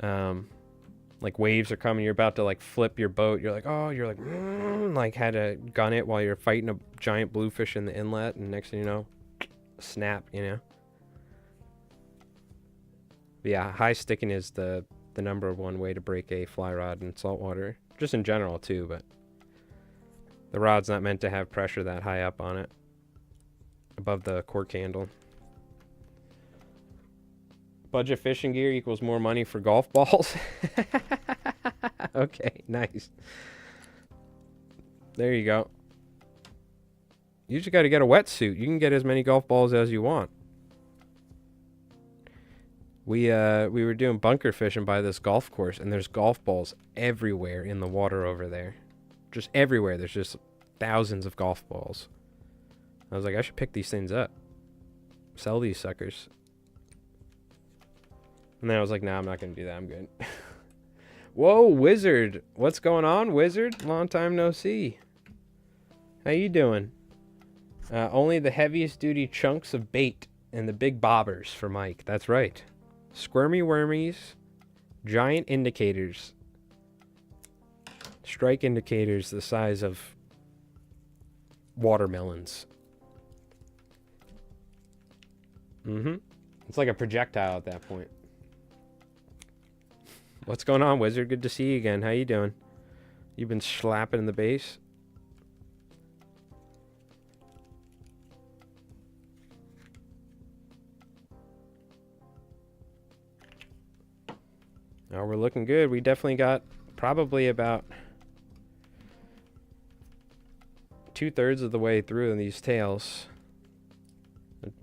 Like waves are coming, you're about to like flip your boat, you're like, oh, you're like had to gun it while you're fighting a giant bluefish in the inlet, and next thing you know, snap, you know. But yeah, high sticking is the number one way to break a fly rod in saltwater. Just in general too, but the rod's not meant to have pressure that high up on it. Above the cork handle. Budget fishing gear equals more money for golf balls. Okay, nice. There you go. You just got to get a wetsuit. You can get as many golf balls as you want. We were doing bunker fishing by this golf course, and there's golf balls everywhere in the water over there. Just everywhere. There's just thousands of golf balls. I was like, I should pick these things up. Sell these suckers. And then I was like, nah, I'm not going to do that. I'm good. Whoa, Wizard. What's going on, Wizard? Long time no see. How you doing? Only the heaviest duty chunks of bait and the big bobbers for Mike. That's right. Squirmy wormies, giant indicators, strike indicators the size of watermelons. It's like a projectile at that point. What's going on, Wizard? Good to see you again. How you doing? You've been slapping the base? Oh, we're looking good. We definitely got probably about 2/3 of the way through in these tails.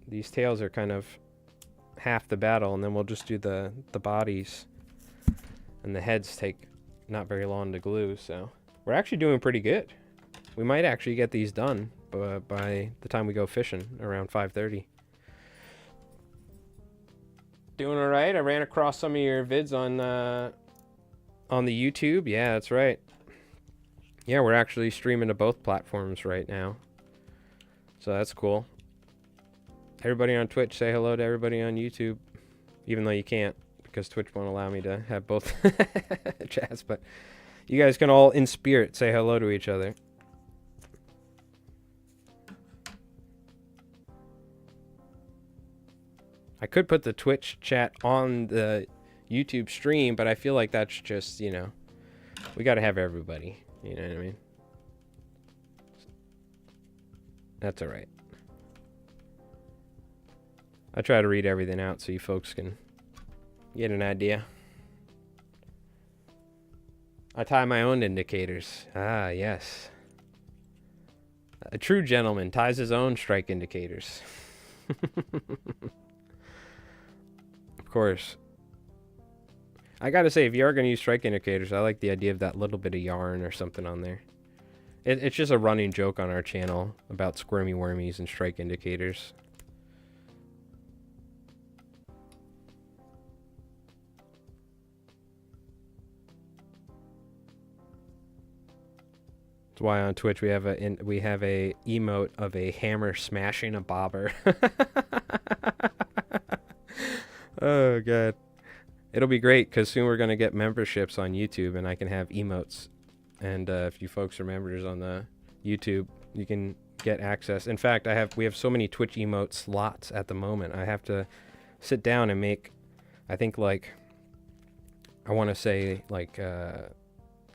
These tails are kind of half the battle, and then we'll just do the bodies. And the heads take not very long to glue, so we're actually doing pretty good. We might actually get these done by the time we go fishing around 5:30. Doing all right. I ran across some of your vids on the YouTube. Yeah, that's right. Yeah, we're actually streaming to both platforms right now, so that's cool. Everybody on Twitch, say hello to everybody on YouTube, even though you can't because Twitch won't allow me to have both chats, but you guys can all in spirit say hello to each other. I could put the Twitch chat on the YouTube stream, but I feel like that's just, you know, we got to have everybody. You know what I mean? That's all right. I try to read everything out so you folks can get an idea. I tie my own indicators. Ah, yes. A true gentleman ties his own strike indicators. Of course. I gotta say, if you are gonna use strike indicators, I like the idea of that little bit of yarn or something on there. It's just a running joke on our channel about squirmy wormies and strike indicators. That's why on Twitch we have a emote of a hammer smashing a bobber. Oh god. It'll be great because soon we're going to get memberships on YouTube and I can have emotes. And if you folks are members on the YouTube, you can get access. In fact, we have so many Twitch emote slots at the moment. I have to sit down and make, I think like, I want to say like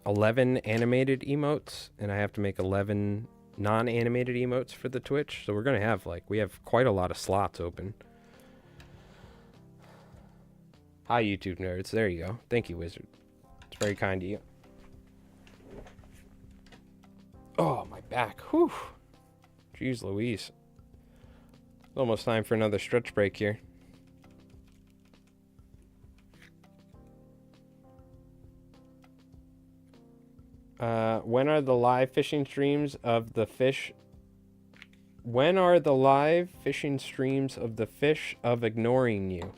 11 animated emotes, and I have to make 11 non-animated emotes for the Twitch. So we're going to have we have quite a lot of slots open. Hi, YouTube nerds. There you go. Thank you, Wizard. It's very kind of you. Oh, my back. Whew. Jeez Louise. It's almost time for another stretch break here. When are the live fishing streams of the fish? When are the live fishing streams of the fish of ignoring you?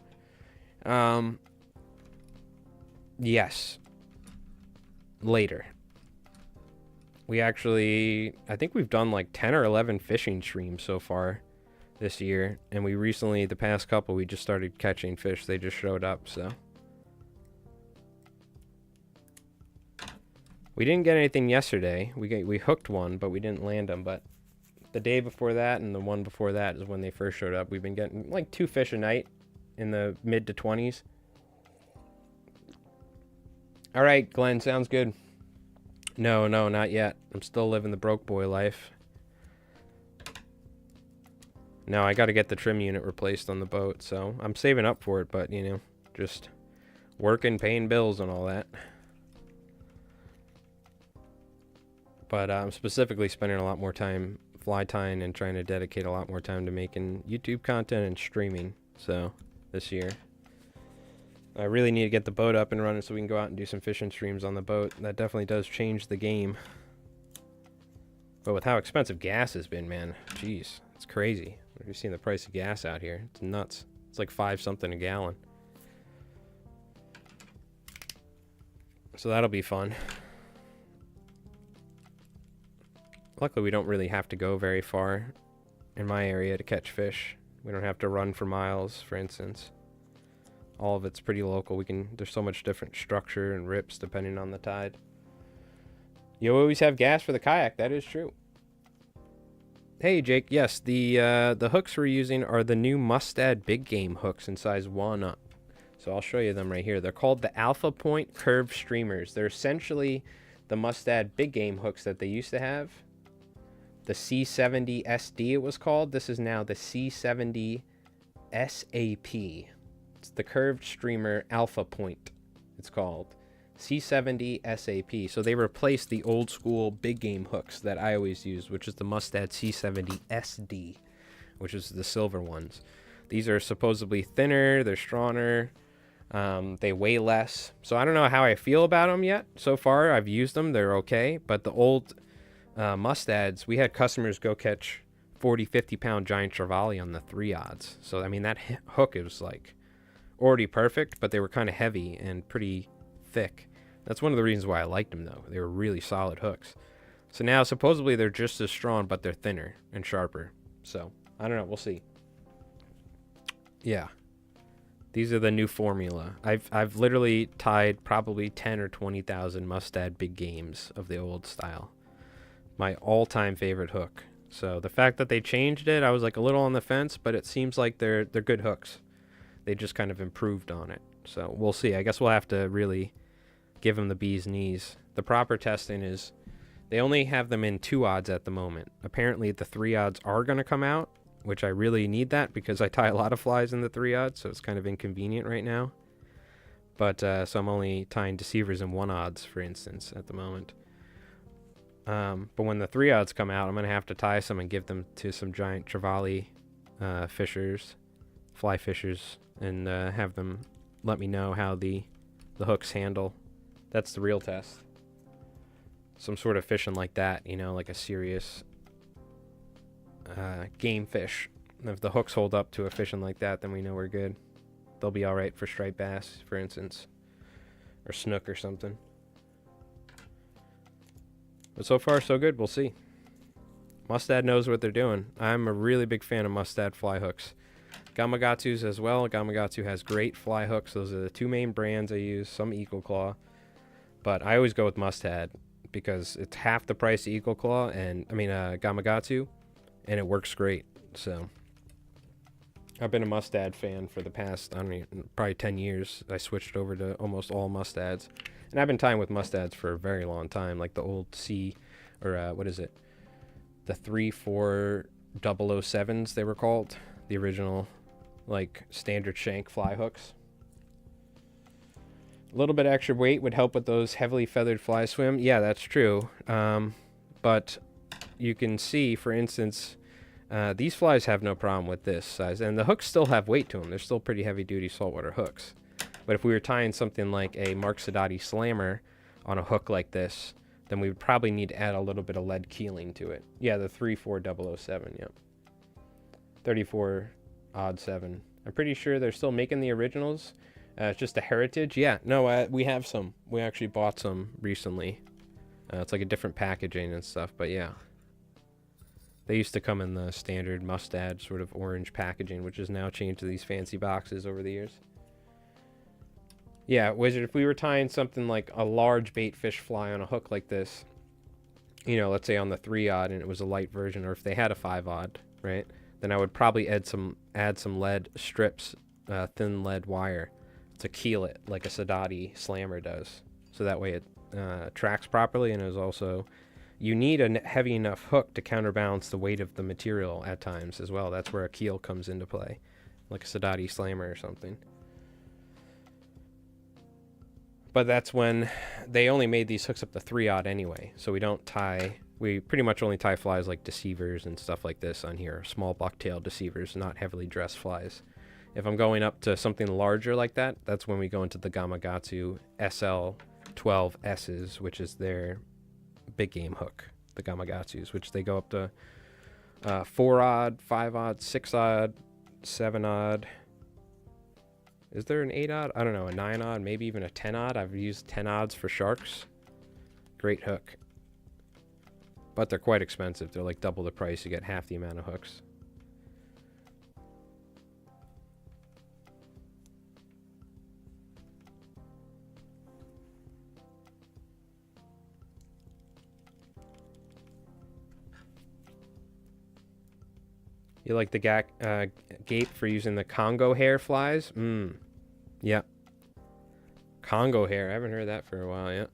Yes. Later. We actually, I think we've done like 10 or 11 fishing streams so far this year. And we recently, the past couple, we just started catching fish. They just showed up, so. We didn't get anything yesterday. We hooked one, but we didn't land them. But the day before that and the one before that is when they first showed up. We've been getting like 2 fish a night in the mid to 20s. All right, Glenn, sounds good. No, not yet. I'm still living the broke boy life. No, I got to get the trim unit replaced on the boat, so I'm saving up for it, but, you know, just working, paying bills and all that. But I'm specifically spending a lot more time fly tying and trying to dedicate a lot more time to making YouTube content and streaming, so, this year. I really need to get the boat up and running so we can go out and do some fishing streams on the boat. That definitely does change the game. But with how expensive gas has been, man, jeez, it's crazy. Have you seen the price of gas out here? It's nuts. It's like 5 something a gallon. So that'll be fun. Luckily, we don't really have to go very far in my area to catch fish. We don't have to run for miles, for instance. All of it's pretty local. There's so much different structure and rips depending on the tide. You always have gas for the kayak. That is true. Hey, Jake. Yes, the hooks we're using are the new Mustad Big Game hooks in size 1 up. So I'll show you them right here. They're called the Alpha Point Curved Streamers. They're essentially the Mustad Big Game hooks that they used to have. The C70 SD it was called. This is now the C70 SAP. It's the curved streamer Alpha Point It's called C70 SAP. So they replaced the old school big game hooks that I always used, which is the Mustad C70 SD, which is the silver ones. These are supposedly thinner, they're stronger, they weigh less. So I don't know how I feel about them yet. So far, I've used them, they're okay. But the old Mustads, we had customers go catch 40, 50 pound giant trevally on the 3-odds. So, I mean, that hook is like already perfect, but they were kind of heavy and pretty thick. That's one of the reasons why I liked them, though. They were really solid hooks. So now, supposedly, they're just as strong, but they're thinner and sharper. So, I don't know. We'll see. Yeah. These are the new formula. I've literally tied probably 10 or 20,000 Mustad big games of the old style. My all-time favorite hook. So the fact that they changed it, I was like a little on the fence, but it seems like they're good hooks. They just kind of improved on it. So we'll see. I guess we'll have to really give them the bee's knees. The proper testing is they only have them in 2-odds at the moment. Apparently the 3-odds are going to come out, which I really need that because I tie a lot of flies in the 3-odds, so it's kind of inconvenient right now. But so I'm only tying deceivers in 1-odds, for instance, at the moment. But when the 3-odds come out, I'm going to have to tie some and give them to some giant trevally fishers, fly fishers, and have them let me know how the hooks handle. That's the real test. Some sort of fishing like that, you know, like a serious game fish. And if the hooks hold up to a fishing like that, then we know we're good. They'll be all right for striped bass, for instance, or snook or something. But so far, so good. We'll see. Mustad knows what they're doing. I'm a really big fan of Mustad fly hooks. Gamakatsu's as well. Gamakatsu has great fly hooks. Those are the two main brands I use. Some Eagle Claw. But I always go with Mustad because it's half the price of Eagle Claw and, Gamakatsu, and it works great. So I've been a Mustad fan for the past, probably 10 years. I switched over to almost all Mustads. And I've been tying with Mustads for a very long time, like the old the 34007s they were called, the original, like, standard shank fly hooks. A little bit extra weight would help with those heavily feathered fly swim. Yeah, that's true. But you can see, for instance, these flies have no problem with this size, and the hooks still have weight to them. They're still pretty heavy-duty saltwater hooks. But if we were tying something like a Mark Sadati slammer on a hook like this, then we would probably need to add a little bit of lead keeling to it. Yeah, the 34007, yep. 34-odd-7. I'm pretty sure they're still making the originals. It's just a heritage. Yeah, no, we have some. We actually bought some recently. It's like a different packaging and stuff, but yeah. They used to come in the standard Mustad sort of orange packaging, which is now changed to these fancy boxes over the years. Yeah, Wizard, if we were tying something like a large bait fish fly on a hook like this, you know, let's say on the 3-odd and it was a light version, or if they had a 5-odd, right, then I would probably add some lead strips, thin lead wire to keel it like a Sadati slammer does. So that way it tracks properly, and is also, you need a heavy enough hook to counterbalance the weight of the material at times as well. That's where a keel comes into play, like a Sadati slammer or something. But that's when they only made these hooks up to 3-odd anyway. So we pretty much only tie flies like deceivers and stuff like this on here. Small bucktail deceivers, not heavily dressed flies. If I'm going up to something larger like that, that's when we go into the Gamakatsu SL12Ss, which is their big game hook, the Gamakatsus, which they go up to 4-odd, 5-odd, 6-odd, 7-odd. Is there an 8-odd? I don't know, a 9-odd, maybe even a 10-odd. I've used 10-odds for sharks. Great hook. But they're quite expensive. They're like double the price. You get half the amount of hooks. You like the gape for using the Congo hair flies? Yep. Congo hair. I haven't heard that for a while yet.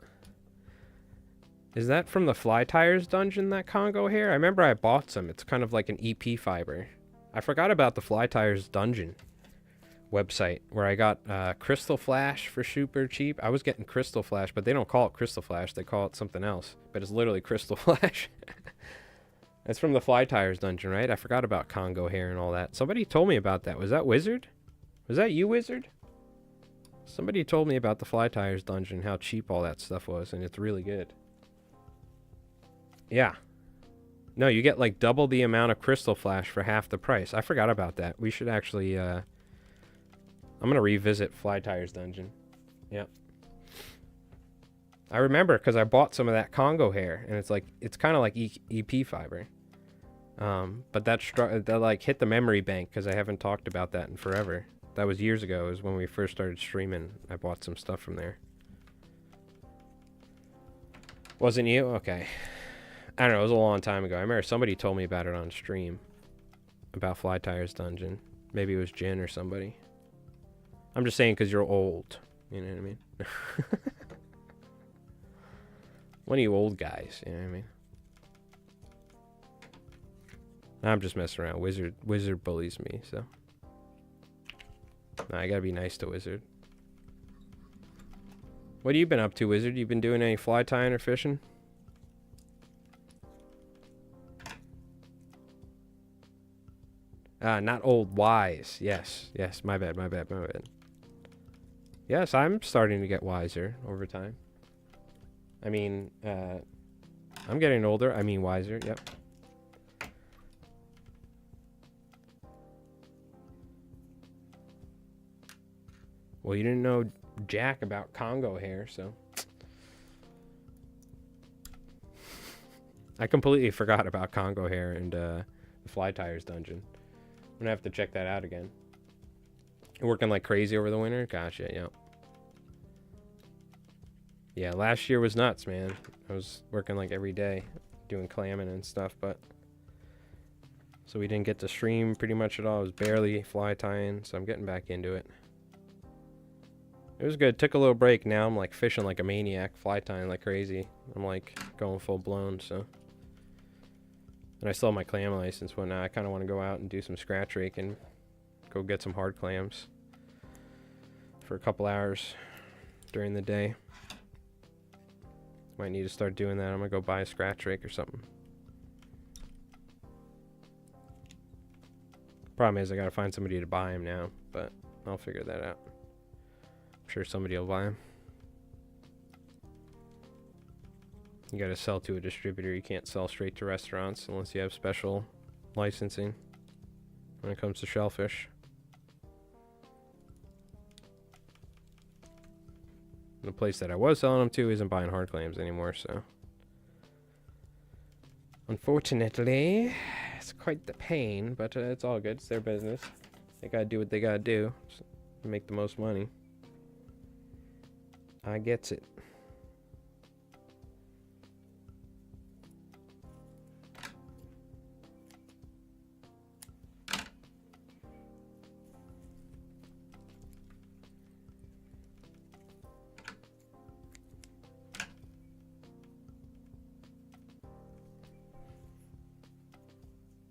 Is that from the Fly Tires dungeon, that Congo hair? I remember I bought some. It's kind of like an EP fiber. I forgot about the Fly Tires dungeon. website where I got Crystal Flash for super cheap. I was getting Crystal Flash, but they don't call it Crystal Flash. They call it something else. But it's literally Crystal Flash. That's from the Fly Tires dungeon, right? I forgot about Congo hair and all that. Somebody told me about that. Was that Wizard? Was that you, Wizard? Somebody told me about the Fly Tires dungeon, how cheap all that stuff was, and it's really good. Yeah. No, you get like double the amount of Crystal Flash for half the price. I forgot about that. We should actually, I'm going to revisit Fly Tires dungeon. Yep. I remember because I bought some of that Congo hair, and it's like, it's kind of like EP fiber. But that like hit the memory bank because I haven't talked about that in forever. That was years ago. It was when we first started streaming. I bought some stuff from there. Wasn't you? Okay. I don't know. It was a long time ago. I remember somebody told me about it on stream. About Fly Tires dungeon. Maybe it was Jin or somebody. I'm just saying because you're old. You know what I mean? One of you old guys. You know what I mean? I'm just messing around. Wizard bullies me, so. Nah, I gotta be nice to Wizard. What have you been up to, Wizard? You been doing any fly tying or fishing? Not old, wise. Yes, yes, my bad. Yes, I'm starting to get wiser over time. I mean, I'm getting older. I mean wiser, yep. Well, you didn't know jack about Congo hair, so. I completely forgot about Congo hair and the Fly Tires dungeon. I'm gonna have to check that out again. Working like crazy over the winter? Gotcha, yeah. Yeah, last year was nuts, man. I was working like every day, doing clamming and stuff, but... So we didn't get to stream pretty much at all. It was barely fly tying, so I'm getting back into it. It was good. Took a little break. Now I'm like fishing like a maniac, fly tying like crazy. I'm like going full blown, so... And I still have my clam license, but now I kind of want to go out and do some scratch rake and go get some hard clams for a couple hours during the day. Might need to start doing that. I'm going to go buy a scratch rake or something. Problem is I got to find somebody to buy them now, but I'll figure that out. I'm sure somebody will buy them. You gotta sell to a distributor. You can't sell straight to restaurants unless you have special licensing when it comes to shellfish. And the place that I was selling them to isn't buying hard clams anymore, so. Unfortunately, it's quite the pain, but it's all good. It's their business. They gotta do what they gotta do to make the most money. I gets it.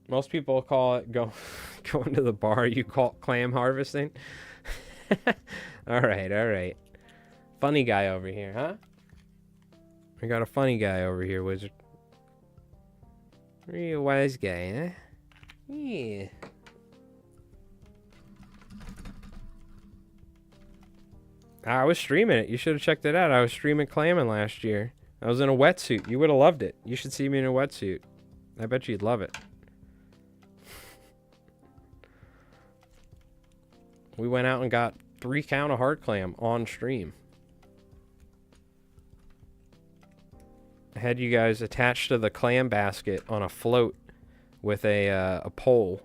Most people call it going to the bar. You call it clam harvesting. All right. Funny guy over here, huh? We got a funny guy over here, Wizard. Real wise guy, huh? Yeah. I was streaming it. You should have checked it out. I was streaming clamming last year. I was in a wetsuit. You would have loved it. You should see me in a wetsuit. I bet you'd love it. We went out and got 3 count of hard clam on stream. I had you guys attached to the clam basket on a float with a pole,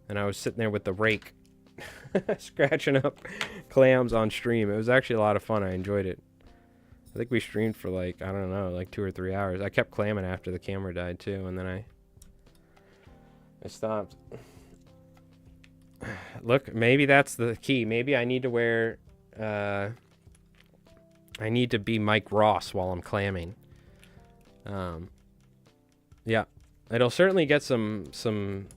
and I was sitting there with the rake scratching up clams on stream. It was actually a lot of fun. I enjoyed it. I think we streamed for like, I don't know, like 2 or 3 hours. I kept clamming after the camera died too, and then I stopped. Look, maybe that's the key. Maybe I need to wear, I need to be Mike Ross while I'm clamming. Yeah, it'll certainly get some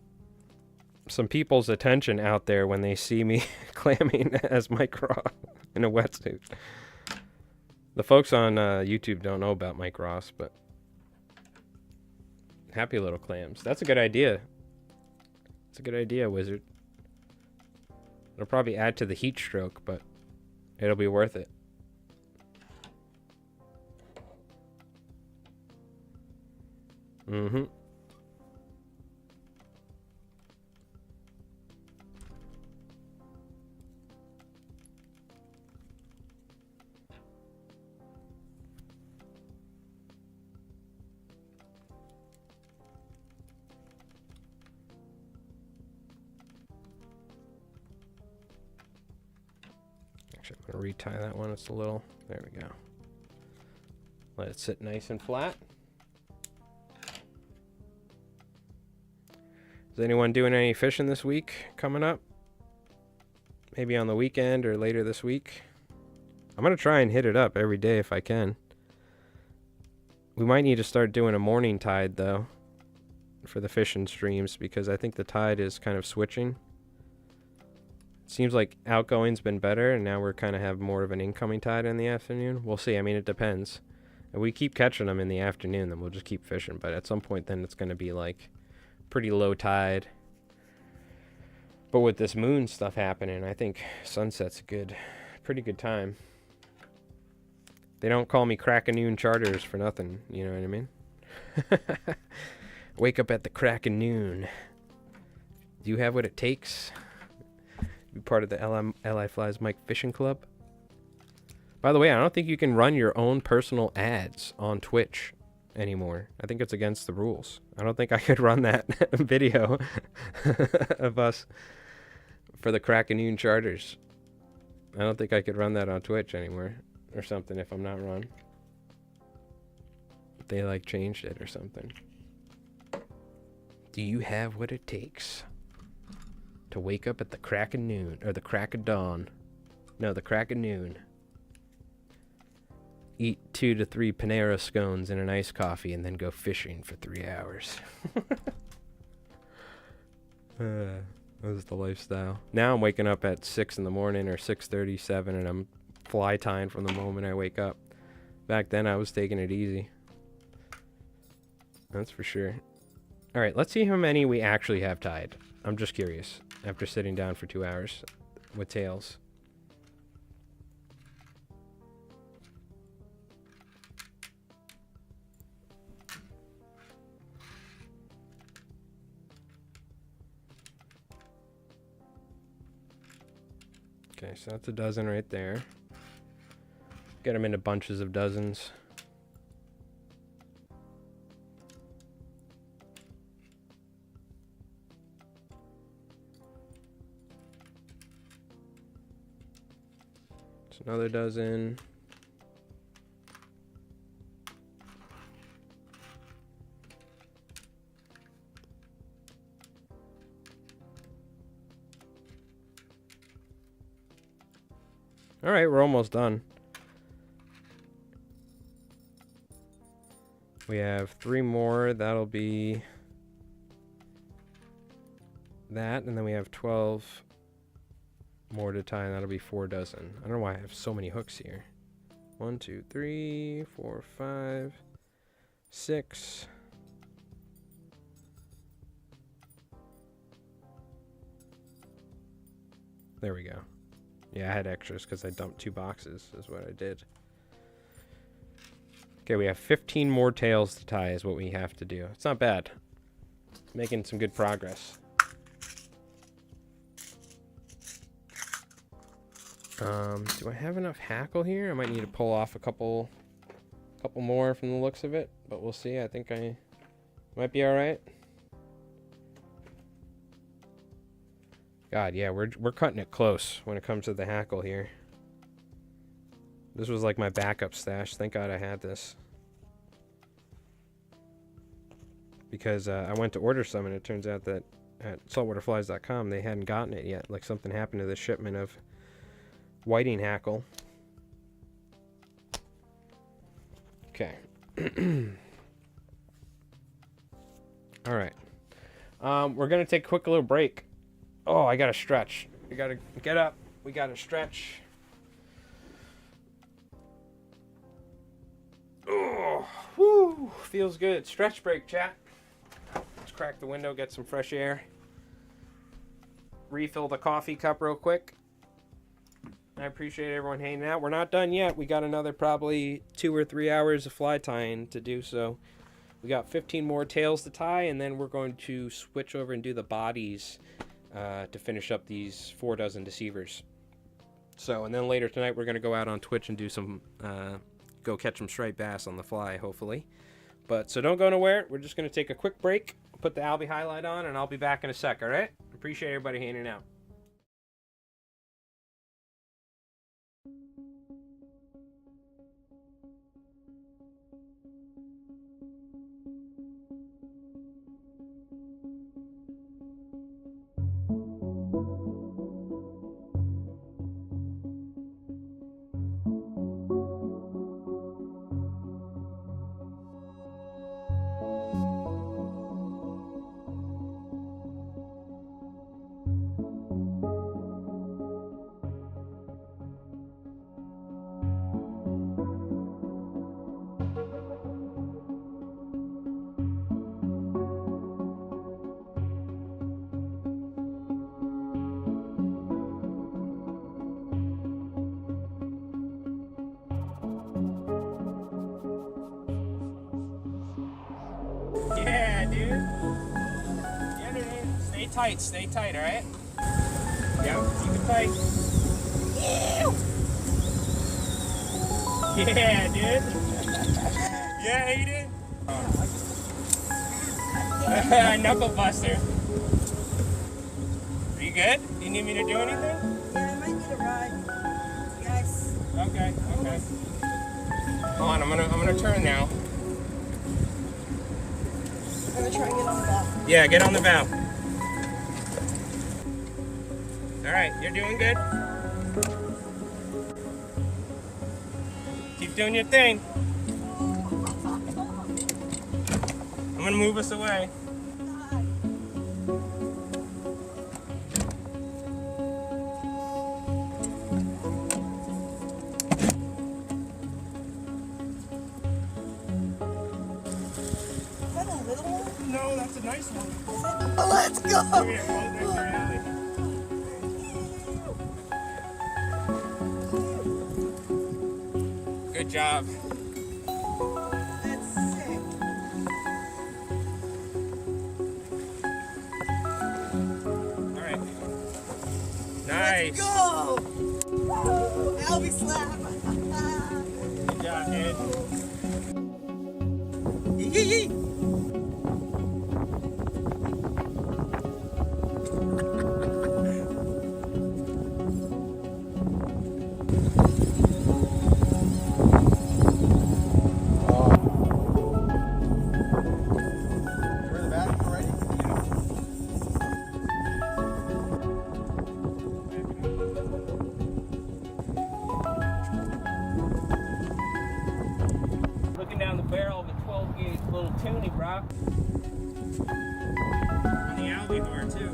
some people's attention out there when they see me clamming as Mike Ross in a wetsuit. The folks on YouTube don't know about Mike Ross, but happy little clams. That's a good idea. That's a good idea, Wizard. It'll probably add to the heat stroke, but it'll be worth it. Mm-hmm. Actually, I'm going to retie that one. It's a little... There we go. Let it sit nice and flat. Is anyone doing any fishing this week coming up? Maybe on the weekend or later this week? I'm going to try and hit it up every day if I can. We might need to start doing a morning tide, though, for the fishing streams, because I think the tide is kind of switching. It seems like outgoing's been better, and now we're kind of have more of an incoming tide in the afternoon. We'll see. I mean, it depends. If we keep catching them in the afternoon, then we'll just keep fishing. But at some point, then it's going to be like pretty low tide. But with this moon stuff happening, I think sunset's a pretty good time. They don't call me crack of noon charters for nothing, you know what I mean? Wake up at the crack of noon. Do you have what it takes? Be part of the LI Flies Mike Fishing Club? By the way, I don't think you can run your own personal ads on Twitch anymore. I think it's against the rules. I don't think I could run that video of us for the crack of noon charters. I don't think I could run that on Twitch anymore or something if I'm not wrong. They like changed it or something. Do you have what it takes to wake up at the crack of noon or the crack of dawn? No, the crack of noon. Eat 2 to 3 Panera scones and an iced coffee and then go fishing for 3 hours. That was the lifestyle. Now I'm waking up at 6 in the morning or 6:37 and I'm fly tying from the moment I wake up. Back then I was taking it easy. That's for sure. Alright, let's see how many we actually have tied. I'm just curious after sitting down for 2 hours with tails. Okay, so that's a dozen right there. Get them into bunches of dozens. It's another dozen. All right, we're almost done. We have 3 more. That'll be that, and then we have 12 more to tie, and that'll be 4 dozen. I don't know why I have so many hooks here. 1, 2, 3, 4, 5, 6. There we go. Yeah, I had extras because I dumped 2 boxes, is what I did. Okay, we have 15 more tails to tie is what we have to do. It's not bad. Making some good progress. Do I have enough hackle here? I might need to pull off a couple more from the looks of it, but we'll see. I think I might be all right. God, yeah, we're cutting it close when it comes to the hackle here. This was like my backup stash. Thank God I had this. Because I went to order some, and it turns out that at saltwaterflies.com they hadn't gotten it yet. Like something happened to the shipment of whiting hackle. Okay. All right. We're going to take a quick little break. Oh, I gotta stretch. We gotta get up. We gotta stretch. Oh, whoo, feels good. Stretch break, chat. Let's crack the window, get some fresh air. Refill the coffee cup real quick. I appreciate everyone hanging out. We're not done yet. We got another probably 2 or 3 hours of fly tying to do, so we got 15 more tails to tie, and then we're going to switch over and do the bodies to finish up these 4 dozen deceivers. So, and then later tonight we're going to go out on Twitch and do some, go catch some striped bass on the fly, hopefully. But, so don't go nowhere. We're just going to take a quick break, put the Albie highlight on, and I'll be back in a sec, all right? Appreciate everybody hanging out. Yeah, dude. Yeah, dude. Stay tight, all right? Yep, keep it tight. Yeah, dude. Yeah, he did. Knuckle buster. Are you good? Do you need me to do anything? Yeah, I might need a ride. Yes. Okay. Hold on, I'm gonna turn now. I'm gonna try and get on the bow. Yeah, get on the bow. All right, you're doing good. Keep doing your thing. I'm gonna move us away. Is that a little one? No, that's a nice one. Oh, let's go! Come here, close next to your alley. Good job. That's sick. All right. Nice. Let's go! Albie slap! Good job, dude. Yee! Looking down the barrel of a 12 gauge little toonie, bro. On the albacore too.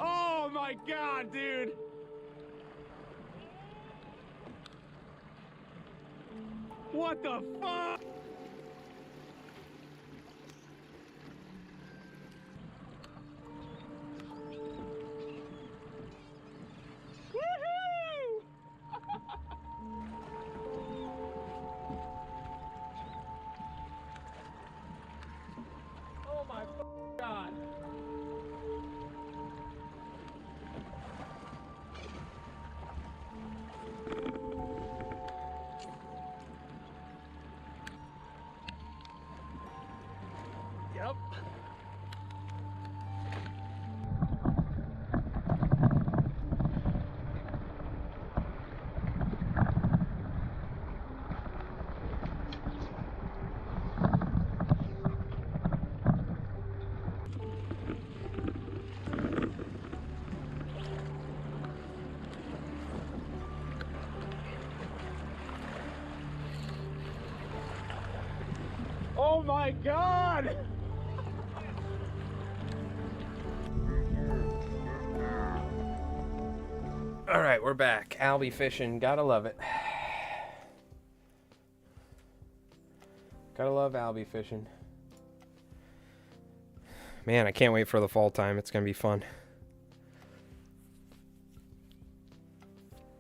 Oh my God, dude! What the fuck? Woo! my God! All right, we're back. Albie fishing. Gotta love it. Gotta love albie fishing. Man, I can't wait for the fall time. It's gonna be fun.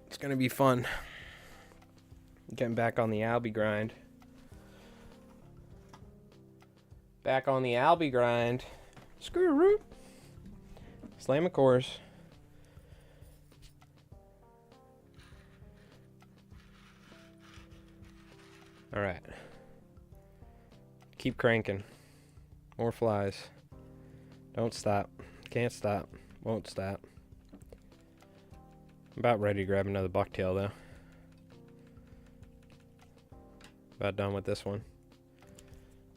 It's gonna be fun. Getting back on the albie grind. Back on the albie grind. Screw root. Slam a course. All right. Keep cranking. More flies. Don't stop. Can't stop. Won't stop. I'm about ready to grab another bucktail though. About done with this one.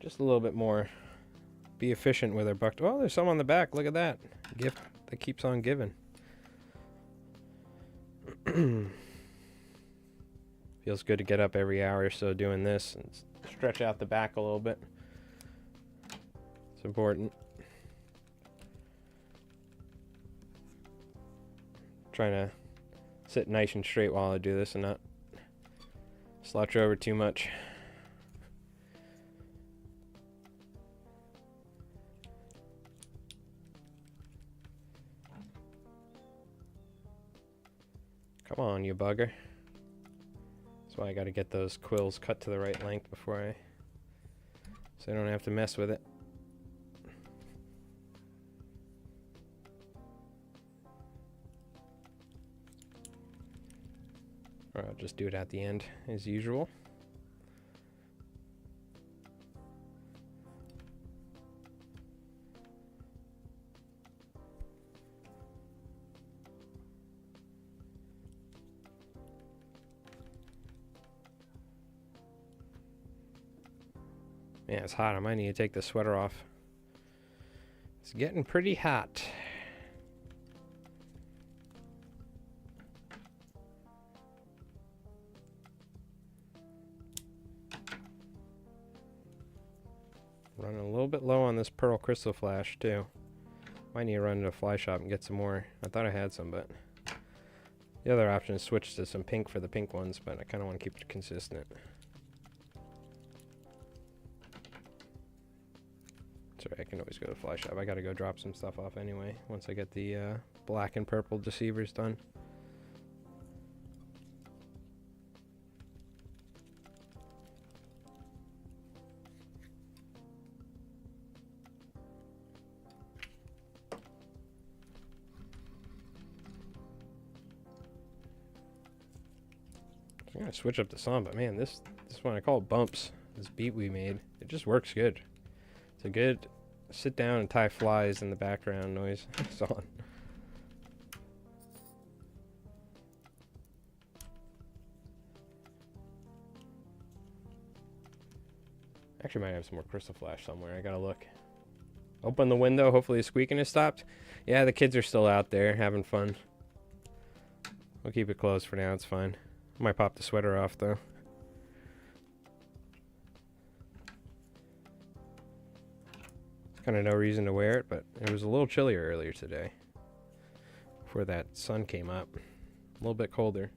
Just a little bit more. Be efficient with our bucktail. Oh, there's some on the back. Look at that. Gift that keeps on giving. Feels good to get up every hour or so doing this and stretch out the back a little bit. It's important. Trying to sit nice and straight while I do this and not slouch over too much. Come on, you bugger. That's why I got to get those quills cut to the right length before so I don't have to mess with it. Or I'll just do it at the end as usual. Yeah, it's hot. I might need to take the sweater off. It's getting pretty hot. Running a little bit low on this pearl crystal flash too. Might need to run to a fly shop and get some more. I thought I had some, but the other option is switch to some pink for the pink ones, but I kind of want to keep it consistent. Sorry, I can always go to the fly shop. I gotta go drop some stuff off anyway once I get the black and purple deceivers done. I'm gonna switch up the song, but man, this one I call it bumps. This beat we made, it just works good. It's a good sit down and tie flies in the background noise song. Actually, might have some more crystal flash somewhere. I gotta look. Open the window. Hopefully the squeaking has stopped. Yeah, the kids are still out there having fun. We'll keep it closed for now. It's fine. Might pop the sweater off though. Kind of no reason to wear it, but it was a little chillier earlier today before that sun came up. A little bit colder.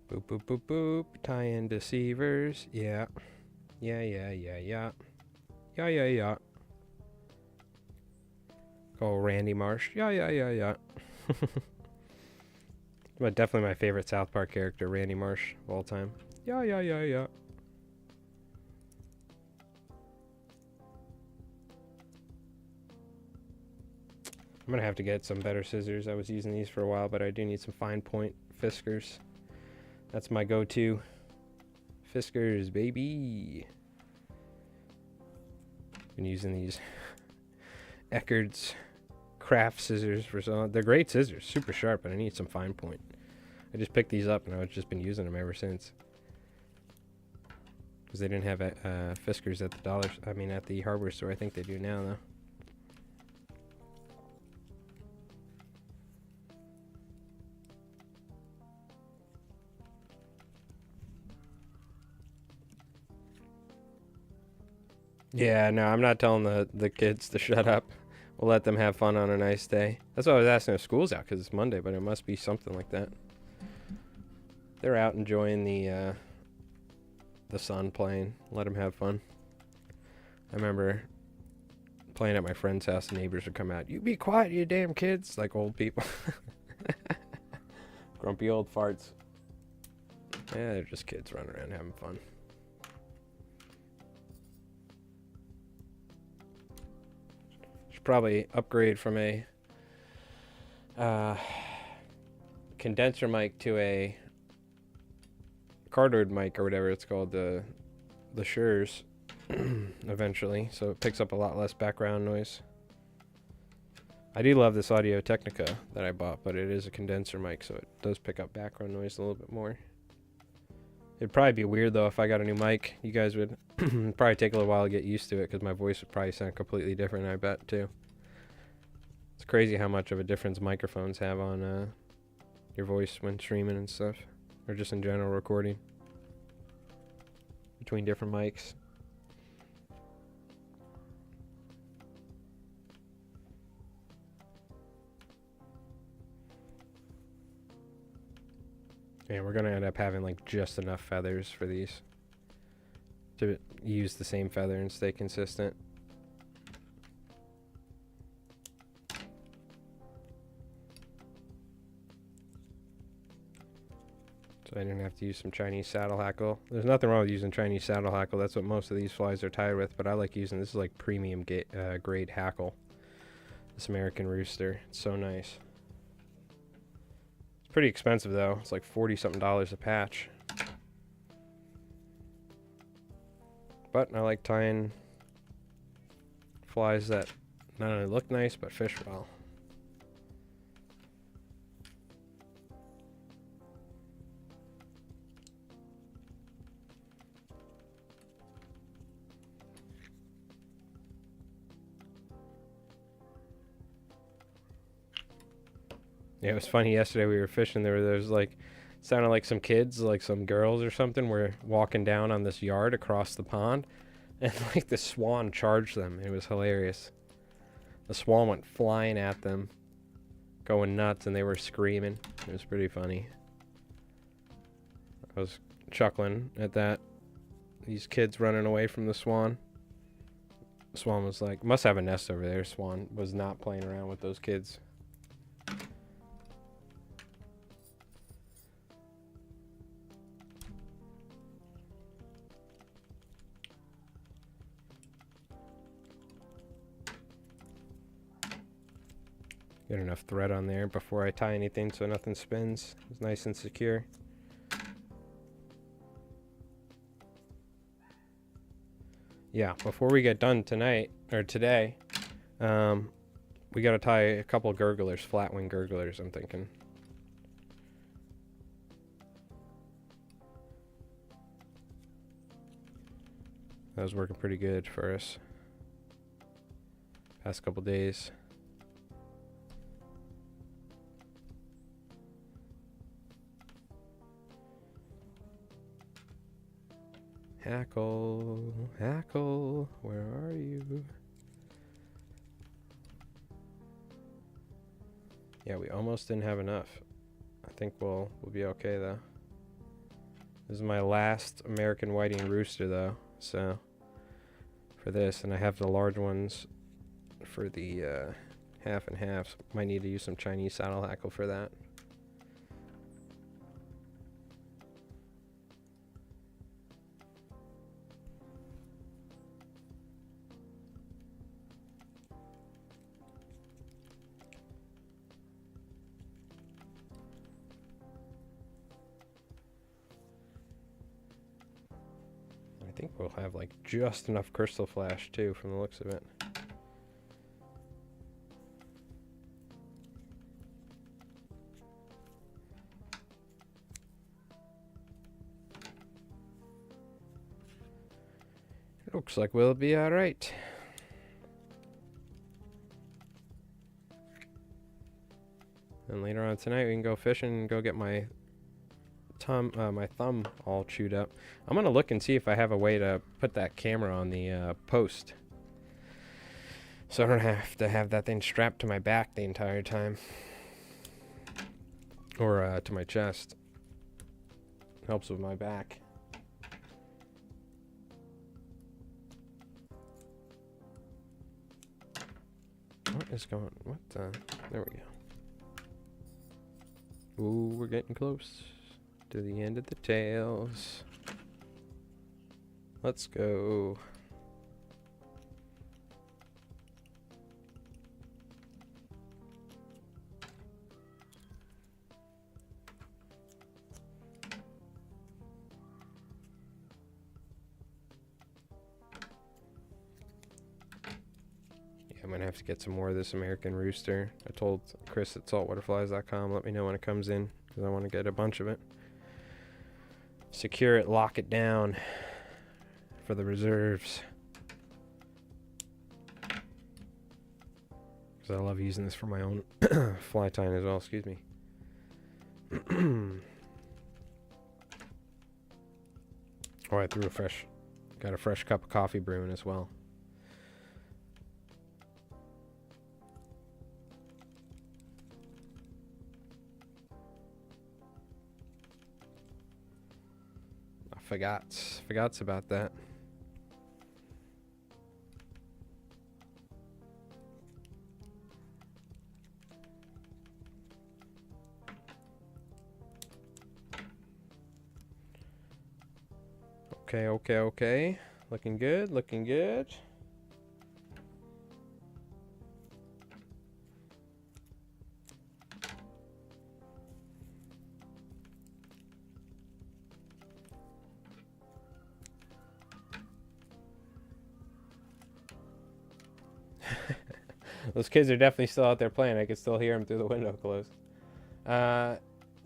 Boop, boop, boop, boop. Tie-in deceivers. Yeah. Yeah, yeah, yeah, yeah. Yeah, yeah, yeah. Call Randy Marsh. Yeah, yeah, yeah, yeah. But definitely my favorite South Park character, Randy Marsh, of all time. Yeah, yeah, yeah, yeah. I'm gonna have to get some better scissors. I was using these for a while, but I do need some fine point Fiskars. That's my go-to. Fiskars, baby. Been using these Eckerd's craft scissors for some. They're great scissors, super sharp, but I need some fine point. I just picked these up and I've just been using them ever since. Because they didn't have Fiskars at the at the hardware store. I think they do now though. Yeah, no, I'm not telling the kids to shut up. We'll let them have fun on a nice day. That's why I was asking if school's out, because it's Monday, but it must be something like that. They're out enjoying the sun playing. Let them have fun. I remember playing at my friend's house, the neighbors would come out. You be quiet, you damn kids. Like old people. Grumpy old farts. Yeah, they're just kids running around having fun. Probably upgrade from a condenser mic to a cardioid mic or whatever it's called, the Shure eventually, so it picks up a lot less background noise. I do love this Audio Technica that I bought, but it is a condenser mic, so it does pick up background noise a little bit more. It'd probably be weird though if I got a new mic. You guys would probably take a little while to get used to it, because my voice would probably sound completely different, I bet, too. It's crazy how much of a difference microphones have on your voice when streaming and stuff, or just in general recording between different mics. Yeah, we're gonna end up having like just enough feathers for these to use the same feather and stay consistent. So I didn't have to use some Chinese saddle hackle. There's nothing wrong with using Chinese saddle hackle. That's what most of these flies are tied with, but I like using this is like premium grade hackle. This American Rooster. It's so nice. It's pretty expensive though. It's like $40-something a patch. But I like tying flies that not only look nice, but fish well. Yeah, it was funny yesterday we were fishing. There's like, sounded like some kids, like some girls or something, were walking down on this yard across the pond, and like the swan charged them. It was hilarious. The swan went flying at them, going nuts, and they were screaming. It was pretty funny. I was chuckling at that. These kids running away from the swan. The swan was like, must have a nest over there. Swan was not playing around with those kids. Get enough thread on there before I tie anything so nothing spins. It's nice and secure. Yeah, before we get done tonight, or today, we gotta tie a couple gurglers, flat wing gurglers, I'm thinking. That was working pretty good for us past couple days. Hackle, hackle, where are you? Yeah, we almost didn't have enough. I think we'll be okay though. This is my last American whiting rooster though, so for this, and I have the large ones for the half and half. Might need to use some Chinese saddle hackle for that. I think we'll have like just enough crystal flash too from the looks of it. Looks like we'll be all right. And later on tonight, we can go fishing and go get my thumb all chewed up. I'm gonna look and see if I have a way to put that camera on the post, so I don't have to have that thing strapped to my back the entire time, or to my chest. Helps with my back. What is going? What the? There we go. Ooh, we're getting close to the end of the tails. Let's go. I'm gonna have to get some more of this American rooster. I told Chris at saltwaterflies.com, let me know when it comes in, because I want to get a bunch of it. Secure it, lock it down for the reserves. Because I love using this for my own fly tying as well, excuse me. Oh, I got a fresh cup of coffee brewing as well. Forgots about that. Okay. Looking good. Those kids are definitely still out there playing. I can still hear them through the window closed.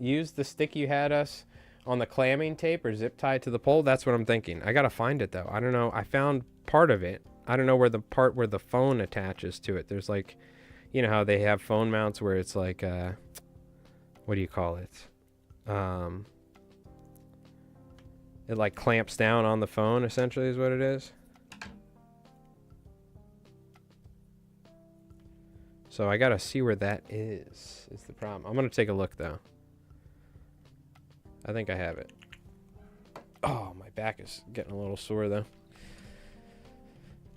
Use the stick you had us on the clamming tape or zip tie to the pole. That's what I'm thinking. I gotta find it though. I don't know. I found part of it. I don't know where the part where the phone attaches to it. There's like, you know how they have phone mounts where it's like, what do you call it? It like clamps down on the phone, essentially, is what it is. So I gotta see where that is the problem. I'm gonna take a look though. I think I have it. Oh, my back is getting a little sore though.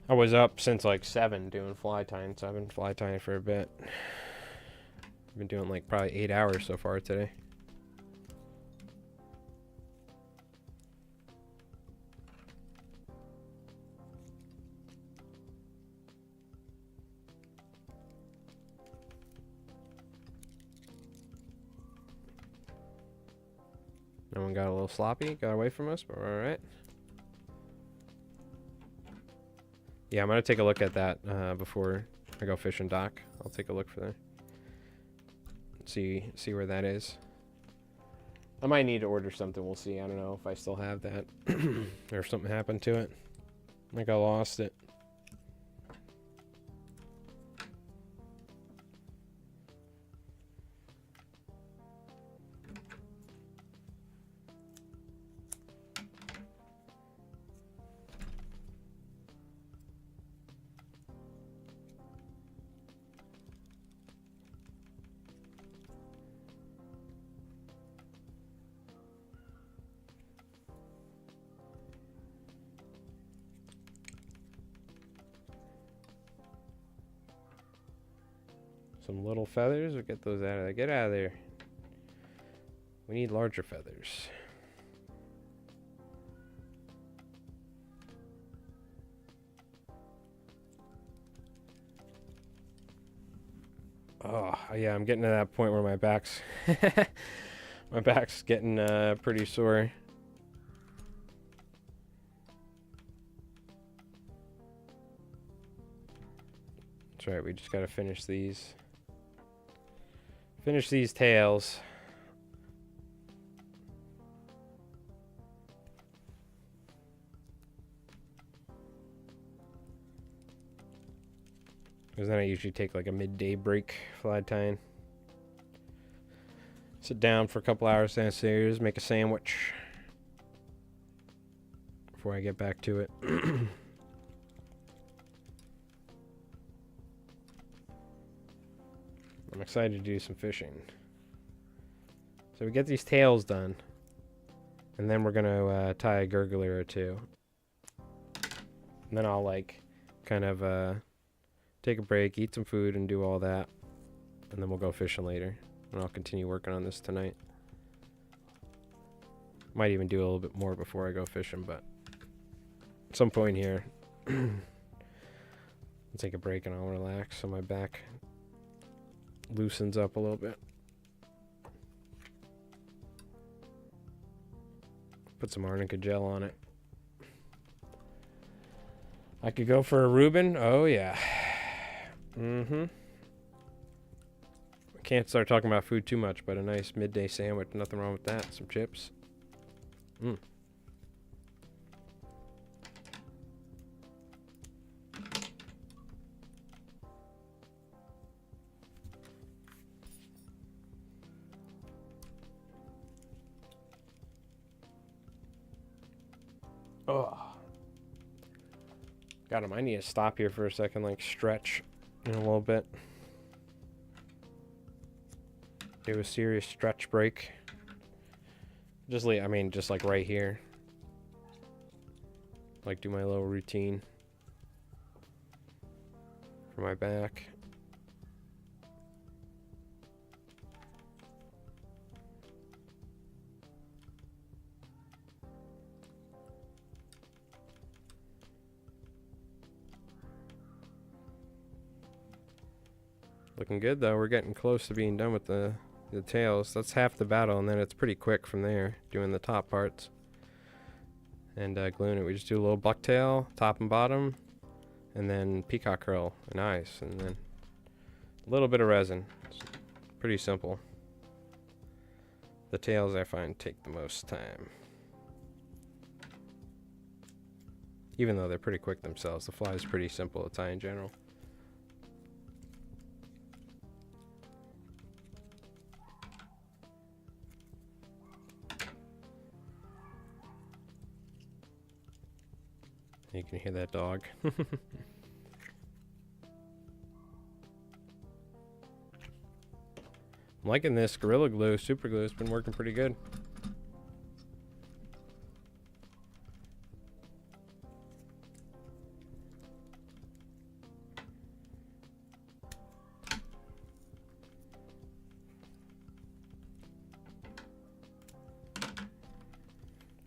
I was up since like 7 doing fly tying, so I've been fly tying for a bit. I've been doing like probably 8 hours so far today. No one got a little sloppy, got away from us, but we're alright. Yeah, I'm gonna take a look at that before I go fishing, Doc. I'll take a look for that. See where that is. I might need to order something, we'll see. I don't know if I still have that. Or if something happened to it. I think I lost it. Some little feathers, we'll get those out of there. Get out of there. We need larger feathers. Oh, yeah, I'm getting to that point where my back's my back's getting pretty sore. That's right, we just gotta finish these. Finish these tails. Because then I usually take like a midday break fly tying. Sit down for a couple hours downstairs, make a sandwich before I get back to it. I'm excited to do some fishing. So we get these tails done, and then we're gonna tie a gurgler or two. And then I'll like kind of take a break, eat some food, and do all that. And then we'll go fishing later. And I'll continue working on this tonight. Might even do a little bit more before I go fishing, but at some point here, I'll take a break and I'll relax so my back loosens up a little bit. Put some arnica gel on it. I could go for a Reuben. Oh, yeah. Mm-hmm. Can't start talking about food too much, but a nice midday sandwich. Nothing wrong with that. Some chips. Mm. Oh. God, I need to stop here for a second, like stretch in a little bit. Do a serious stretch break. Just like right here. Like do my little routine for my back. Looking good though. We're getting close to being done with the tails. That's half the battle, and then it's pretty quick from there, doing the top parts. And gluing it. We just do a little bucktail, top and bottom, and then peacock curl and eyes, and then a little bit of resin. It's pretty simple. The tails I find take the most time. Even though they're pretty quick themselves, the fly is pretty simple to tie in general. You can hear that dog. I'm liking this Gorilla Glue, super glue. It's been working pretty good.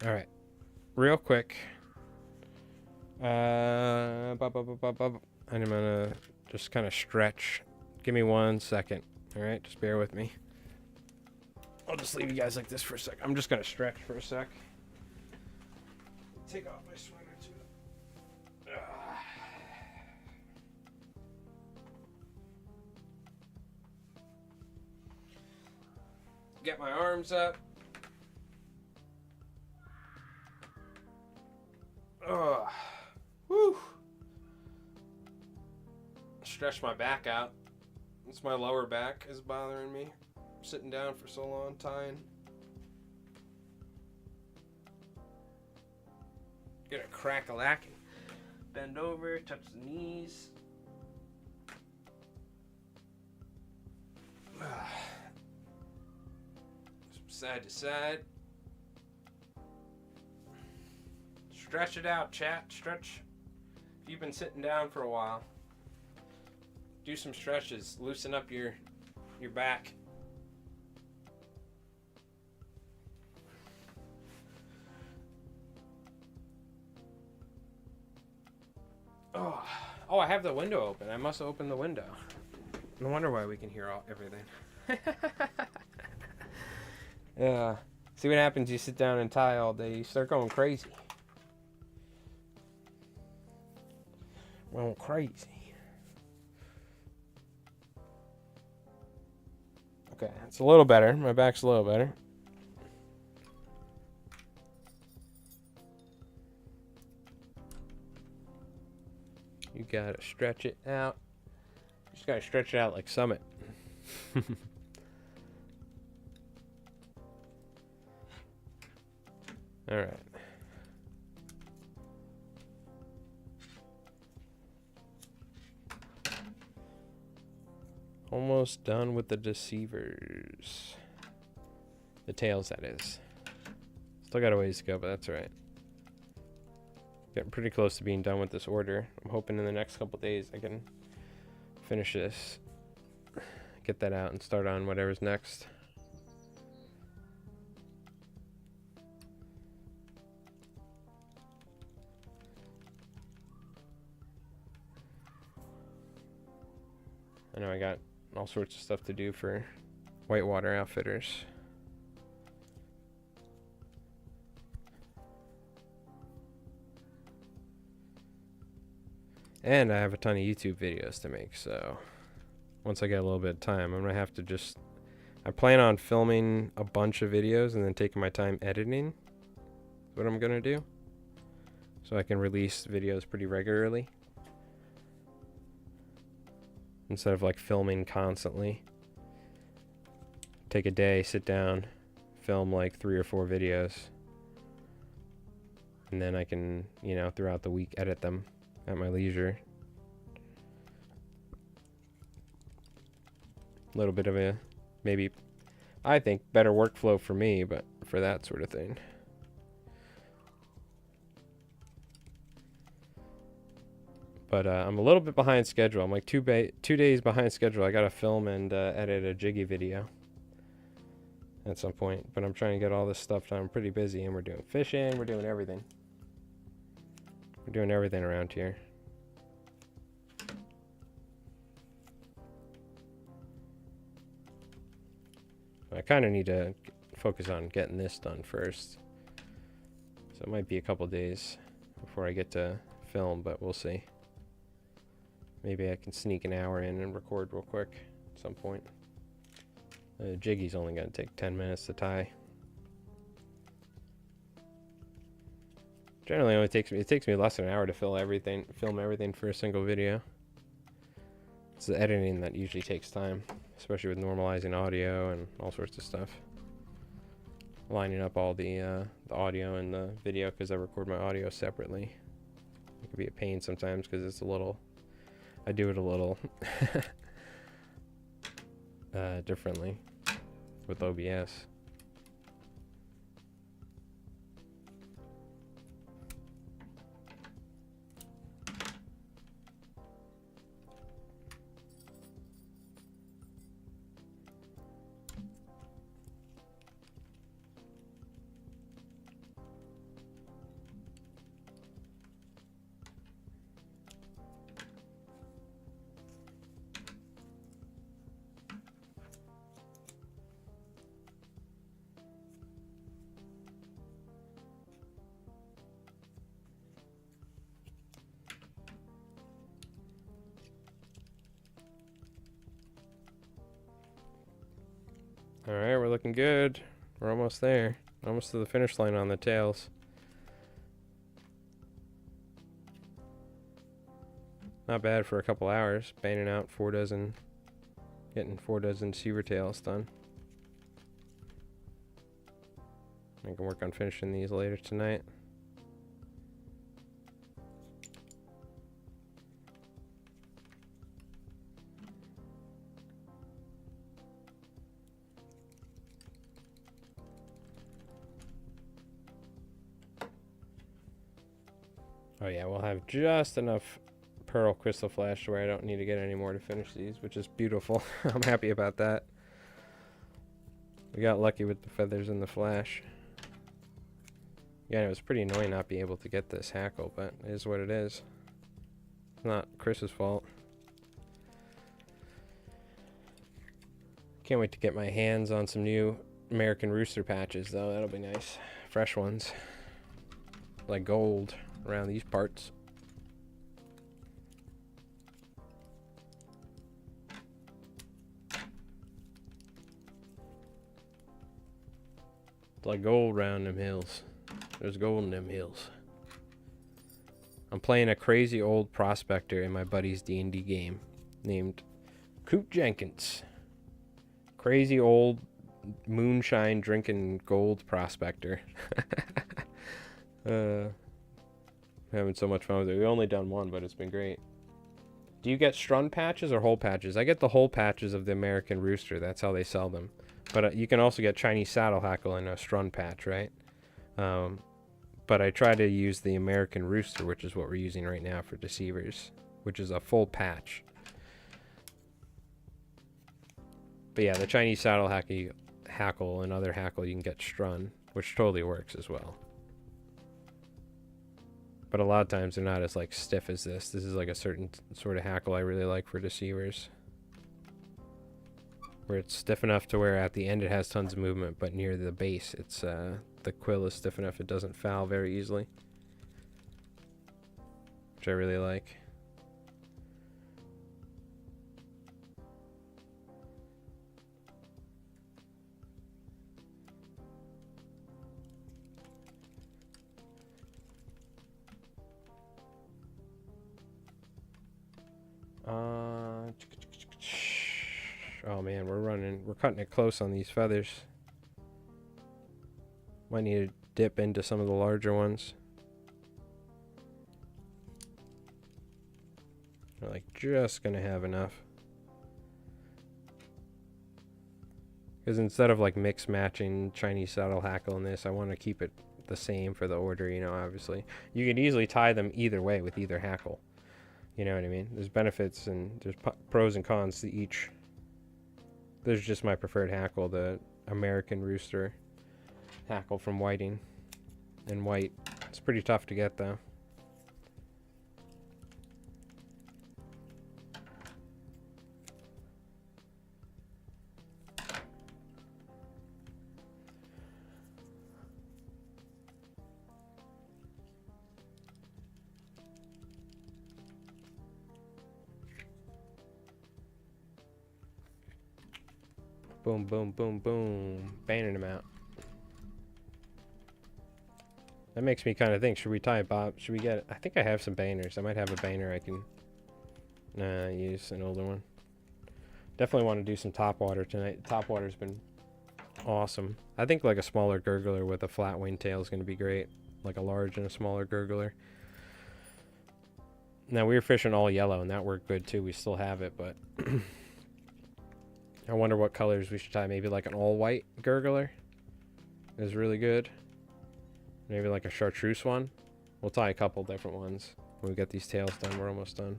All right, real quick. I'm gonna just kind of stretch. Give me 1 second. All right, just bear with me. I'll just leave you guys like this for a sec. I'm just gonna stretch for a sec. Take off my sweater too. Get my arms up. Ugh. Whew. Stretch my back out. It's my lower back is bothering me. I'm sitting down for so long, tying. Get a crack-a-lacking. Bend over, touch the knees. Side to side. Stretch it out, chat. Stretch. If you've been sitting down for a while, do some stretches. Loosen up your back. Oh, I have the window open. I must open the window. No wonder why we can hear everything. Yeah. See what happens? You sit down and tie all day. You start going crazy. Going crazy. Okay, it's a little better. My back's a little better. You gotta stretch it out. Just gotta stretch it out like Summit. All right. Almost done with the deceivers. The tails, that is. Still got a ways to go, but that's all right. Getting pretty close to being done with this order. I'm hoping in the next couple days I can finish this, get that out, and start on whatever's next. I know I got all sorts of stuff to do for whitewater outfitters. And I have a ton of YouTube videos to make, so once I get a little bit of time, I'm gonna have to just, I plan on filming a bunch of videos and then taking my time editing. That's what I'm gonna do. So I can release videos pretty regularly. Instead of like filming constantly. Take a day, sit down, film like 3 or 4 videos. And then I can, you know, throughout the week edit them at my leisure. A little bit of a, maybe, I think, better workflow for me, but for that sort of thing. But I'm a little bit behind schedule. I'm like 2 days behind schedule. I gotta film and edit a jiggy video at some point. But I'm trying to get all this stuff done. I'm pretty busy, and we're doing fishing. We're doing everything. We're doing everything around here. I kind of need to focus on getting this done first. So it might be a couple days before I get to film, but we'll see. Maybe I can sneak an hour in and record real quick at some point. Jiggy's only going to take 10 minutes to tie. Generally only takes me less than an hour to film everything for a single video. It's the editing that usually takes time, especially with normalizing audio and all sorts of stuff. Lining up all the audio and the video, because I record my audio separately. It can be a pain sometimes because it's a little, I do it a little differently with OBS. Alright, we're looking good. We're almost there. Almost to the finish line on the tails. Not bad for a couple hours. Banging out 4 dozen, getting 4 dozen deceiver tails done. I can work on finishing these later tonight. Oh yeah, we'll have just enough pearl crystal flash where I don't need to get any more to finish these, which is beautiful. I'm happy about that. We got lucky with the feathers and the flash. Yeah, it was pretty annoying not being able to get this hackle, but it is what it is. It's not Chris's fault. Can't wait to get my hands on some new American rooster patches, though. That'll be nice. Fresh ones. Like gold around these parts. It's like gold around them hills. There's gold in them hills. I'm playing a crazy old prospector in my buddy's D&D game named Coot Jenkins. Crazy old moonshine drinking gold prospector. Having so much fun with it. We've only done one, but it's been great. Do you get strun patches or hole patches? I get the hole patches of the American rooster. That's how they sell them. But you can also get Chinese saddle hackle and a strun patch, right? But I try to use the American rooster, which is what we're using right now for deceivers, which is a full patch. But yeah, the Chinese saddle hackle and other hackle you can get strun, which totally works as well. But a lot of times they're not as like stiff as this. This is like a certain sort of hackle I really like for deceivers, where it's stiff enough to where at the end it has tons of movement, but near the base it's the quill is stiff enough it doesn't foul very easily, which I really like. Oh man, we're cutting it close on these feathers. Might need to dip into some of the larger ones. We're like just gonna have enough. Because instead of like mix matching Chinese saddle hackle in this, I want to keep it the same for the order, you know, obviously. You could easily tie them either way with either hackle. You know what I mean? There's benefits and there's pros and cons to each. There's just my preferred hackle, the American rooster hackle from Whiting and White. It's pretty tough to get though. Boom, boom, boom, boom. Banging them out. That makes me kind of think, should we tie a bob? Should we get, I think I have some banners. I might have a banner I can use, an older one. Definitely want to do some topwater tonight. Topwater's been awesome. I think like a smaller gurgler with a flat wing tail is going to be great. Like a large and a smaller gurgler. Now we were fishing all yellow and that worked good too. We still have it, but I wonder what colors we should tie. Maybe like an all white gurgler is really good. Maybe like a chartreuse one. We'll tie a couple different ones. When we get these tails done, we're almost done.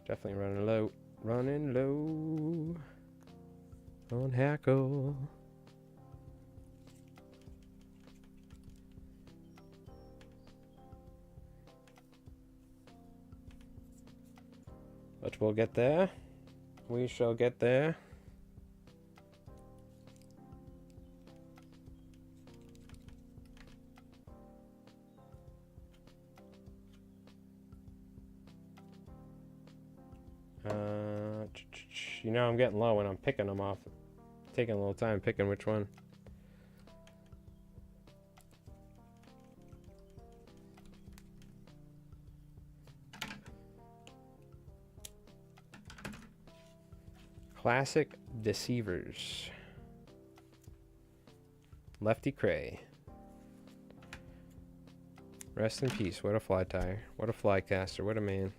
Definitely running low on hackle. But we'll get there. We shall get there. You know I'm getting low when I'm picking them off. Taking a little time picking which one. Classic Deceivers. Lefty Cray. Rest in peace. What a fly tire. What a fly caster. What a man.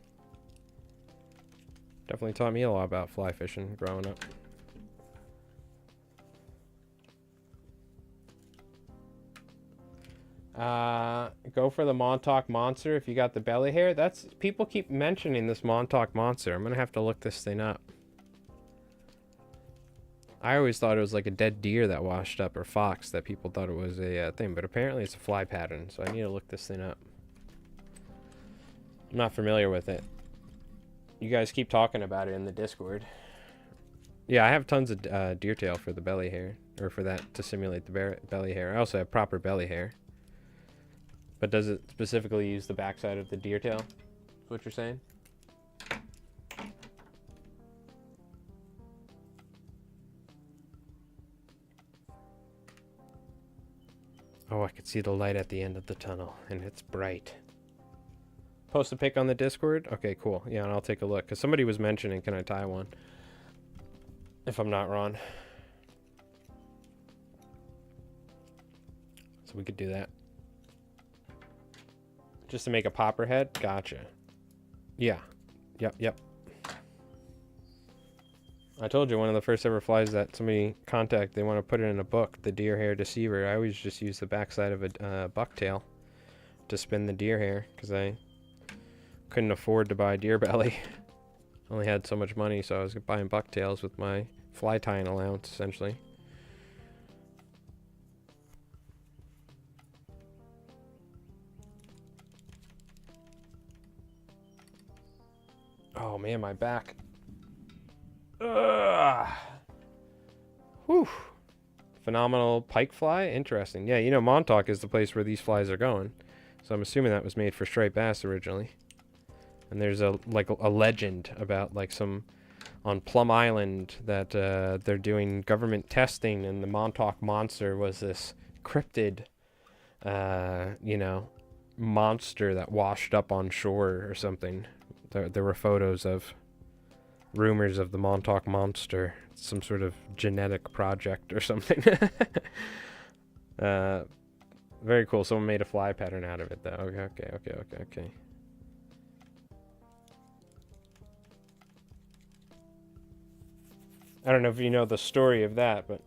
Definitely taught me a lot about fly fishing growing up. Go for the Montauk Monster if you got the belly hair. That's, people keep mentioning this Montauk Monster. I'm gonna have to look this thing up. I always thought it was like a dead deer that washed up, or fox, that people thought it was a thing, but apparently it's a fly pattern, so I need to look this thing up. I'm not familiar with it. You guys keep talking about it in the Discord. Yeah, I have tons of deer tail for the belly hair, or for that to simulate the belly hair. I also have proper belly hair. But does it specifically use the backside of the deer tail? Is what you're saying? Oh, I could see the light at the end of the tunnel, and it's bright. Post a pic on the Discord? Okay, cool. Yeah, and I'll take a look. Because somebody was mentioning, can I tie one? If I'm not wrong. So we could do that. Just to make a popper head? Gotcha. Yeah. Yep. I told you one of the first ever flies that somebody contacted, they want to put it in a book, the deer hair deceiver. I always just use the backside of a bucktail to spin the deer hair because I couldn't afford to buy deer belly. Only had so much money, so I was buying bucktails with my fly tying allowance, essentially. Oh man, my back. Ugh. Whew. Phenomenal pike fly? Interesting. Yeah, you know, Montauk is the place where these flies are going. So I'm assuming that was made for striped bass originally. And there's a legend about like some on Plum Island that they're doing government testing, and the Montauk monster was this cryptid, you know, monster that washed up on shore or something. There were photos of rumors of the Montauk monster, some sort of genetic project or something. Very cool. Someone made a fly pattern out of it, though. Okay. I don't know if you know the story of that, but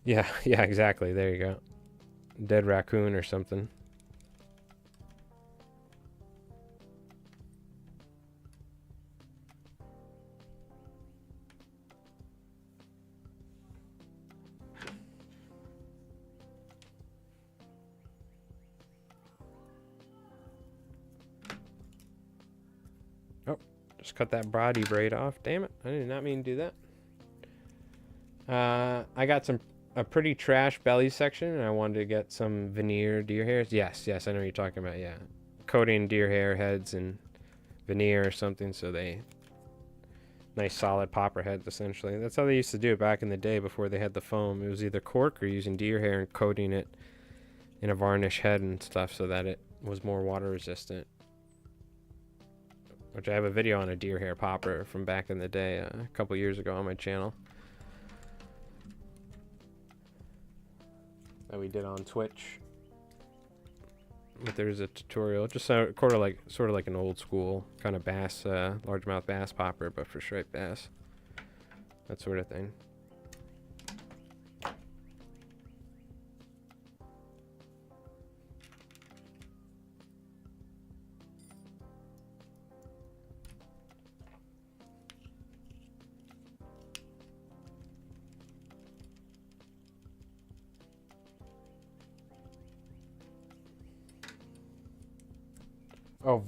yeah, exactly. There you go. Dead raccoon or something. Just cut that body braid off. Damn it. I did not mean to do that. I got a pretty trash belly section, and I wanted to get some veneer deer hairs. Yes, I know what you're talking about, yeah. Coating deer hair heads in veneer or something so they... Nice solid popper heads, essentially. That's how they used to do it back in the day before they had the foam. It was either cork or using deer hair and coating it in a varnish head and stuff so that it was more water resistant. Which I have a video on a deer hair popper from back in the day, a couple years ago on my channel. That we did on Twitch. But there's a tutorial, just sort of like an old school kind of bass, largemouth bass popper, but for striped bass. That sort of thing. Oh,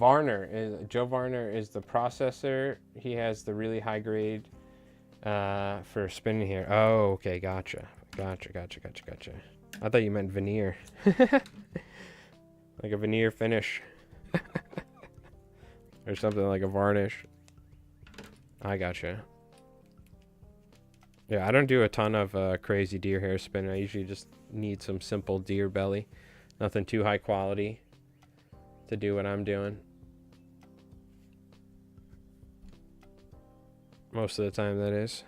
Joe Varner is the processor. He has the really high grade for spinning here. Oh, okay, gotcha. I thought you meant veneer. Like a veneer finish. Or something like a varnish. I gotcha. Yeah, I don't do a ton of crazy deer hair spinning. I usually just need some simple deer belly. Nothing too high quality to do what I'm doing. Most of the time, that is.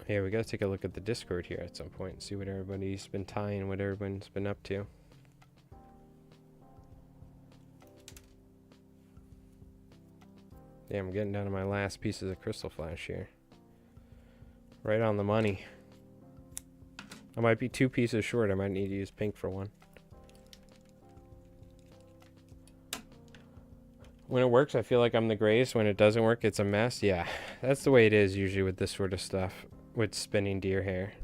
Yeah, we gotta take a look at the Discord here at some point and see what everybody's been tying, what everyone's been up to. Yeah, I'm getting down to my last pieces of crystal flash here. Right on the money. I might be 2 pieces short. I might need to use pink for one. When it works, I feel like I'm the greatest. When it doesn't work, it's a mess. Yeah, that's the way it is usually with this sort of stuff, with spinning deer hair.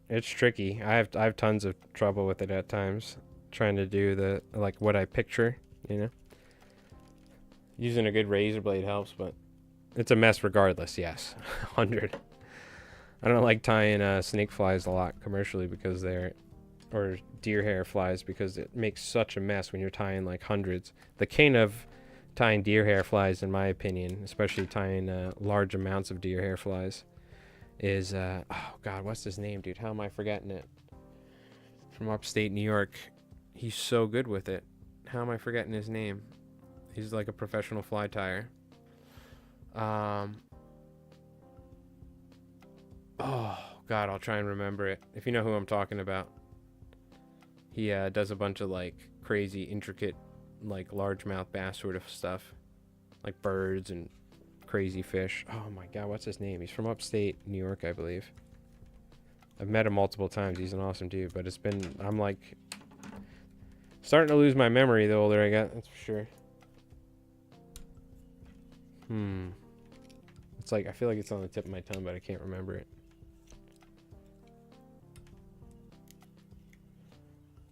It's tricky. I have tons of trouble with it at times, trying to do the, like, what I picture, you know? Using a good razor blade helps, but it's a mess regardless, yes. 100. I don't like tying snake flies a lot commercially because they're, or deer hair flies, because it makes such a mess when you're tying like hundreds. The cane of tying deer hair flies, in my opinion, especially tying large amounts of deer hair flies, is, oh God, what's his name, dude? How am I forgetting it? From upstate New York. He's so good with it. How am I forgetting his name? He's like a professional fly tyer. Oh, God, I'll try and remember it. If you know who I'm talking about. He does a bunch of, like, crazy, intricate, like, largemouth bass sort of stuff. Like birds and crazy fish. Oh, my God, what's his name? He's from upstate New York, I believe. I've met him multiple times. He's an awesome dude. But it's been, I'm, like, starting to lose my memory the older I get. That's for sure. It's like, I feel like it's on the tip of my tongue, but I can't remember it.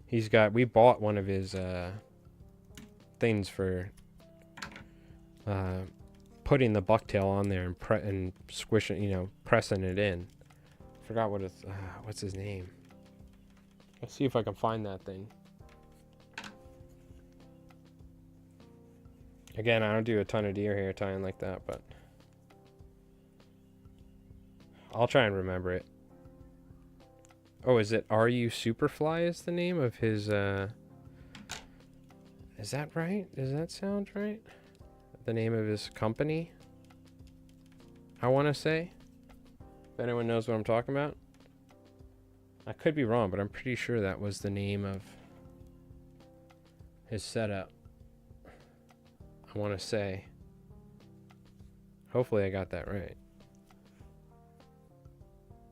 He's got, we bought one of his things for putting the bucktail on there and squishing, you know, pressing it in. Forgot what it's, what's his name? Let's see if I can find that thing. Again, I don't do a ton of deer hair tying like that, but I'll try and remember it. Oh, is it RU Superfly is the name of his, is that right? Does that sound right? The name of his company? I want to say. If anyone knows what I'm talking about. I could be wrong, but I'm pretty sure that was the name of his setup. I want to say. Hopefully I got that right.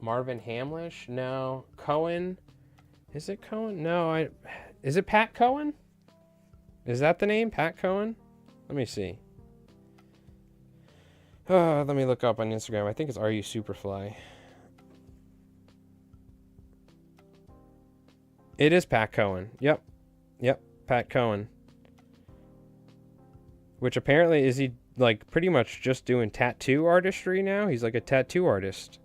Marvin Hamlish? No. Cohen? Is it Cohen? No, is it Pat Cohen? Is that the name? Pat Cohen? Let me see. Let me look up on Instagram. I think it's RU Superfly. It is Pat Cohen. Yep. Yep. Pat Cohen. Which apparently is he like pretty much just doing tattoo artistry now? He's like a tattoo artist.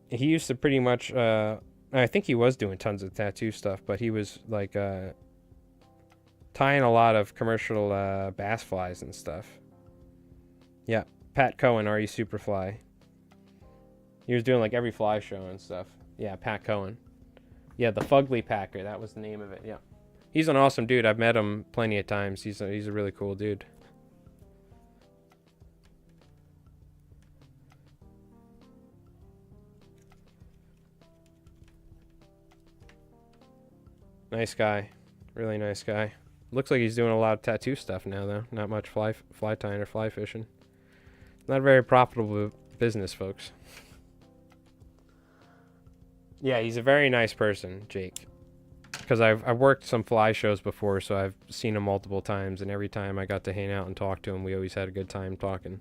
He used to pretty much, I think he was doing tons of tattoo stuff, but he was like tying a lot of commercial bass flies and stuff. Yeah, Pat Cohen, RE Superfly. He was doing like every fly show and stuff. Yeah, Pat Cohen. Yeah, the Fugly Packer, that was the name of it, yeah. He's an awesome dude. I've met him plenty of times. He's a really cool dude. Nice guy. Really nice guy. Looks like he's doing a lot of tattoo stuff now, though. Not much fly tying or fly fishing. Not a very profitable business, folks. Yeah, he's a very nice person, Jake. Because I've worked some fly shows before, so I've seen him multiple times, and every time I got to hang out and talk to him, we always had a good time talking.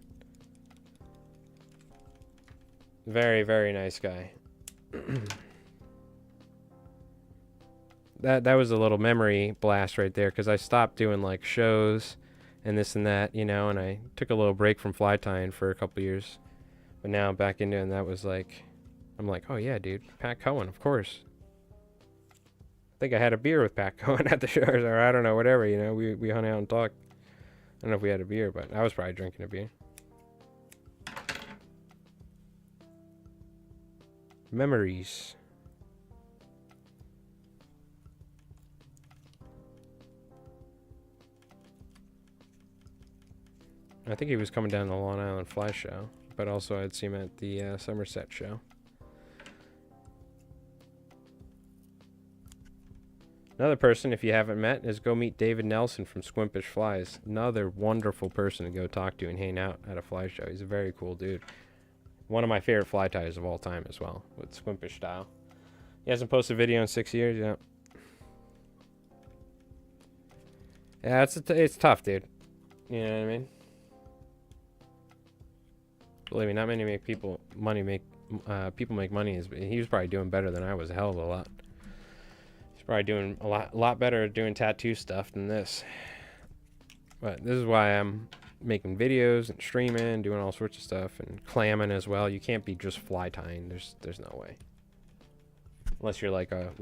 Very, very nice guy. That was a little memory blast right there, because I stopped doing like shows and this and that, you know, and I took a little break from fly tying for a couple years. But now I'm back into it, and that was like, I'm like, oh yeah, dude, Pat Cohen, of course. I think I had a beer with Pat Cohen at the show, or I don't know, whatever, you know, we hung out and talked. I don't know if we had a beer, but I was probably drinking a beer. Memories. I think he was coming down the Long Island Fly Show, but also I'd seen him at the Somerset show. Another person, if you haven't met, is go meet David Nelson from Squimpish Flies. Another wonderful person to go talk to and hang out at a fly show. He's a very cool dude. One of my favorite fly ties of all time as well, with Squimpish style. He hasn't posted a video in 6 years yet. Yeah, it's tough, dude. You know what I mean? Believe me, not many people make money. He was probably doing better than I was, a hell of a lot. Probably doing a lot better at doing tattoo stuff than this. But this is why I'm making videos and streaming, doing all sorts of stuff, and clamming as well. You can't be just fly tying. There's no way. Unless you're like a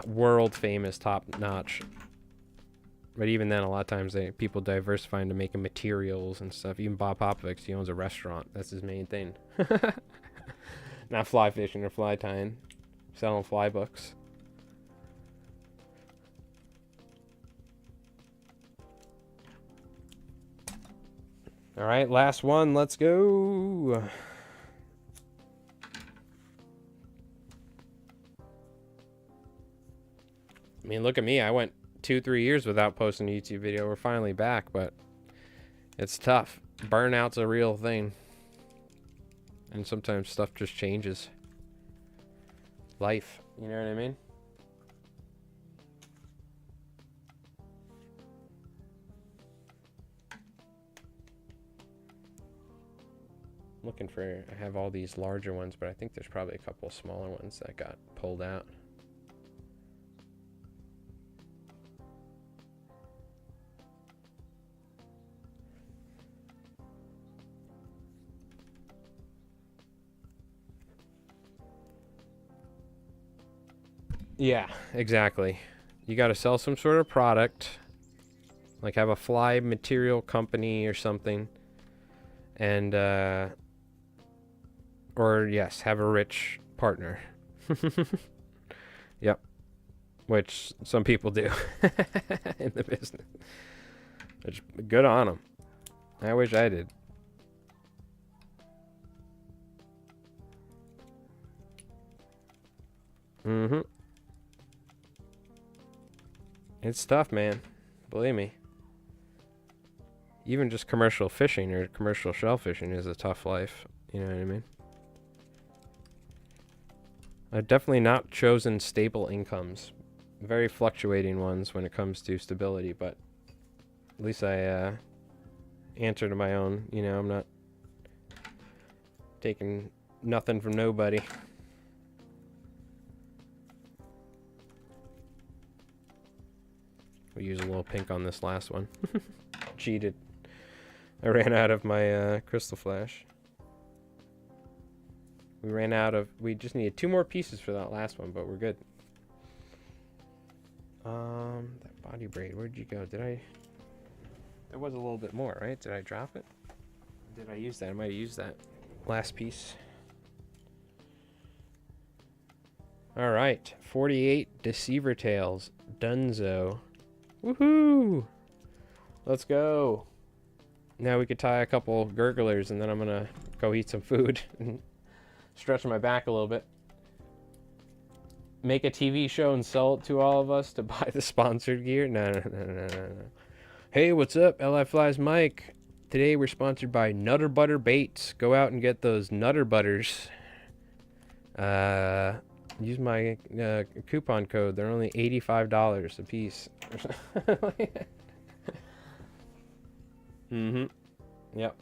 world famous, top notch. But even then, a lot of times people diversify into making materials and stuff. Even Bob Popovic, he owns a restaurant. That's his main thing. Not fly fishing or fly tying. Selling fly books. All right, last one. Let's go. I mean, look at me. I went 2-3 years without posting a YouTube video. We're finally back, but it's tough. Burnout's a real thing. And sometimes stuff just changes. Life, you know what I mean? Looking for, I have all these larger ones, but I think there's probably a couple of smaller ones that got pulled out. Yeah, exactly. You got to sell some sort of product, like have a fly material company or something, and or yes, have a rich partner. Yep. Which some people do in the business. Which, good on them. I wish I did. Mm-hmm. It's tough, man. Believe me. Even just commercial fishing or commercial shell fishing is a tough life. You know what I mean? I've definitely not chosen stable incomes. Very fluctuating ones when it comes to stability, but at least I answer to my own. You know, I'm not taking nothing from nobody. We use a little pink on this last one. Cheated. I ran out of my crystal flash. We just needed 2 more pieces for that last one, but we're good. That body braid, where'd you go? There was a little bit more, right? Did I drop it? Did I use that? I might have used that last piece. All right, 48 deceiver tails, Dunzo. Woohoo! Let's go. Now we could tie a couple gurglers, and then I'm gonna go eat some food and stretch my back a little bit. Make a TV show and sell it to all of us to buy the sponsored gear? No. Hey, what's up? LI Flies Mike. Today we're sponsored by Nutter Butter Baits. Go out and get those Nutter Butters. Use my coupon code. They're only $85 a piece. Mm-hmm. Yep.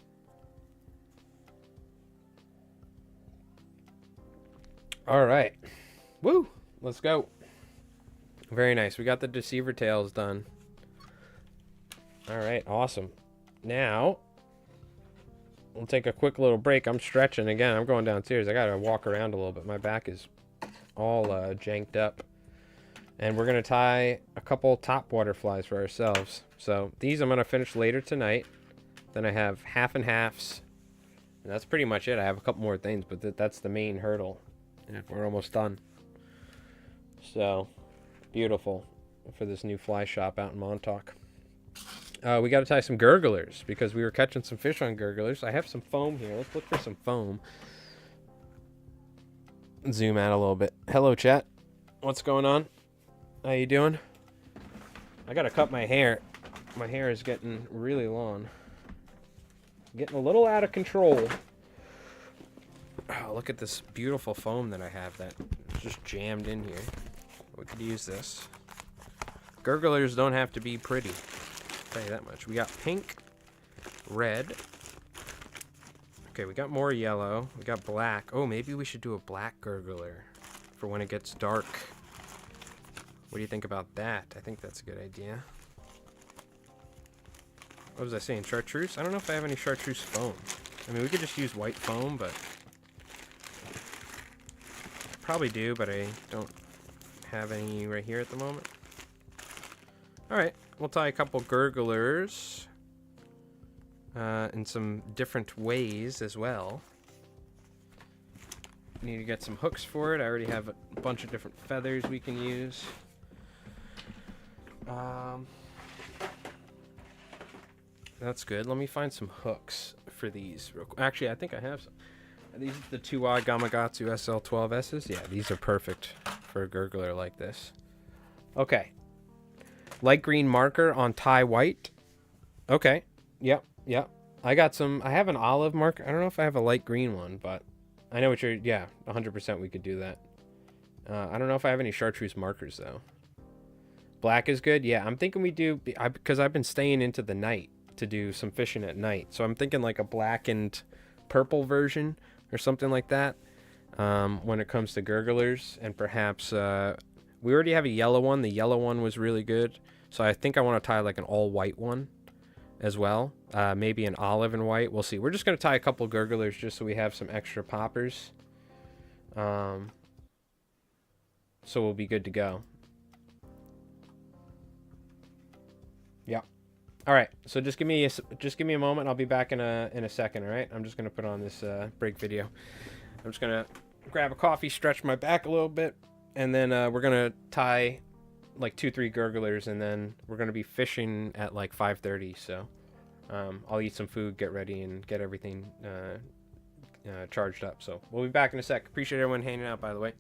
All right. Woo! Let's go. Very nice. We got the deceiver tails done. All right. Awesome. Now, we'll take a quick little break. I'm stretching again. I'm going downstairs. I got to walk around a little bit. My back is all janked up. And we're going to tie a couple topwater flies for ourselves. So these I'm going to finish later tonight. Then I have half and halves. And that's pretty much it. I have a couple more things, but that's the main hurdle. And we're almost done. So, beautiful for this new fly shop out in Montauk. We got to tie some gurglers because we were catching some fish on gurglers. I have some foam here. Let's look for some foam. Zoom out a little bit. Hello, chat. What's going on? How you doing? I got to cut my hair. My hair is getting really long. Getting a little out of control. Oh, look at this beautiful foam that I have that just jammed in here. We could use this. Gurglers don't have to be pretty. I'll tell you that much. We got pink, red. Okay, we got more yellow. We got black. Oh, maybe we should do a black gurgler for when it gets dark. What do you think about that? I think that's a good idea. What was I saying? Chartreuse? I don't know if I have any chartreuse foam. I mean, we could just use white foam, but... probably do, but I don't have any right here at the moment. Alright, we'll tie a couple gurglers in some different ways as well. Need to get some hooks for it. I already have a bunch of different feathers we can use. That's good. Let me find some hooks for these real quick. Actually, I think I have some. These are the 2i Gamakatsu SL12Ss. Yeah, these are perfect for a gurgler like this. Okay. Light green marker on tie white. Okay. Yep. I got some. I have an olive marker. I don't know if I have a light green one, but I know what you're. Yeah, 100% we could do that. I don't know if I have any chartreuse markers, though. Black is good. Yeah, I'm thinking we do. Because I've been staying into the night to do some fishing at night. So I'm thinking like a black and purple version or something like that when it comes to gurglers. And perhaps we already have a yellow one. The yellow one was really good. So I think I want to tie like an all white one as well. Maybe an olive and white. We'll see. We're just going to tie a couple gurglers just so we have some extra poppers. So we'll be good to go. Yeah. All right. So just give me a moment. I'll be back in a second. All right. I'm just gonna put on this break video. I'm just gonna grab a coffee, stretch my back a little bit, and then we're gonna tie like 2-3 gurglers, and then we're gonna be fishing at like 5:30. So I'll eat some food, get ready, and get everything charged up. So we'll be back in a sec. Appreciate everyone hanging out, by the way.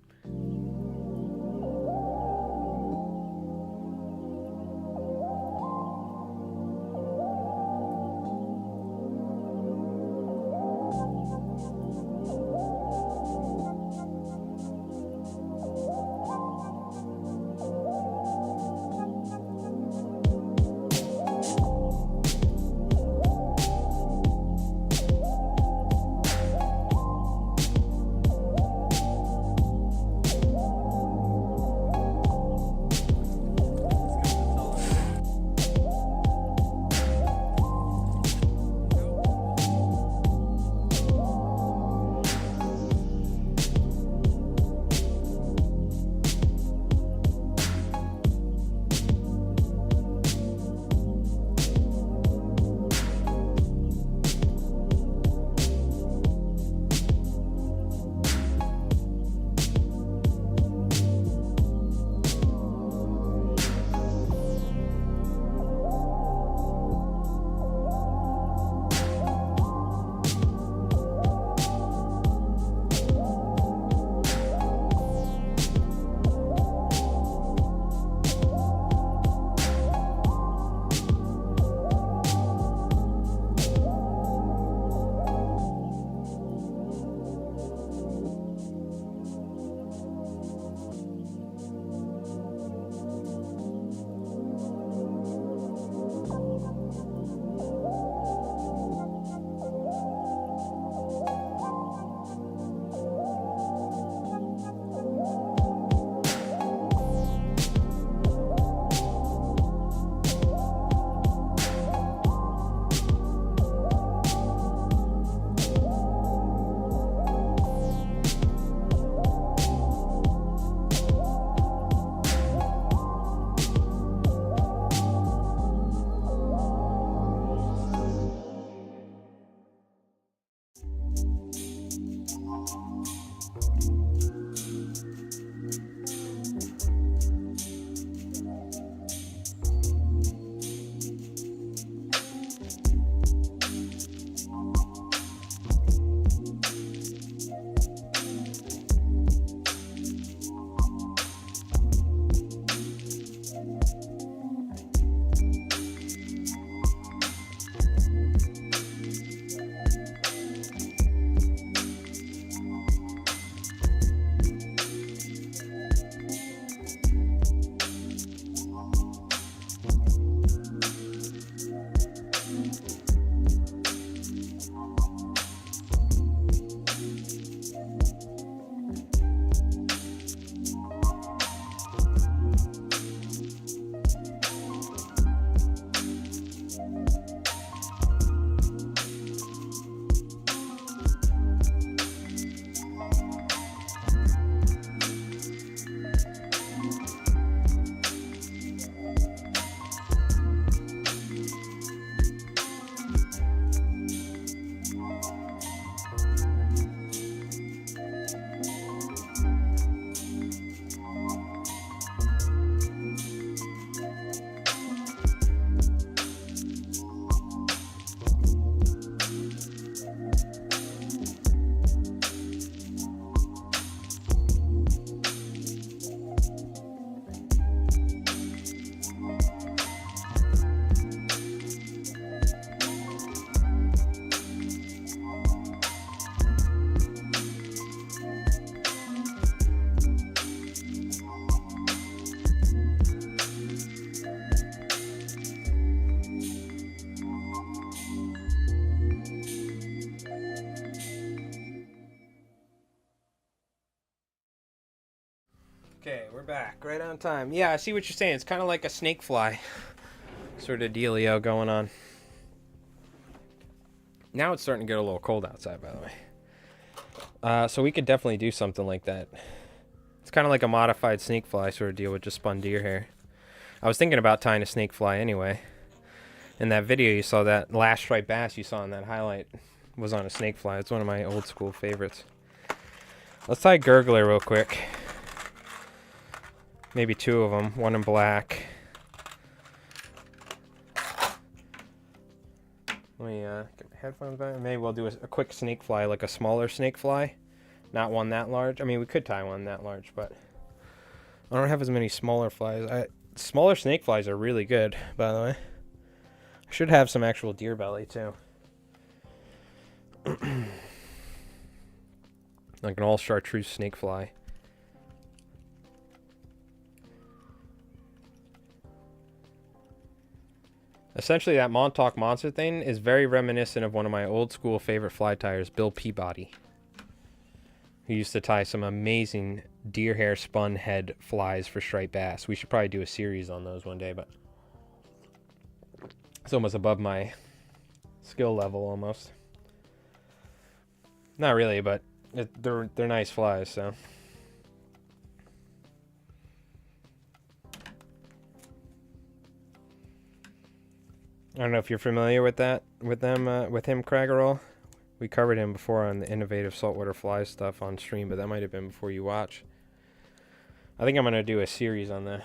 Okay, we're back. Right on time. Yeah, I see what you're saying. It's kind of like a snake fly sort of dealio going on. Now it's starting to get a little cold outside, by the way. So we could definitely do something like that. It's kind of like a modified snake fly sort of deal with just spun deer hair. I was thinking about tying a snake fly anyway. In that video you saw, that last striped bass you saw in that highlight was on a snake fly. It's one of my old school favorites. Let's tie a gurgler real quick. Maybe two of them, one in black. Let me get my headphones back. Maybe we'll do a quick snake fly, like a smaller snake fly. Not one that large. I mean, we could tie one that large, but I don't have as many smaller flies. Smaller snake flies are really good, by the way. I should have some actual deer belly, too. Like an all chartreuse snake fly. Essentially, that Montauk Monster thing is very reminiscent of one of my old school favorite fly tyers, Bill Peabody. He used to tie some amazing deer hair spun head flies for striped bass. We should probably do a series on those one day, but it's almost above my skill level almost. Not really, but they're nice flies, so. I don't know if you're familiar with that, with him, Craggerall. We covered him before on the innovative saltwater fly stuff on stream, but that might have been before you watch. I think I'm gonna do a series on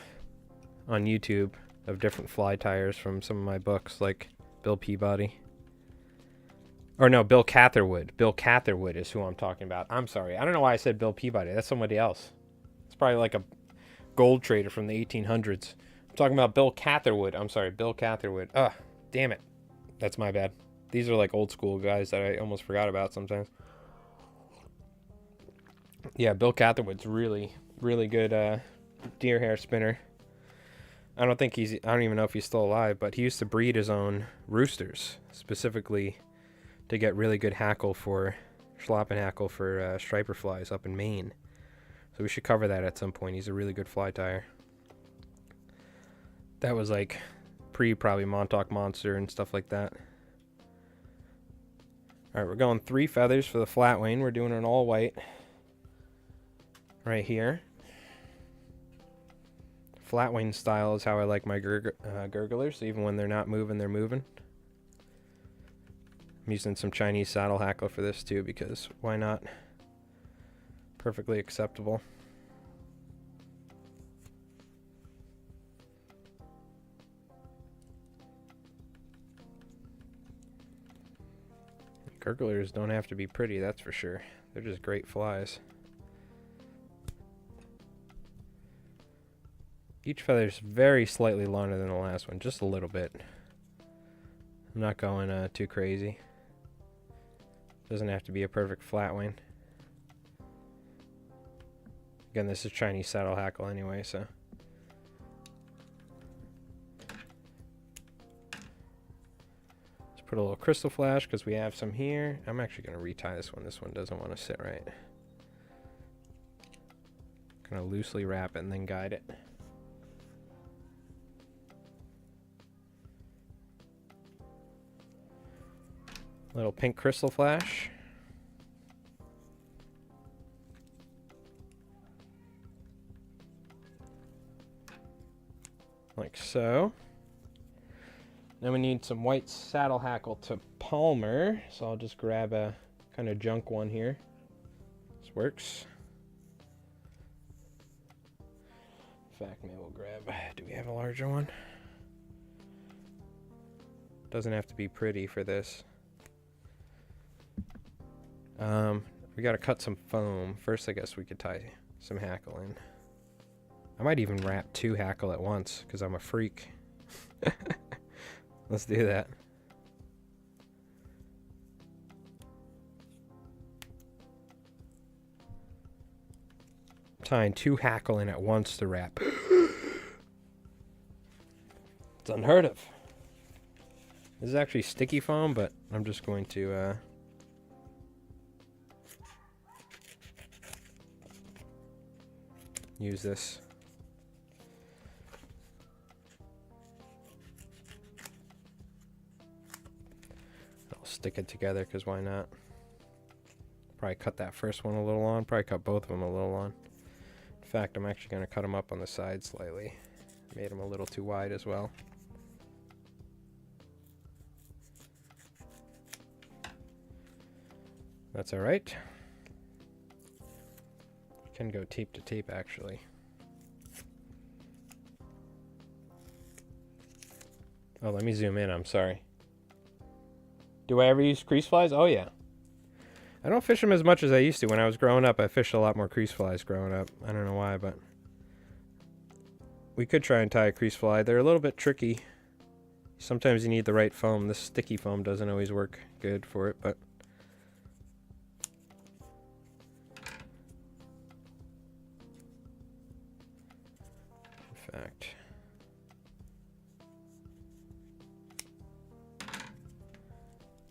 YouTube of different fly tyers from some of my books, like Bill Peabody. Or no, Bill Catherwood. Bill Catherwood is who I'm talking about. I'm sorry. I don't know why I said Bill Peabody. That's somebody else. It's probably like a gold trader from the 1800s. I'm talking about Bill Catherwood. I'm sorry, Bill Catherwood. Ugh, damn it. That's my bad. These are like old school guys that I almost forgot about sometimes. Yeah, Bill Catherwood's really, really good deer hair spinner. I don't even know if he's still alive, but he used to breed his own roosters, specifically to get really good hackle for, schlappen hackle for striper flies up in Maine. So we should cover that at some point. He's a really good fly tyer. That was like probably Montauk Monster and stuff like that. Alright, we're going 3 feathers for the flat wing. We're doing an all white right here. Flat wing style is how I like my gurglers. Even when they're not moving, they're moving. I'm using some Chinese saddle hackle for this too, because why not? Perfectly acceptable. Gurglers don't have to be pretty, that's for sure. They're just great flies. Each feather is very slightly longer than the last one, just a little bit. I'm not going too crazy. Doesn't have to be a perfect flat wing. Again, this is Chinese saddle hackle anyway, so. Put a little crystal flash because we have some here. I'm actually going to retie this one. This one doesn't want to sit right. Going to loosely wrap it and then guide it. Little pink crystal flash. Like so. Then we need some white saddle hackle to Palmer, so I'll just grab a kind of junk one here. This works. In fact, maybe we'll grab, do we have a larger one? Doesn't have to be pretty for this. We gotta cut some foam. First, I guess we could tie some hackle in. I might even wrap 2 hackle at once, because I'm a freak. Let's do that. Tying 2 hackle in at once to wrap. It's unheard of. This is actually sticky foam, but I'm just going to use this. I'll stick it together because why not? Probably cut that first one a little on. Probably cut both of them a little on. In fact, I'm actually going to cut them up on the side slightly. Made them a little too wide as well. That's all right. Can go tape to tape actually. Oh, let me zoom in. I'm sorry. Do I ever use crease flies? Oh yeah. I don't fish them as much as I used to. When I was growing up, I fished a lot more crease flies growing up. I don't know why, but we could try and tie a crease fly. They're a little bit tricky. Sometimes you need the right foam. This sticky foam doesn't always work good for it, but in fact,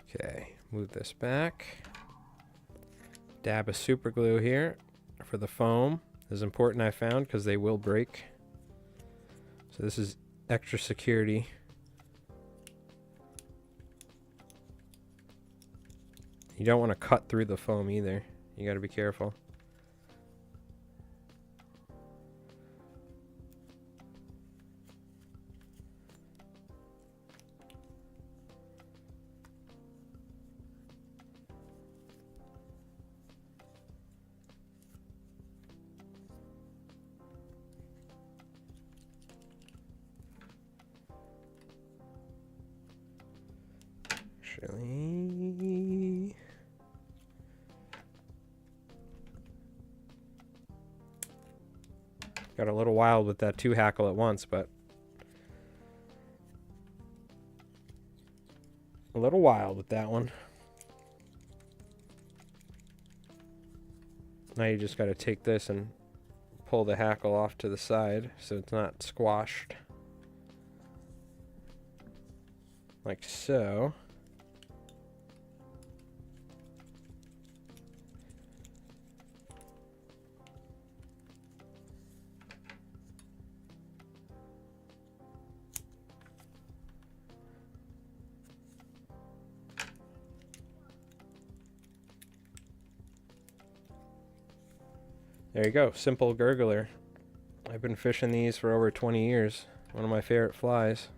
okay, move this back. Dab of super glue here for the foam. This is important, I found, because they will break. So this is extra security. You don't want to cut through the foam either. You got to be careful. Actually, got a little wild with that 2 hackle at once, but a little wild with that one. Now you just got to take this and pull the hackle off to the side so it's not squashed. Like so. There you go, simple gurgler. I've been fishing these for over 20 years. One of my favorite flies.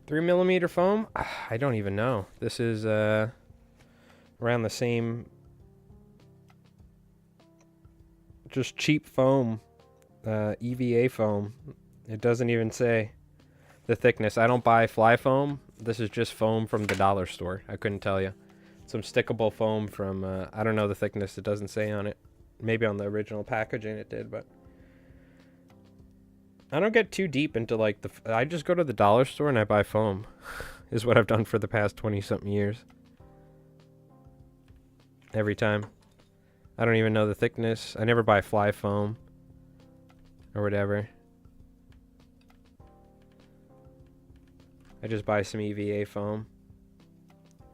3mm foam? I don't even know. This is around the same, just cheap foam, EVA foam. It doesn't even say the thickness. I don't buy fly foam. This is just foam from the dollar store. I couldn't tell you. Some stickable foam from, I don't know the thickness, it doesn't say on it. Maybe on the original packaging it did, but I don't get too deep into like I just go to the dollar store and I buy foam, is what I've done for the past 20-something years. Every time. I don't even know the thickness. I never buy fly foam or whatever. I just buy some EVA foam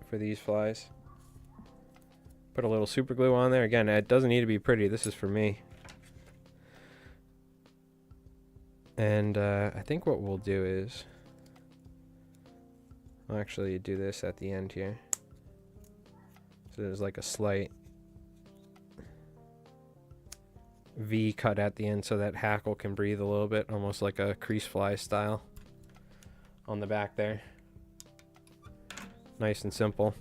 for these flies. Put a little super glue on there. Again, it doesn't need to be pretty. This is for me. And I think what we'll do is, I'll actually do this at the end here. So there's like a slight V cut at the end so that hackle can breathe a little bit, almost like a crease fly style on the back there. Nice and simple.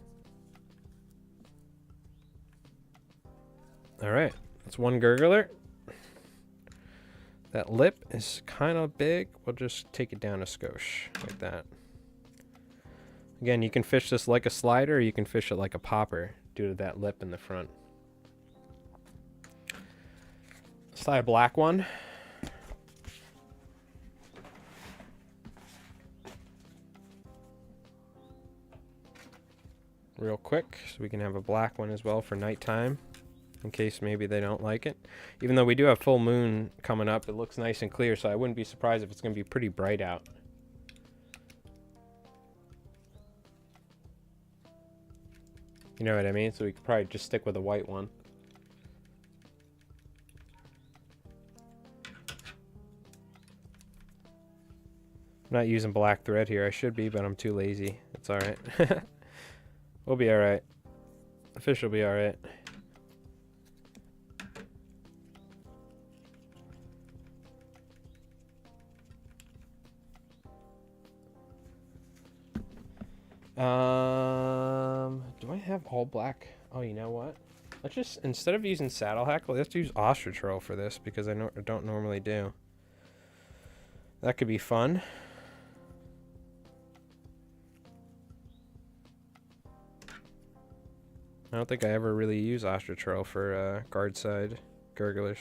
All right, that's one gurgler. That lip is kind of big. We'll just take it down a skosh like that. Again, you can fish this like a slider, or you can fish it like a popper due to that lip in the front. Let's tie a black one. Real quick, so we can have a black one as well for nighttime, in case maybe they don't like it. Even though we do have full moon coming up, it looks nice and clear, so I wouldn't be surprised if it's going to be pretty bright out. You know what I mean? So we could probably just stick with a white one. I'm not using black thread here. I should be, but I'm too lazy. It's alright. We'll be alright. The fish will be alright. Do I have all black? Oh, you know what? Let's just, instead of using saddle hackle, let's use ostrich roll for this because I don't normally do. That could be fun. I don't think I ever really use ostrich roll for guard side gurglers.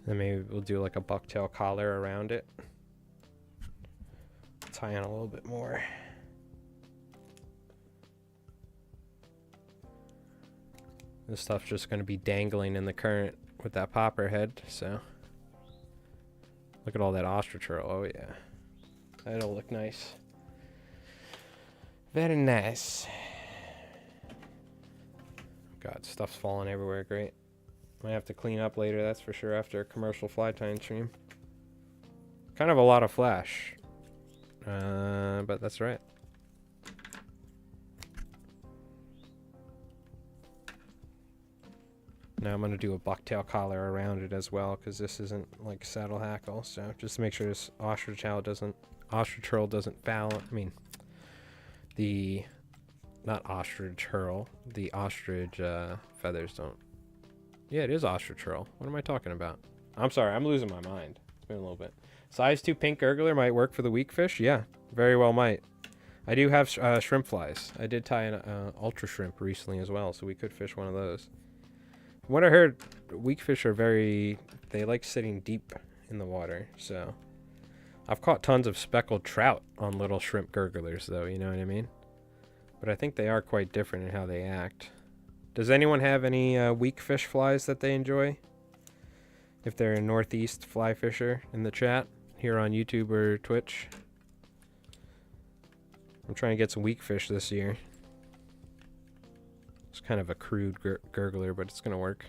And maybe we'll do like a bucktail collar around it. Tie in a little bit more. This stuff's just going to be dangling in the current with that popper head, so. Look at all that ostrich roll. Oh yeah. That'll look nice. Very nice. God, stuff's falling everywhere. Great. Might have to clean up later, that's for sure, after a commercial fly tying stream. Kind of a lot of flash. But that's right. Now I'm going to do a bucktail collar around it as well, because this isn't like saddle hackle, so just to make sure this ostrich roll doesn't foul. I mean, not ostrich hurl, the ostrich feathers don't. Yeah, it is ostrich hurl. What am I talking about? I'm sorry, I'm losing my mind. It's been a little bit. Size 2 pink gurgler might work for the weak fish. Yeah, very well might. I do have shrimp flies. I did tie an ultra shrimp recently as well, so we could fish one of those. From what I heard, weak fish are they like sitting deep in the water, so. I've caught tons of speckled trout on little shrimp gurglers, though, you know what I mean? But I think they are quite different in how they act. Does anyone have any weak fish flies that they enjoy? If they're a northeast fly fisher in the chat, here on YouTube or Twitch. I'm trying to get some weak fish this year. It's kind of a crude gurgler, but it's going to work.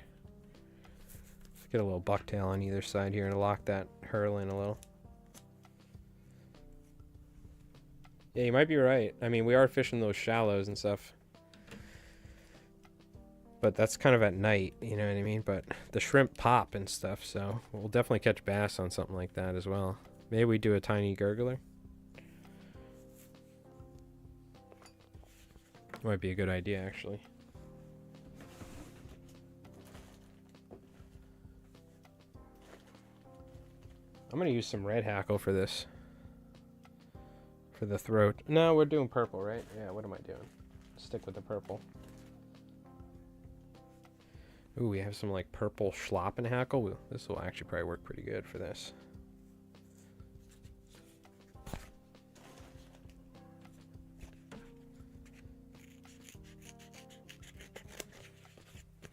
Let's get a little bucktail on either side here to lock that hurl in a little. Yeah, you might be right. I mean, we are fishing those shallows and stuff. But that's kind of at night, you know what I mean? But the shrimp pop and stuff, so we'll definitely catch bass on something like that as well. Maybe we do a tiny gurgler. Might be a good idea, actually. I'm going to use some red hackle for this. For the throat. No, we're doing purple, right? Yeah, what am I doing? Stick with the purple. Ooh, we have some like purple schlappen hackle. This will actually probably work pretty good for this.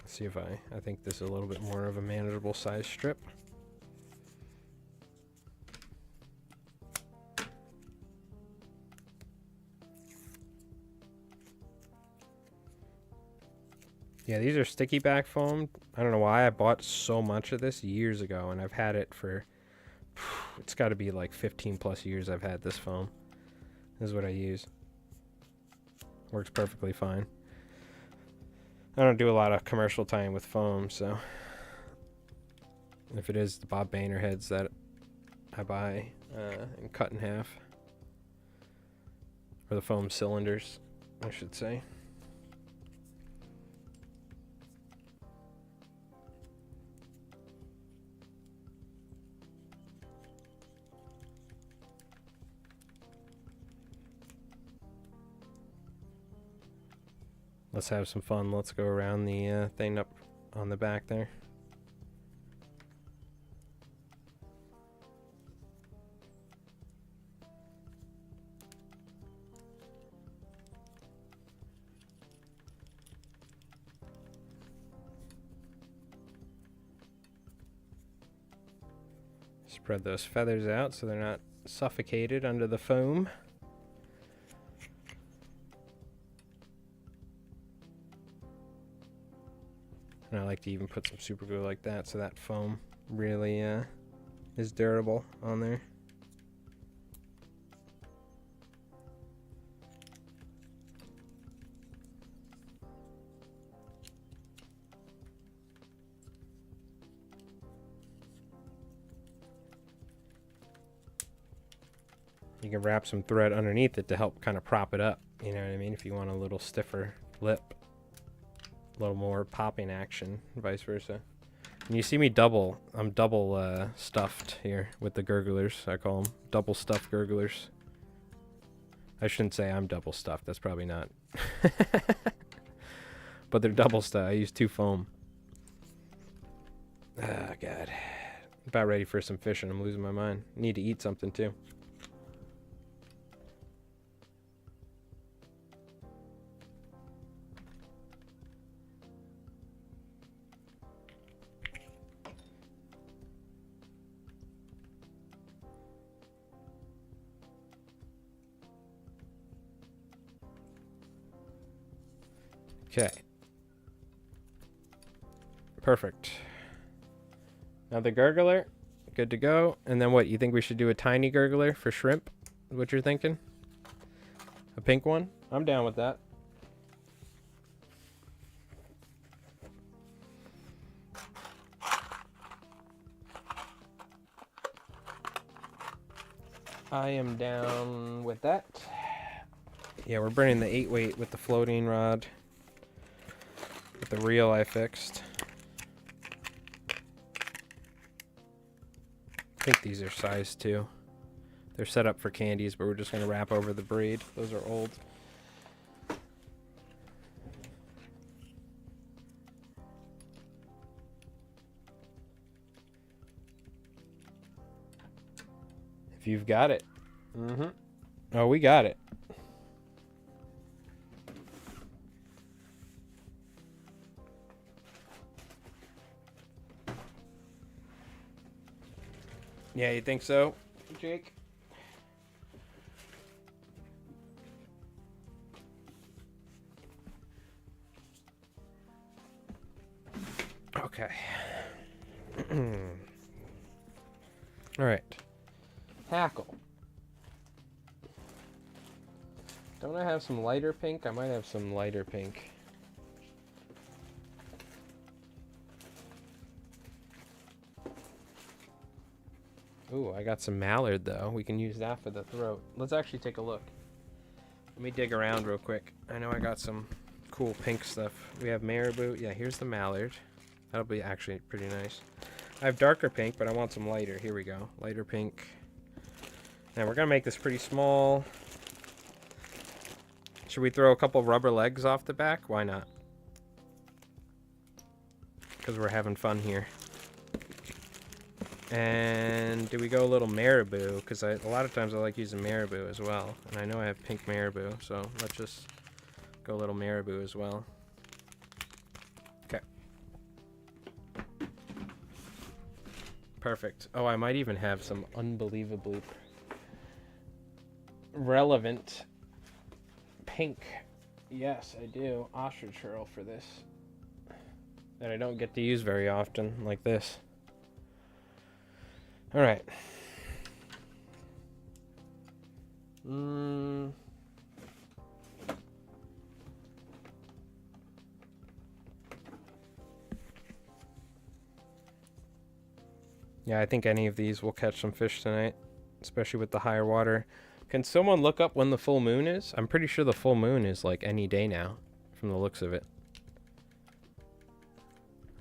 Let's see if I think this is a little bit more of a manageable size strip. Yeah, these are sticky back foam. I don't know why I bought so much of this years ago, and I've had it for, it's got to be like 15 plus years I've had this foam. This is what I use. Works perfectly fine. I don't do a lot of commercial tying with foam, so if it is the Bob Boehner heads that I buy and cut in half, or the foam cylinders, I should say. Let's have some fun. Let's go around the thing up on the back there. Spread those feathers out so they're not suffocated under the foam. And I like to even put some super glue like that so that foam really is durable on there. You can wrap some thread underneath it to help kind of prop it up, you know what I mean? If you want a little stiffer lip, a little more popping action, vice versa. And you see me I'm double stuffed here with the gurglers. I call them double stuffed gurglers. I shouldn't say I'm double stuffed, that's probably not. But they're double stuffed. I use 2 foam. Ah, God. About ready for some fishing. I'm losing my mind. Need to eat something too. Okay. Perfect. Now the gurgler, good to go. And then what, you think we should do a tiny gurgler for shrimp? What you're thinking? A pink one? I'm down with that. I am down with that. Yeah, we're burning the 8-weight with the floating rod. With the reel I fixed. I think these are size 2. They're set up for candies, but we're just going to wrap over the braid. Those are old. If you've got it. Mm-hmm. Oh, we got it. Yeah, you think so, Jake? Okay. All right. Hackle. Don't I have some lighter pink? I might have some lighter pink. Ooh, I got some mallard though. We can use that for the throat. Let's actually take a look. Let me dig around real quick. I know I got some cool pink stuff. We have marabou. Yeah, here's the mallard. That'll be actually pretty nice. I have darker pink, but I want some lighter. Here we go. Lighter pink. Now we're gonna make this pretty small. Should we throw a couple rubber legs off the back? Why not? Because we're having fun here. And do we go a little marabou? Because a lot of times I like using marabou as well. And I know I have pink marabou, so let's just go a little marabou as well. Okay. Perfect. Oh, I might even have some unbelievably relevant pink. Yes, I do. Ostrich herl for this. That I don't get to use very often, like this. All right. Yeah, I think any of these will catch some fish tonight, especially with the higher water. Can someone look up when the full moon is? I'm pretty sure the full moon is like any day now, from the looks of it.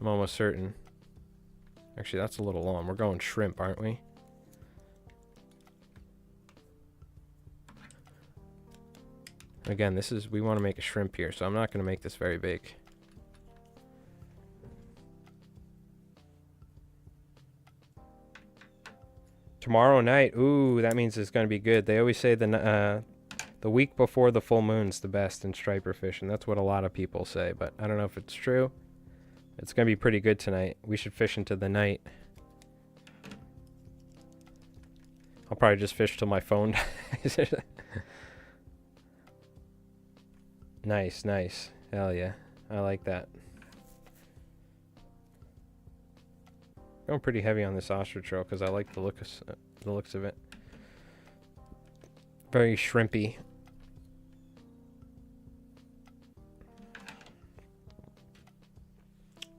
I'm almost certain. Actually, that's a little long. We're going shrimp, aren't we? Again, we want to make a shrimp here, so I'm not going to make this very big. Tomorrow night, ooh, that means it's going to be good. They always say the week before the full moon's the best in striper fishing. That's what a lot of people say, but I don't know if it's true. It's going to be pretty good tonight. We should fish into the night. I'll probably just fish till my phone dies. Nice, nice. Hell yeah. I like that. Going pretty heavy on this ostrich roll because I like the looks of it. Very shrimpy.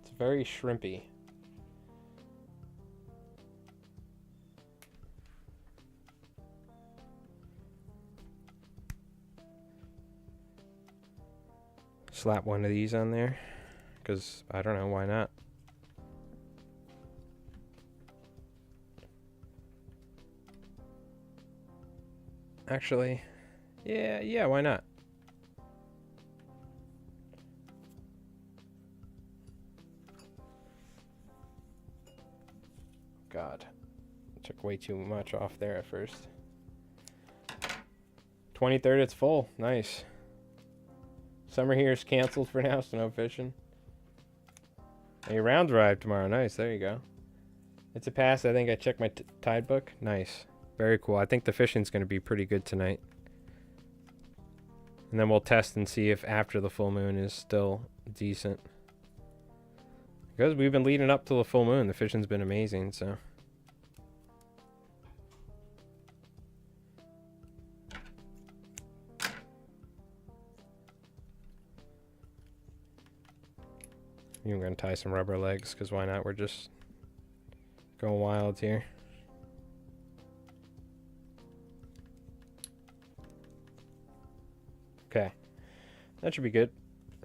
It's very shrimpy. Slap one of these on there because I don't know, why not? Actually, yeah, why not? God, took way too much off there at first. 23rd, it's full. Nice. Summer here is canceled for now, so no fishing. A round drive tomorrow. Nice, there you go. It's a pass. I think I checked my tide book. Nice. Very cool. I think the fishing's going to be pretty good tonight. And then we'll test and see if after the full moon is still decent. Because we've been leading up to the full moon. The fishing's been amazing, so. I'm going to tie some rubber legs, because why not? We're just going wild here. Okay. That should be good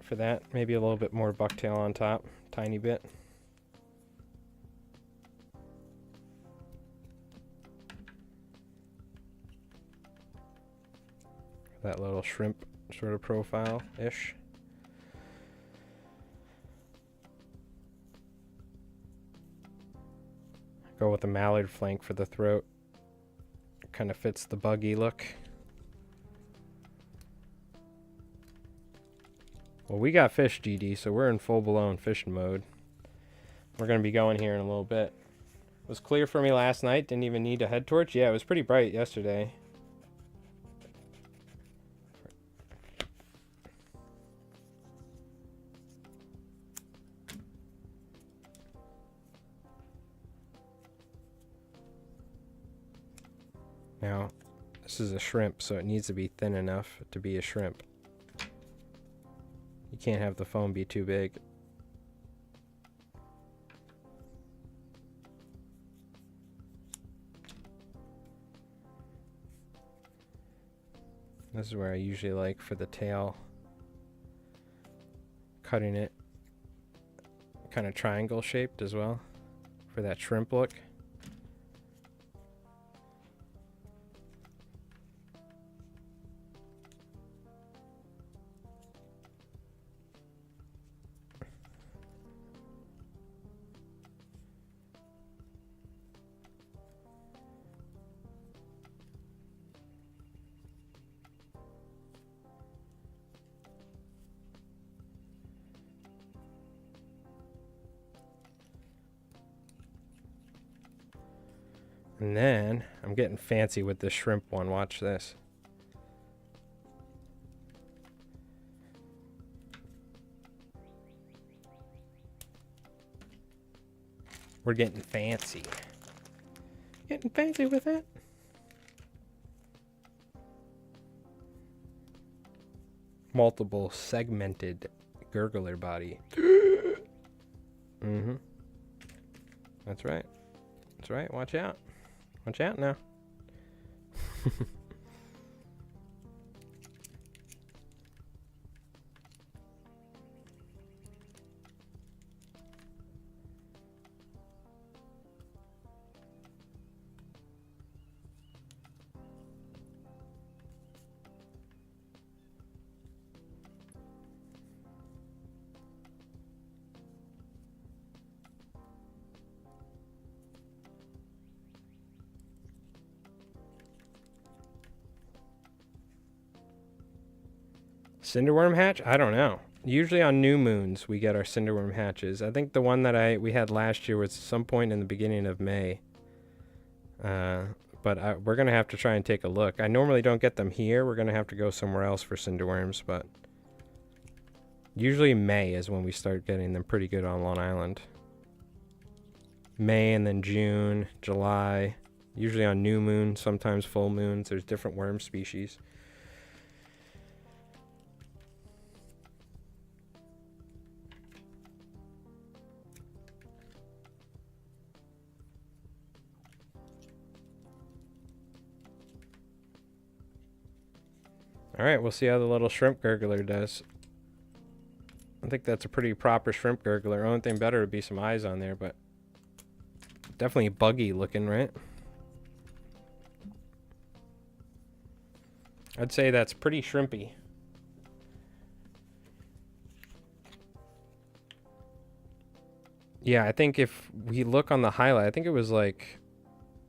for that. Maybe a little bit more bucktail on top. Tiny bit. That little shrimp sort of profile-ish. Go with the mallard flank for the throat. Kind of fits the buggy look. Well, we got fish, GD, so we're in full-blown fishing mode. We're going to be going here in a little bit. It was clear for me last night. Didn't even need a head torch. Yeah, it was pretty bright yesterday. Now, this is a shrimp, so it needs to be thin enough to be a shrimp. You can't have the foam be too big. This is where I usually like for the tail, cutting it kind of triangle shaped as well for that shrimp look. And then, I'm getting fancy with this shrimp one. Watch this. We're getting fancy. Getting fancy with it. Multiple segmented gurgler body. Mm-hmm. That's right. That's right. Watch out. Watch out now. Cinderworm hatch? I don't know. Usually on new moons we get our cinderworm hatches. I think the one that we had last year was some point in the beginning of May. But we're going to have to try and take a look. I normally don't get them here. We're going to have to go somewhere else for cinder worms, but usually May is when we start getting them pretty good on Long Island. May and then June, July, usually on new moon, sometimes full moons. There's different worm species. All right, we'll see how the little shrimp gurgler does. I think that's a pretty proper shrimp gurgler. Only thing better would be some eyes on there, but definitely buggy looking, right? I'd say that's pretty shrimpy. Yeah, I think if we look on the highlight, I think it was like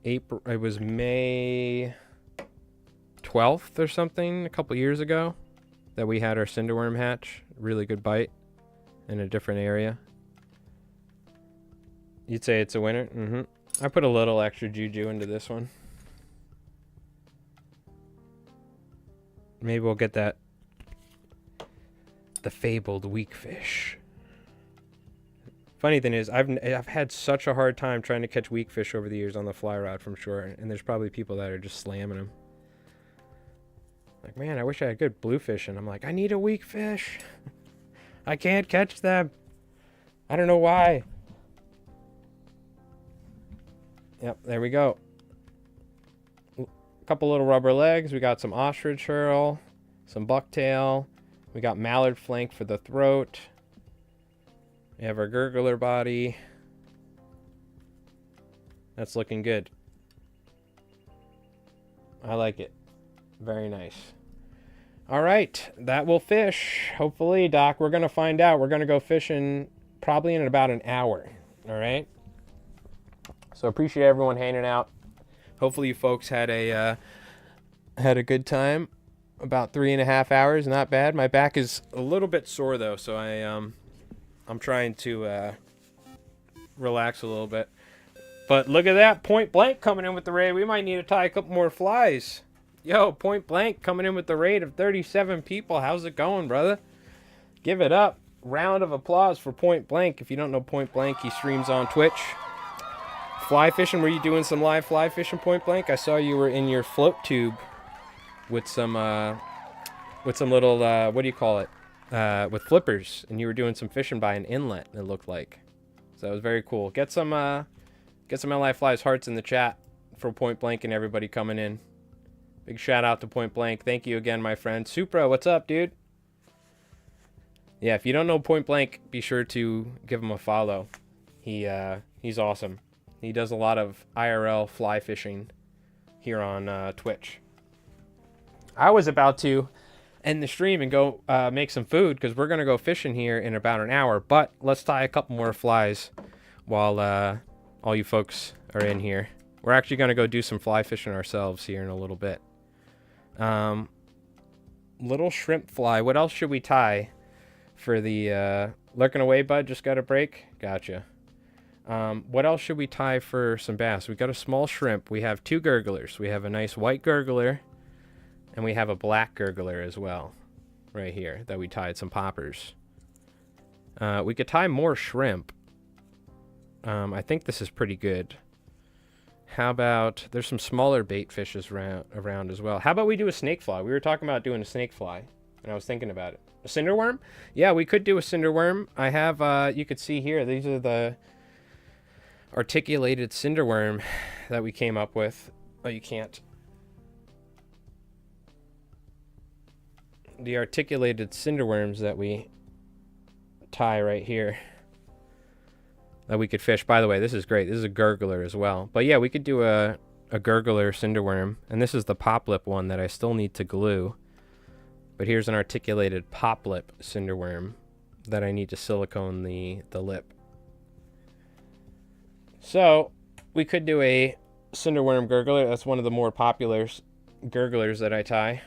April, it was May 12th or something a couple years ago that we had our cinder worm hatch. Really good bite in a different area. You'd say it's a winner? Mm-hmm. I put a little extra juju into this one. Maybe we'll get that, the fabled weak fish. Funny thing is, I've had such a hard time trying to catch weak fish over the years on the fly rod from shore, and there's probably people that are just slamming them. Like, man, I wish I had good bluefish, and I'm like, I need a weak fish. I can't catch them. I don't know why. Yep, there we go. A couple little rubber legs. We got some ostrich herl, some bucktail. We got mallard flank for the throat. We have our gurgler body. That's looking good. I like it. Very nice. All right, that will fish. Hopefully, Doc, we're going to find out. We're going to go fishing probably in about an hour. All right? So appreciate everyone hanging out. Hopefully you folks had a good time. About 3.5 hours, not bad. My back is a little bit sore though, so I'm trying to relax a little bit. But look at that, Point Blank coming in with the raid. We might need to tie a couple more flies. Yo, Point Blank coming in with the raid of 37 people. How's it going, brother? Give it up. Round of applause for Point Blank. If you don't know Point Blank, he streams on Twitch. Fly fishing, were you doing some live fly fishing, Point Blank? I saw you were in your float tube with some little, what do you call it? With flippers, and you were doing some fishing by an inlet, it looked like. So it was very cool. Get some LI Flies hearts in the chat for Point Blank and everybody coming in. Big shout out to Point Blank. Thank you again, my friend. Supra, what's up, dude? Yeah, if you don't know Point Blank, be sure to give him a follow. He's awesome. He does a lot of IRL fly fishing here on Twitch. I was about to end the stream and go make some food because we're going to go fishing here in about an hour. But let's tie a couple more flies while all you folks are in here. We're actually going to go do some fly fishing ourselves here in a little bit. Little shrimp fly. What else should we tie for the lurking away, bud? Just got a break? Gotcha. What else should we tie for some bass? We got a small shrimp. We have two gurglers. We have a nice white gurgler, and we have a black gurgler as well, right here, that we tied some poppers. We could tie more shrimp. I think this is pretty good. How about, there's some smaller bait fishes around as well. How about we do a snake fly? We were talking about doing a snake fly, and I was thinking about it. A cinder worm? Yeah, we could do a cinder worm. I have, you could see here, these are the articulated cinder worm that we came up with. Oh, you can't. The articulated cinder worms that we tie right here that we could fish. By the way, this is great. This is a gurgler as well. But yeah, we could do a gurgler cinder worm. And this is the pop lip one that I still need to glue. But here's an articulated pop lip cinder worm that I need to silicone the lip. So we could do a cinder worm gurgler. That's one of the more popular gurglers that I tie.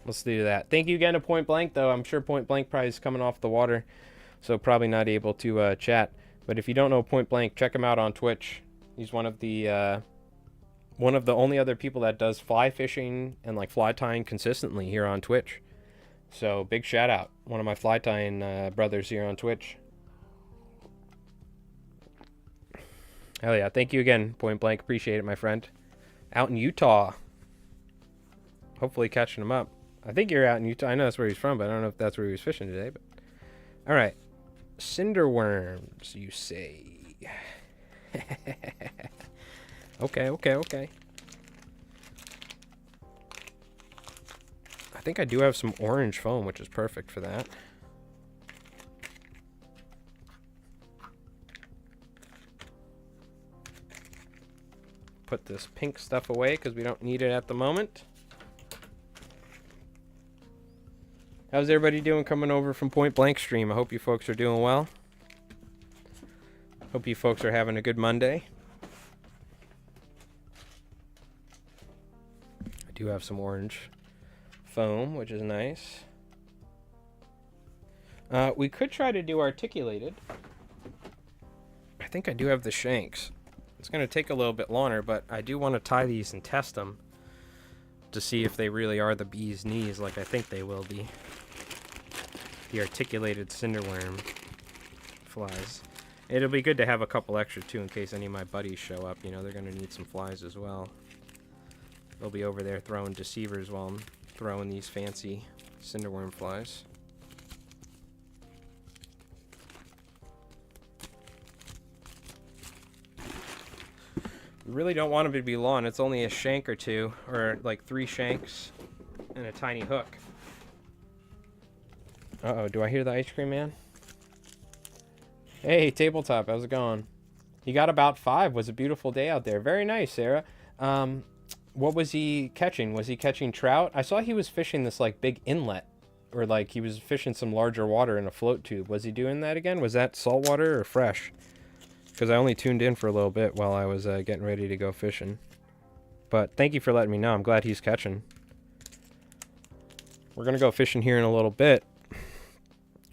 Let's do that. Thank you again to Point Blank, though. I'm sure Point Blank probably is coming off the water, so probably not able to chat. But if you don't know Point Blank, check him out on Twitch. He's one of the only other people that does fly fishing and like fly tying consistently here on Twitch. So big shout out, one of my fly tying brothers here on Twitch. Hell yeah, thank you again, Point Blank. Appreciate it, my friend. Out in Utah. Hopefully catching him up. I think you're out in Utah. I know that's where he's from, but I don't know if that's where he was fishing today. But all right. Cinder worms, you say. Okay. I think I do have some orange foam, which is perfect for that. Put this pink stuff away because we don't need it at the moment. How's everybody doing coming over from Point Blank stream? I hope you folks are doing well. Hope you folks are having a good Monday. I do have some orange foam, which is nice. We could try to do articulated. I think I do have the shanks. It's going to take a little bit longer, but I do want to tie these and test them to see if they really are the bee's knees like I think they will be. The articulated cinder worm flies. It'll be good to have a couple extra too in case any of my buddies show up. You know, they're going to need some flies as well. They'll be over there throwing deceivers while I'm throwing these fancy cinder worm flies. We really don't want them to be long. It's only a shank or two, or like 3 shanks and a tiny hook. Uh-oh, do I hear the ice cream man? Hey, Tabletop, how's it going? He got about 5. Was a beautiful day out there. Very nice, Sarah. What was he catching? Was he catching trout? I saw he was fishing this like big inlet, or like he was fishing some larger water in a float tube. Was he doing that again? Was that saltwater or fresh? Because I only tuned in for a little bit while I was getting ready to go fishing. But thank you for letting me know. I'm glad he's catching. We're going to go fishing here in a little bit.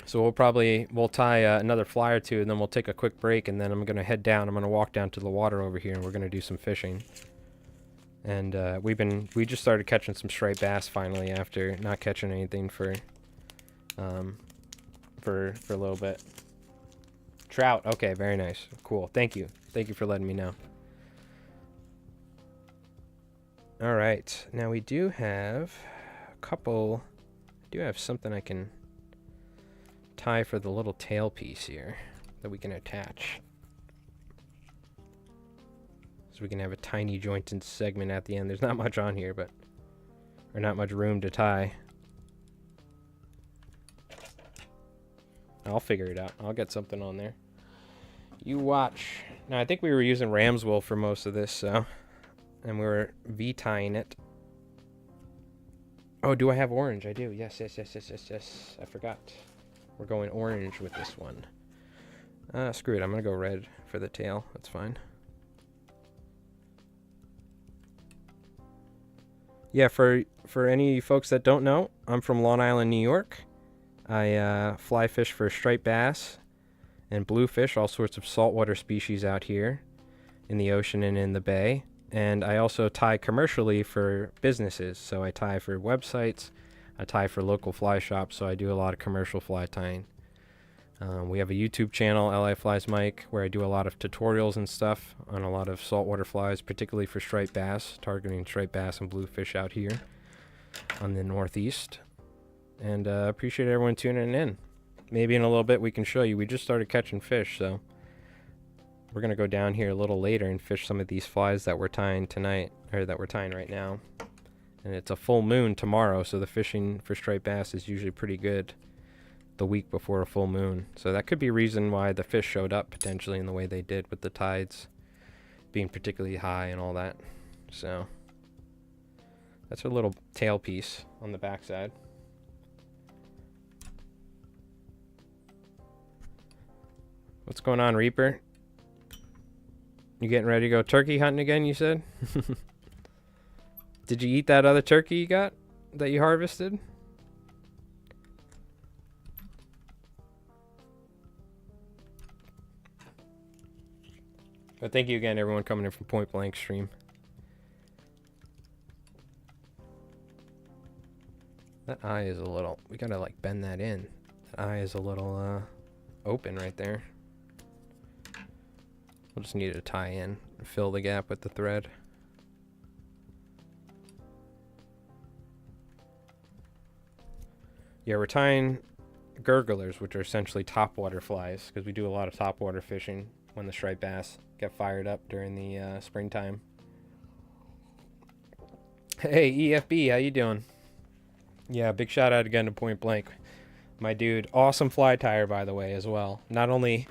So we'll tie another fly or two, and then we'll take a quick break, and then I'm going to head down. I'm going to walk down to the water over here, and we're going to do some fishing. And we just started catching some striped bass finally after not catching anything for a little bit. Trout. Okay, very nice. Cool. Thank you. Thank you for letting me know. All right. Now we do have something I can tie for the little tail piece here that we can attach. So we can have a tiny jointed segment at the end. There's not much on here, or not much room to tie. I'll figure it out. I'll get something on there. You watch. Now, I think we were using ram's wool for most of this, and we were V-tying it. Oh, do I have orange? I do. Yes. I forgot. We're going orange with this one. Screw it. I'm going to go red for the tail. That's fine. Yeah, for any folks that don't know, I'm from Long Island, New York. I fly fish for striped bass and bluefish, all sorts of saltwater species out here in the ocean and in the bay. And I also tie commercially for businesses. So I tie for websites, I tie for local fly shops, so I do a lot of commercial fly tying. We have a YouTube channel, LA Flies Mike, where I do a lot of tutorials and stuff on a lot of saltwater flies, particularly for striped bass, targeting striped bass and bluefish out here on the Northeast. And appreciate everyone tuning in. Maybe in a little bit we can show you. We just started catching fish, so we're going to go down here a little later and fish some of these flies that we're tying tonight, or that we're tying right now. And it's a full moon tomorrow, so the fishing for striped bass is usually pretty good the week before a full moon. So that could be a reason why the fish showed up potentially in the way they did, with the tides being particularly high and all that. So that's a little tail piece on the backside. What's going on, Reaper? You getting ready to go turkey hunting again, you said? Did you eat that other turkey you got that you harvested? But thank you again, everyone coming in from Point Blank stream. That eye is a little... We gotta, like, bend that in. That eye is a little, open right there. We'll just need to tie in. Fill the gap with the thread. Yeah, we're tying gurglers, which are essentially topwater flies, because we do a lot of topwater fishing when the striped bass get fired up during the springtime. Hey, EFB, how you doing? Yeah, big shout out again to Point Blank. My dude, awesome fly tire, by the way, as well. Not only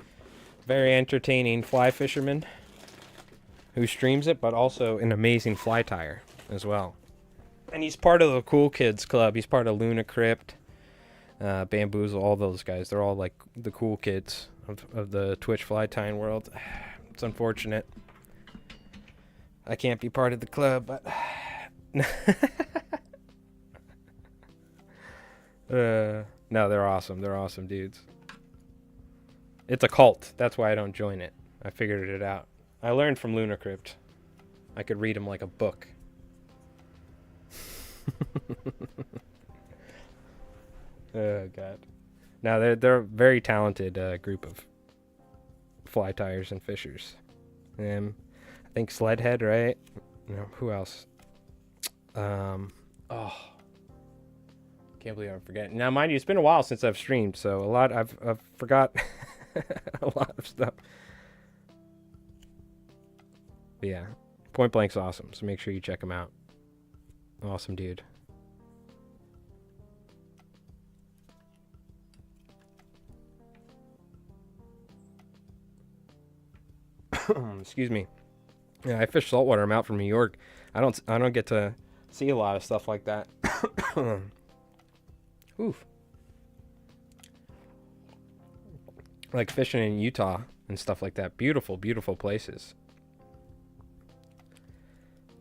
very entertaining fly fisherman who streams it, but also an amazing fly tire as well. And he's part of the Cool Kids Club. He's part of Luna Crypt, Bamboozle, all those guys. They're all like the cool kids of the Twitch fly tying world. It's unfortunate I can't be part of the club, but... No, they're awesome. They're awesome dudes. It's a cult. That's why I don't join it. I figured it out. I learned from Luna Crypt. I could read them like a book. Oh, God. No, they're a very talented group of fly tyers and fishers. I think Sledhead, right? No, who else? Oh. Can't believe I'm forgetting. Now, mind you, it's been a while since I've streamed, so I've forgot a lot of stuff. But yeah, Point Blank's awesome, so make sure you check him out. Awesome dude. Excuse me. Yeah, I fish saltwater. I'm out from New York. I don't get to see a lot of stuff like that. Oof. Like fishing in Utah and stuff like that. Beautiful, beautiful places.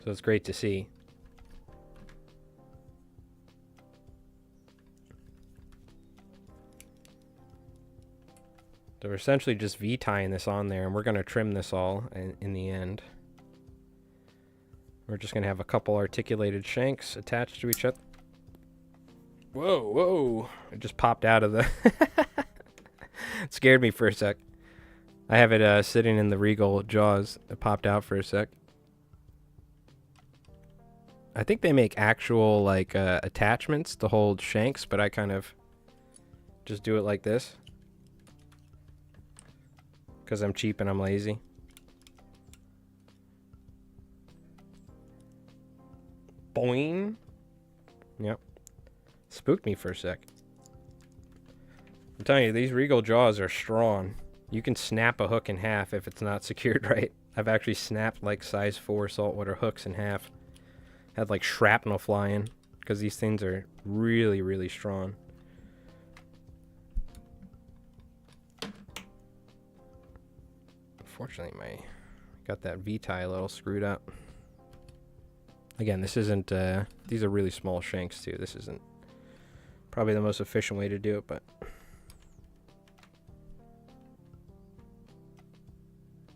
So it's great to see. So we're essentially just V-tying this on there, and we're going to trim this all in the end. We're just going to have a couple articulated shanks attached to each other. Whoa, whoa. It just popped out of the... It scared me for a sec. I have it sitting in the Regal jaws. It popped out for a sec. I think they make actual, like, attachments to hold shanks, but I kind of just do it like this. Because I'm cheap and I'm lazy. Boing. Yep. Spooked me for a sec. I'm telling you, these Regal jaws are strong. You can snap a hook in half if it's not secured right. I've actually snapped like size 4 saltwater hooks in half. Had like shrapnel flying because these things are really, really strong. Unfortunately, got that V-tie a little screwed up. Again, this isn't, these are really small shanks too. This isn't probably the most efficient way to do it, but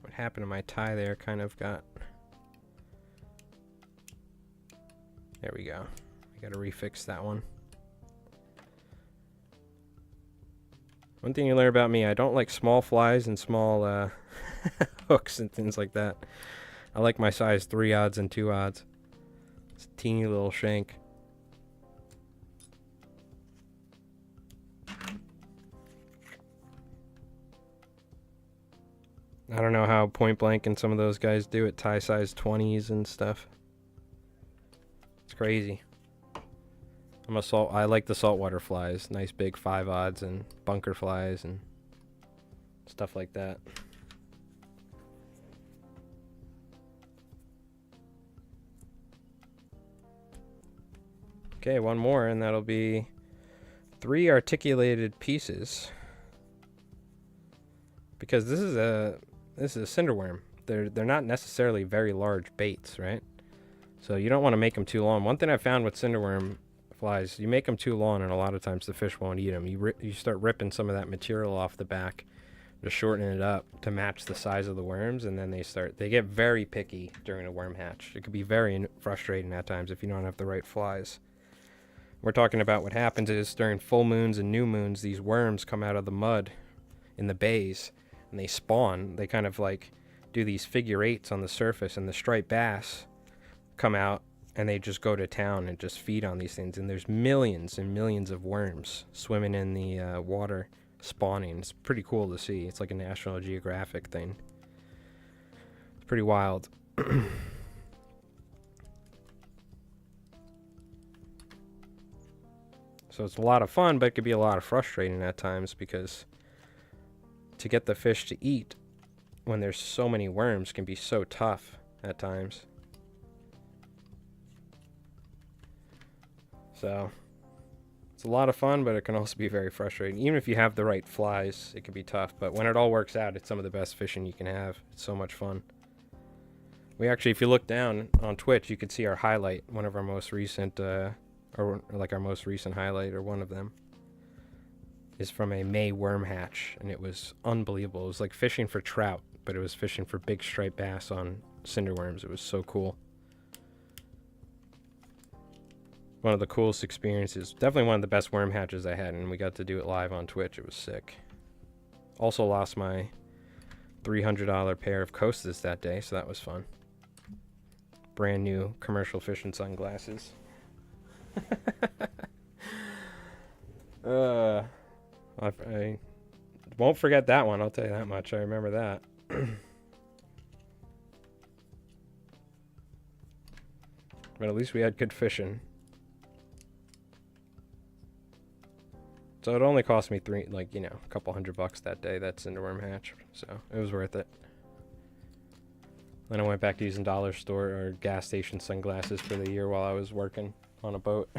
what happened to my tie there kind of got, there we go. I gotta refix that one. One thing you learn about me, I don't like small flies and small hooks and things like that. I like my size 3 odds and 2 odds. It's a teeny little shank. I don't know how Point Blank and some of those guys do it, tie size 20s and stuff. It's crazy. I like the saltwater flies, nice big 5 odds and bunker flies and stuff like that. Okay, one more and that'll be 3 articulated pieces. Because this is a cinder worm. They're not necessarily very large baits, right? So you don't want to make them too long. One thing I found with cinder worm flies, you make them too long and a lot of times the fish won't eat them. You start ripping some of that material off the back just shortening it up to match the size of the worms, and then they get very picky during a worm hatch. It could be very frustrating at times if you don't have the right flies. We're talking about what happens is during full moons and new moons, these worms come out of the mud in the bays, and they spawn. They kind of like do these figure eights on the surface, and the striped bass come out, and they just go to town and just feed on these things. And there's millions and millions of worms swimming in the water, spawning. It's pretty cool to see. It's like a National Geographic thing. It's pretty wild. So it's a lot of fun, but it could be a lot of frustrating at times, because to get the fish to eat when there's so many worms can be so tough at times. So it's a lot of fun, but it can also be very frustrating. Even if you have the right flies, it can be tough. But when it all works out, it's some of the best fishing you can have. It's so much fun. We actually, if you look down on Twitch, you could see our highlight, one of our most recent, or like our most recent highlight, or one of them, is from a May worm hatch, and it was unbelievable. It was like fishing for trout, but it was fishing for big striped bass on cinder worms. It was so cool. One of the coolest experiences. Definitely one of the best worm hatches I had, and we got to do it live on Twitch. It was sick. Also lost my $300 pair of Costas that day, so that was fun. Brand new commercial fishing sunglasses. I won't forget that one, I'll tell you that much. I remember that. But at least we had good fishing. So it only cost me a couple $100 that day, that cinder worm hatch. So it was worth it. Then I went back to using dollar store or gas station sunglasses for the year while I was working on a boat.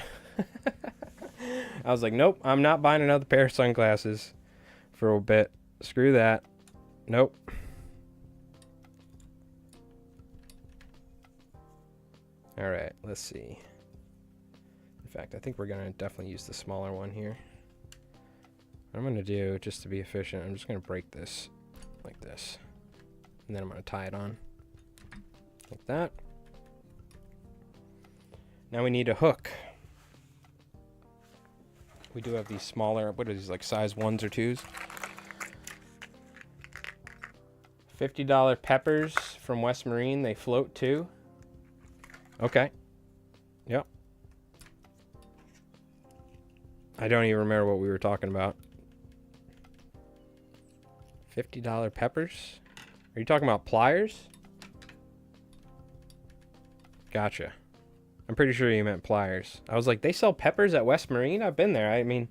I was like, nope, I'm not buying another pair of sunglasses for a bit. Screw that. Nope. All right, let's see. In fact, I think we're going to definitely use the smaller one here. What I'm going to do, just to be efficient, I'm just going to break this like this. And then I'm going to tie it on like that. Now we need a hook. We do have these smaller, what are these, like size 1s or 2s? $50 peppers from West Marine. They float too. Okay. Yep. I don't even remember what we were talking about. $50 peppers? Are you talking about pliers? Gotcha. I'm pretty sure you meant pliers. I was like, they sell peppers at West Marine? I've been there. I mean,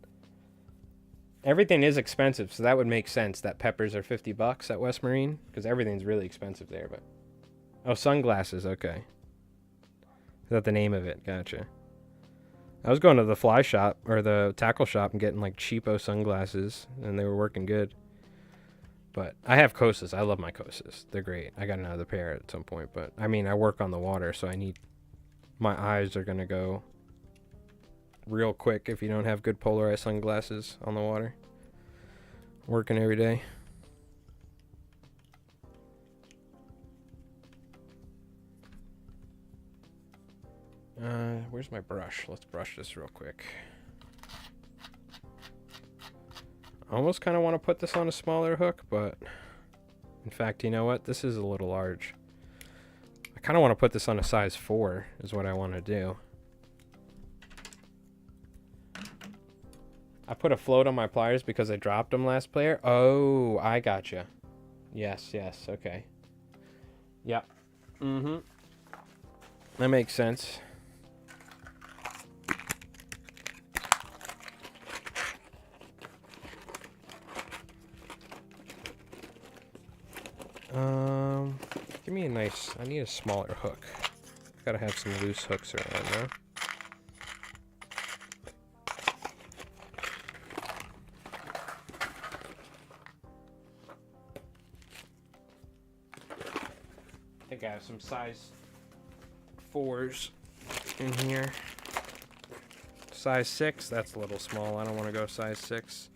everything is expensive, so that would make sense that peppers are $50 at West Marine, because everything's really expensive there. But oh, sunglasses. Okay. Is that the name of it? Gotcha. I was going to the fly shop or the tackle shop and getting like cheapo sunglasses, and they were working good. But I have Costas. I love my Costas. They're great. I got another pair at some point, but I mean, I work on the water, so I need, my eyes are going to go real quick if you don't have good polarized sunglasses on the water. Working every day. Where's my brush? Let's brush this real quick. I almost kind of want to put this on a smaller hook, but in fact, you know what? This is a little large. I kind of want to put this on a size 4 is what I want to do. I put a float on my pliers because I dropped them last player. Oh, I gotcha. Yes, yes, okay. Yep. Mm-hmm. That makes sense. Give me a nice, I need a smaller hook. Gotta have some loose hooks around now. I think I have some size 4s in here. Size 6, that's a little small. I don't want to go size 6.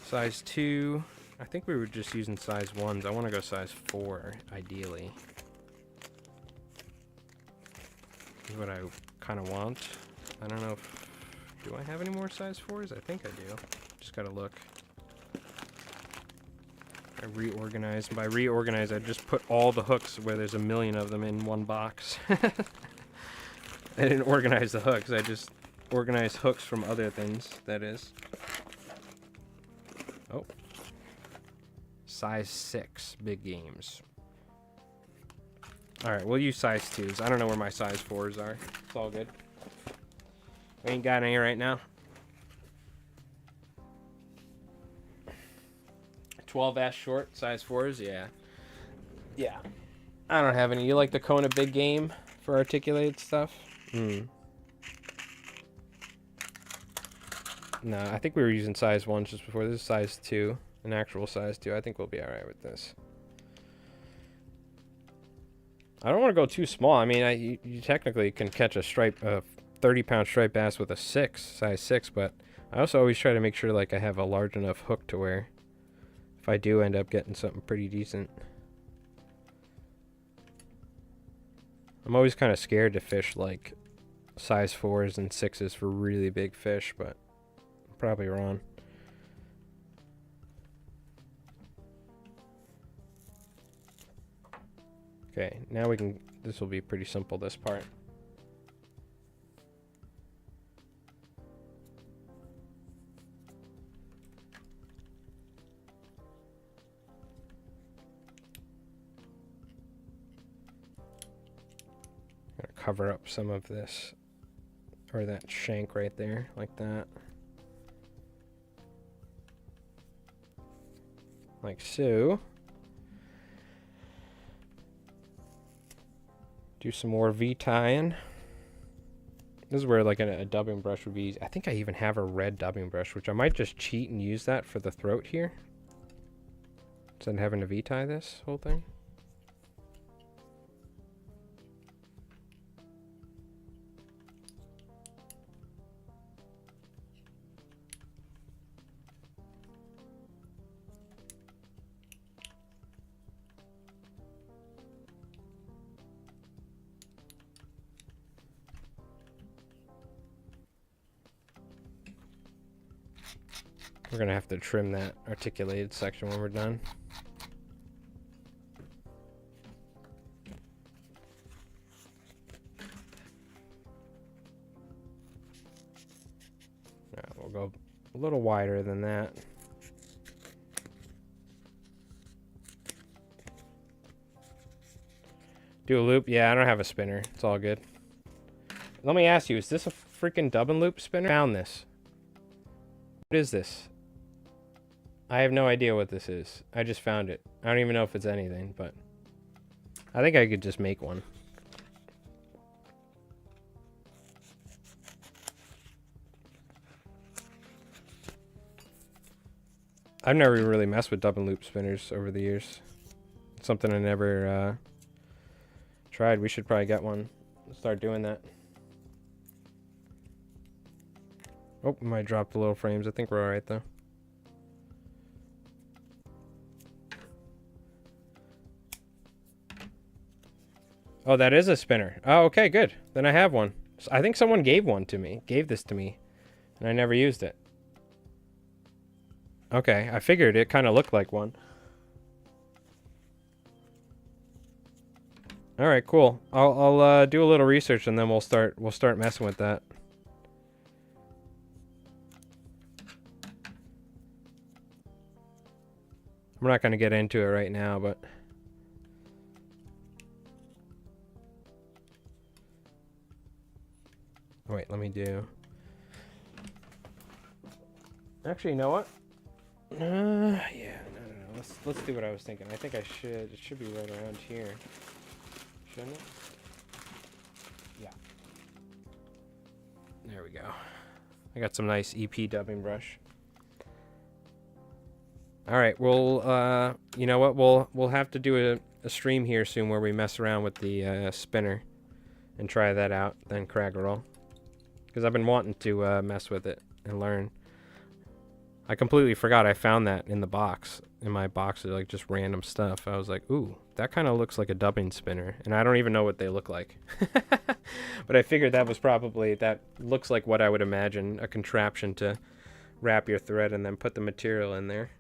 Size 2. I think we were just using size 1s. I want to go size 4, ideally. Is what I kind of want. I don't know if... Do I have any more size 4s? I think I do. Just gotta look. I reorganized. By reorganize, I just put all the hooks where there's a million of them in one box. I didn't organize the hooks. I just organized hooks from other things, that is. Oh. Size 6, big games. Alright, we'll use size 2s. I don't know where my size 4s are. It's all good. We ain't got any right now. 12S short, size 4s, yeah. Yeah. I don't have any. You like the Kona big game for articulated stuff? No, I think we were using size 1 just before. This is size 2, an actual size 2. I think we'll be alright with this. I don't want to go too small. I mean, you technically can catch a 30-pound striped bass with a size 6, but I also always try to make sure like I have a large enough hook to where if I do end up getting something pretty decent. I'm always kind of scared to fish like size 4s and 6s for really big fish, but I'm probably wrong. Okay, now we can, this will be pretty simple, this part. Gonna cover up some of this, or that shank right there, like that. Like so. Do some more V-tying. This is where like a dubbing brush would be. I think I even have a red dubbing brush, which I might just cheat and use that for the throat here. Instead of having to V-tie this whole thing. We're gonna have to trim that articulated section when we're done. We'll go a little wider than that. Do a loop? Yeah, I don't have a spinner. It's all good. Let me ask you, is this a freaking dub and loop spinner? I found this. What is this? I have no idea what this is. I just found it. I don't even know if it's anything, but I think I could just make one. I've never really messed with dub and loop spinners over the years. It's something I never tried. We should probably get one. Start doing that. Oh, might drop the little frames. I think we're alright though. Oh, that is a spinner. Oh, okay, good. Then I have one. So I think someone gave this to me, and I never used it. Okay, I figured it kind of looked like one. All right, cool. I'll do a little research and then we'll start messing with that. I'm not gonna get into it right now, but. Wait, let me do. Actually, you know what? Yeah, no. Let's do what I was thinking. I think I should. It should be right around here, shouldn't it? Yeah. There we go. I got some nice EP dubbing brush. All right, we'll. You know what? We'll have to do a stream here soon where we mess around with the spinner, and try that out. Then crag roll. Because I've been wanting to mess with it and learn. I completely forgot I found that in the box. In my box of like just random stuff. I was like, ooh, that kind of looks like a dubbing spinner. And I don't even know what they look like. But I figured that was probably, that looks like what I would imagine, a contraption to wrap your thread and then put the material in there.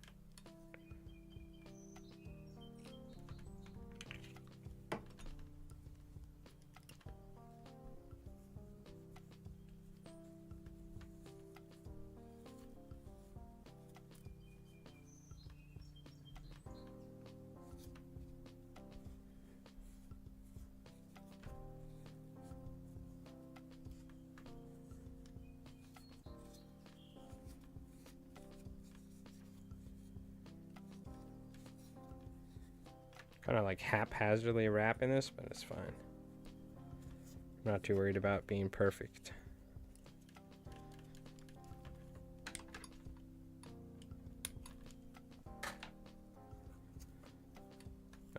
Kind of like haphazardly wrapping this, but it's fine. I'm not too worried about being perfect.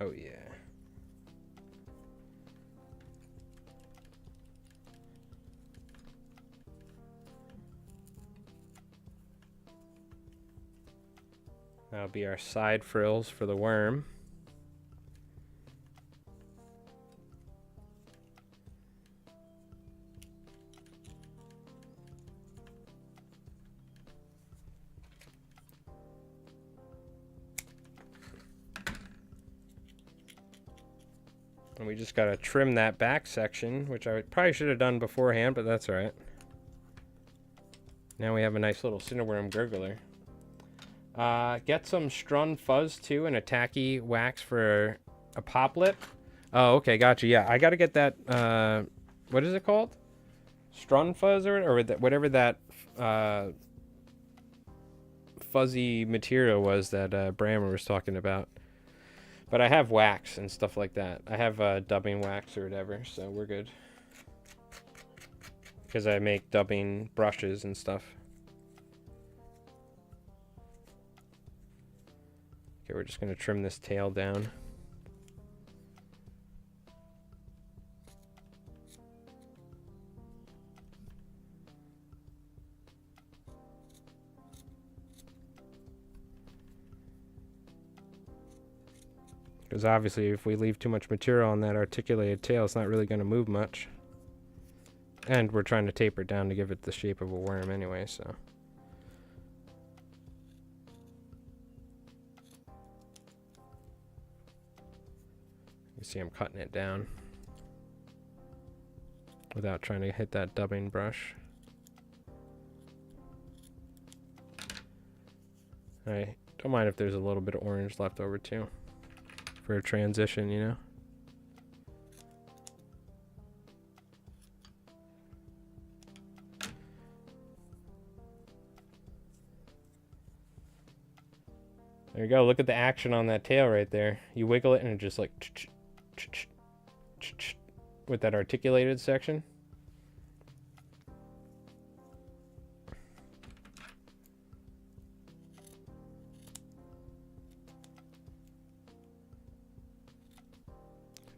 Oh yeah. That'll be our side frills for the worm. And we just gotta trim that back section, which I probably should have done beforehand, but that's alright. Now we have a nice little cinderworm gurgler. Get some strun fuzz too and a tacky wax for a pop lip. Oh, okay, gotcha. Yeah, I gotta get that, what is it called? Strun fuzz or whatever that fuzzy material was that Brammer was talking about. But I have wax and stuff like that. I have dubbing wax or whatever, so we're good. Because I make dubbing brushes and stuff. Okay, we're just going to trim this tail down. Because obviously if we leave too much material on that articulated tail, it's not really going to move much. And we're trying to taper it down to give it the shape of a worm anyway, so. You see I'm cutting it down without trying to hit that dubbing brush. I don't mind if there's a little bit of orange left over too. For a transition, you know? There you go. Look at the action on that tail right there. You wiggle it and it just like with that articulated section.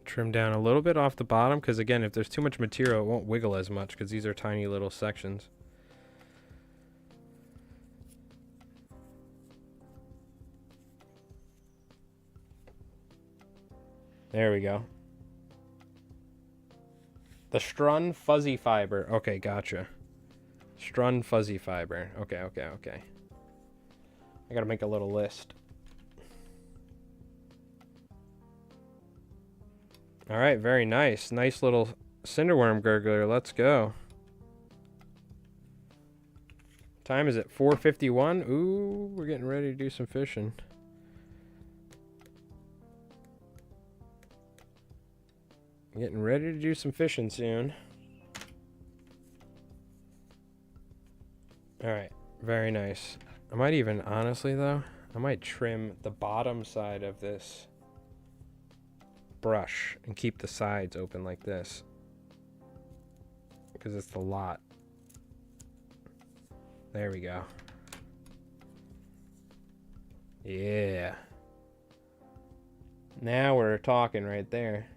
Trim down a little bit off the bottom because again, if there's too much material, it won't wiggle as much because these are tiny little sections. There we go. The strun fuzzy fiber. Okay, gotcha. Strun fuzzy fiber. Okay, okay, okay. I gotta make a little list. All right, very nice. Nice little cinderworm gurgler. Let's go. Time is it? 4:51. Ooh, we're getting ready to do some fishing. Getting ready to do some fishing soon. All right, very nice. I might even, honestly though, I might trim the bottom side of this brush and keep the sides open like this because it's the lot. There we go. Yeah. Now we're talking right there.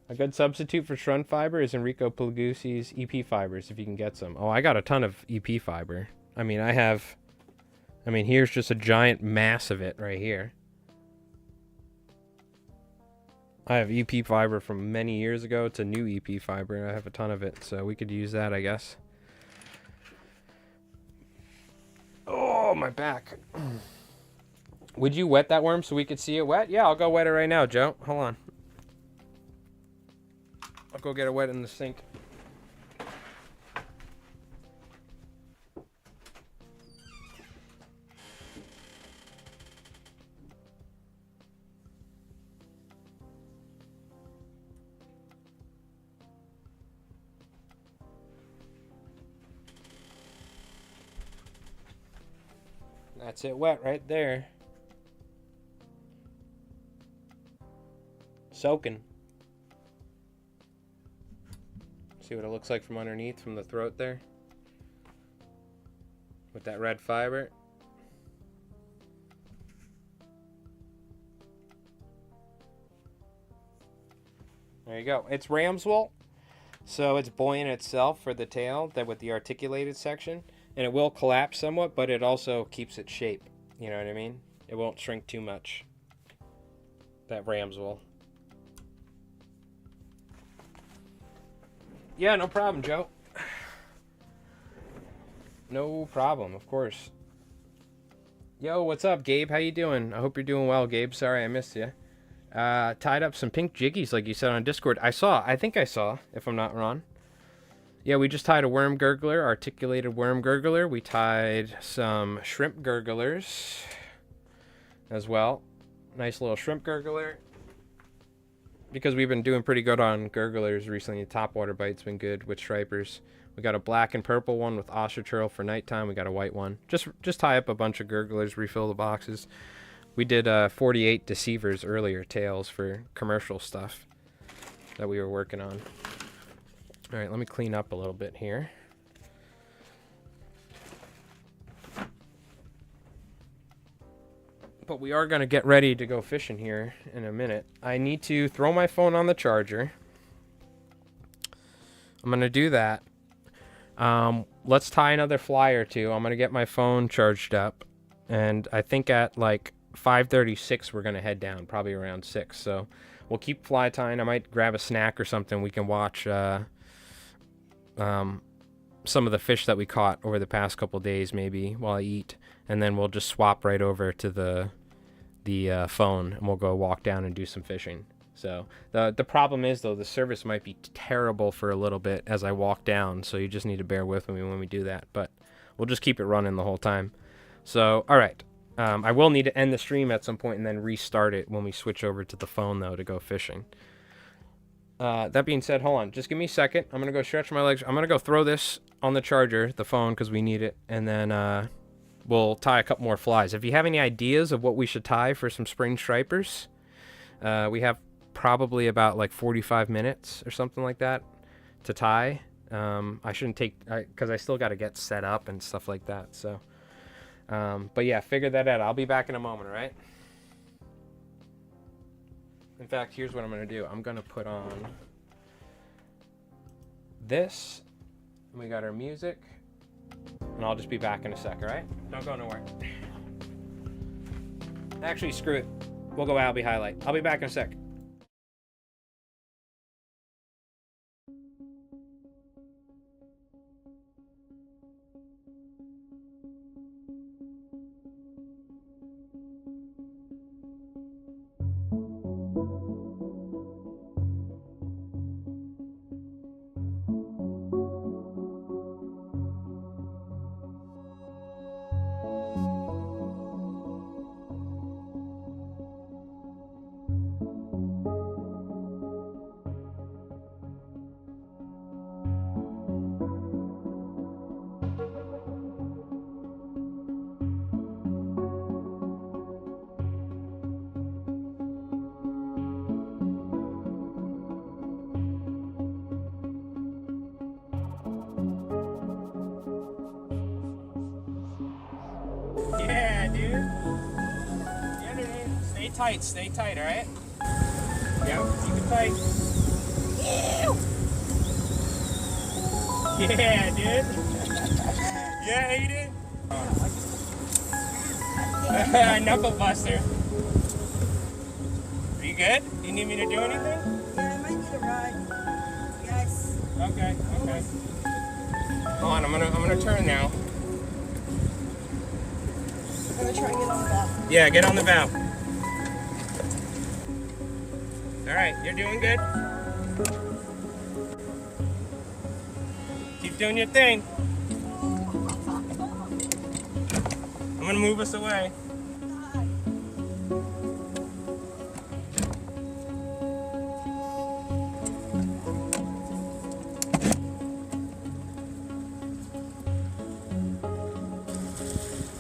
A good substitute for shrunk fiber is Enrico Pelgucci's EP fibers, if you can get some. Oh, I got a ton of EP fiber. I mean, here's just a giant mass of it right here. I have EP fiber from many years ago. It's a new EP fiber, and I have a ton of it, so we could use that, I guess. Oh, my back. Would you wet that worm so we could see it wet? Yeah, I'll go wet it right now, Joe. Hold on. I'll go get it wet in the sink. That's it wet right there. Soaking. See what it looks like from underneath, from the throat there? With that red fiber. There you go. It's ram's wool, so it's buoyant itself for the tail, that with the articulated section. And it will collapse somewhat, but it also keeps its shape. You know what I mean? It won't shrink too much. That ram's wool. Yeah, no problem, Joe. No problem, of course. Yo, what's up, Gabe? How you doing? I hope you're doing well, Gabe. Sorry I missed you. Tied up some pink jiggies, like you said on Discord. I think I saw, if I'm not wrong. Yeah, we just tied a worm gurgler, articulated worm gurgler. We tied some shrimp gurglers as well. Nice little shrimp gurgler. Because we've been doing pretty good on gurglers recently. The topwater bite's been good with stripers. We got a black and purple one with ostrich for nighttime. We got a white one. Just tie up a bunch of gurglers, refill the boxes. We did 48 deceivers earlier, tails for commercial stuff that we were working on. All right, let me clean up a little bit here. But we are going to get ready to go fishing here in a minute. I need to throw my phone on the charger. I'm going to do that. Let's tie another fly or two. I'm going to get my phone charged up. And I think at like 5:36 we're going to head down, probably around 6. So we'll keep fly tying. I might grab a snack or something. We can watch some of the fish that we caught over the past couple days, maybe while I eat, and then we'll just swap right over to the phone, and we'll go walk down and do some fishing. So the problem is, though, the service might be terrible for a little bit as I walk down, so you just need to bear with me when we do that, but we'll just keep it running the whole time. So all right, I will need to end the stream at some point and then restart it when we switch over to the phone, though, to go fishing. That being said, hold on. Just give me a second. I'm going to go stretch my legs. I'm going to go throw this on the charger, the phone, because we need it. And then we'll tie a couple more flies. If you have any ideas of what we should tie for some spring stripers, we have probably about like 45 minutes or something like that to tie. I shouldn't take, because I still got to get set up and stuff like that. So, but yeah, figure that out. I'll be back in a moment, all right? In fact, here's what I'm going to do. I'm going to put on this, and we got our music, and I'll just be back in a sec, all right? Don't go nowhere. Actually, screw it. We'll go Albie highlight. I'll be back in a sec. Yeah, dude. Yeah, dude. Stay tight, all right? Yeah, keep it tight. Yeah, dude. Yeah, Aiden. Knuckle buster. Are you good? Do you need me to do anything? Yeah, I might need a ride. Yes. Okay. Hold on, I'm gonna turn now. I'm gonna try and get on the bow. Yeah, get on the bow. All right, you're doing good. Keep doing your thing. I'm gonna move us away.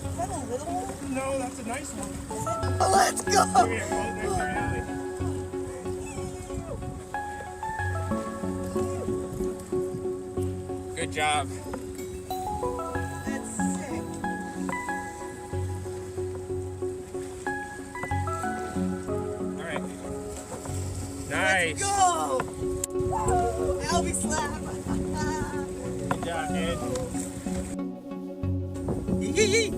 Is that a little one? No, that's a nice one. Oh, let's go! Come here, hold next to Allie. Good job. That's sick. All right. Nice. Let's go! Woo! Albie slap! Good job, dude. Yee!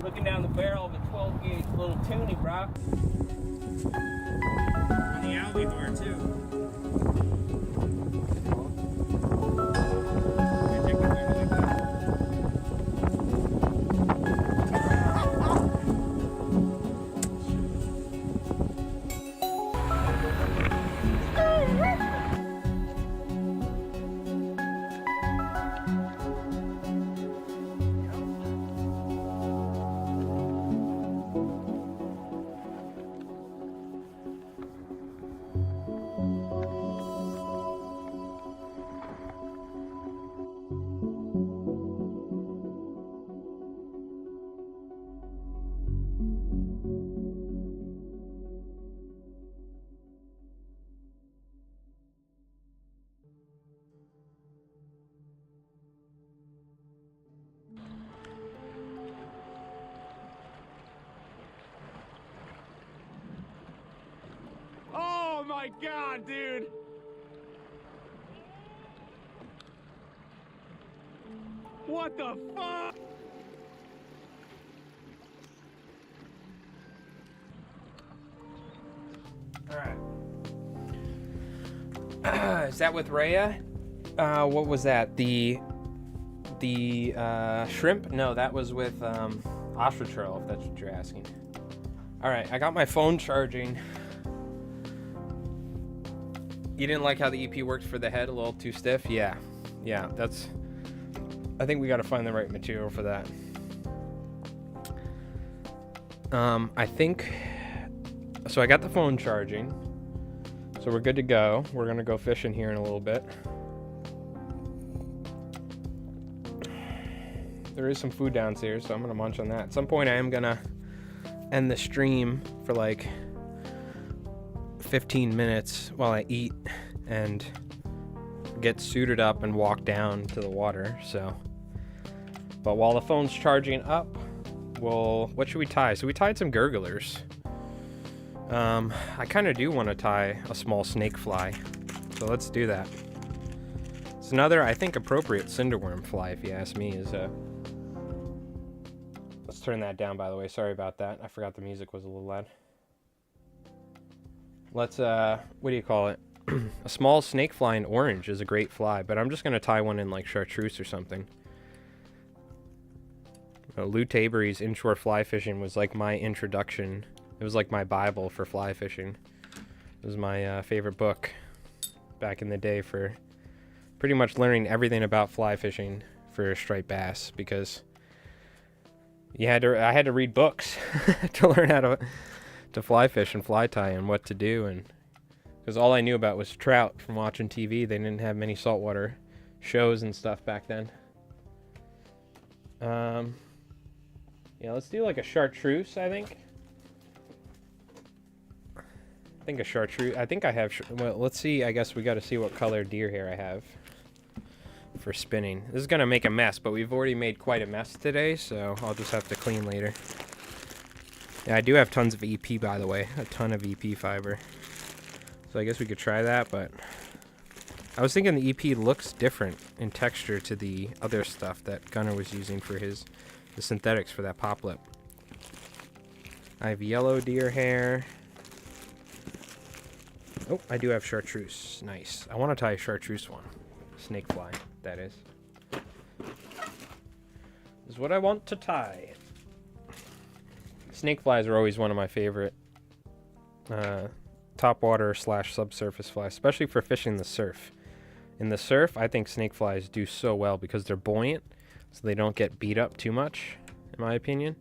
Looking down the barrel of a 12 gauge little toonie, bro. On the alley door, too. Here, take the camera like that. Oh my god, dude! What the fuck? Alright. Is that with Rhea? What was that? The shrimp? No, that was with Ostraturl, if that's what you're asking. Alright, I got my phone charging. You didn't like how the EP worked for the head, a little too stiff? Yeah, that's... I think we gotta find the right material for that. I think... So I got the phone charging. So we're good to go. We're gonna go fishing here in a little bit. There is some food downstairs, so I'm gonna munch on that. At some point I am gonna end the stream for like 15 minutes while I eat and get suited up and walk down to the water. So, but while the phone's charging up, what should we tie? So we tied some gurglers. I kind of do want to tie a small snake fly, so let's do that. It's another, I think, appropriate cinderworm fly, if you ask me. Let's turn that down, by the way. Sorry about that. I forgot the music was a little loud. Let's, what do you call it? A small snake fly in orange is a great fly, but I'm just going to tie one in like chartreuse or something. Lou Tabery's Inshore Fly Fishing was like my introduction. It was like my Bible for fly fishing. It was my favorite book back in the day for pretty much learning everything about fly fishing for striped bass, because I had to read books to learn how to fly fish and fly tie and what to do, and because all I knew about was trout from watching TV. They didn't have many saltwater shows and stuff back then. Yeah, let's do like a chartreuse, I think. I think a chartreuse. I think I have. Well, let's see. I guess we got to see what color deer hair I have for spinning. This is gonna make a mess, but we've already made quite a mess today, so I'll just have to clean later. Yeah, I do have tons of EP, by the way. A ton of EP fiber. So I guess we could try that, but I was thinking the EP looks different in texture to the other stuff that Gunnar was using for the synthetics for that pop lip. I have yellow deer hair. Oh, I do have chartreuse. Nice. I want to tie a chartreuse one. Snake fly, that is. This is what I want to tie. Snake flies are always one of my favorite topwater / subsurface flies, especially for fishing the surf. In the surf, I think snake flies do so well because they're buoyant, so they don't get beat up too much, in my opinion.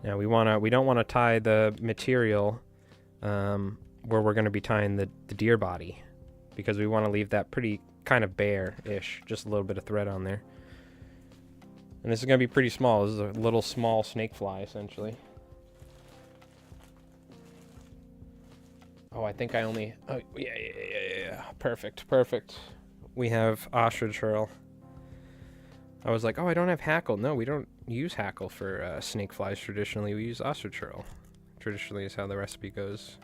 Now we don't want to tie the material where we're going to be tying the deer body, because we want to leave that pretty kind of bare-ish, just a little bit of thread on there. And this is going to be pretty small. This is a little small snake fly, essentially. Oh, I think I only... Oh, yeah. Perfect. We have ostrich herl. I was like, oh, I don't have hackle. No, we don't use hackle for snake flies traditionally. We use ostrich herl. Traditionally is how the recipe goes.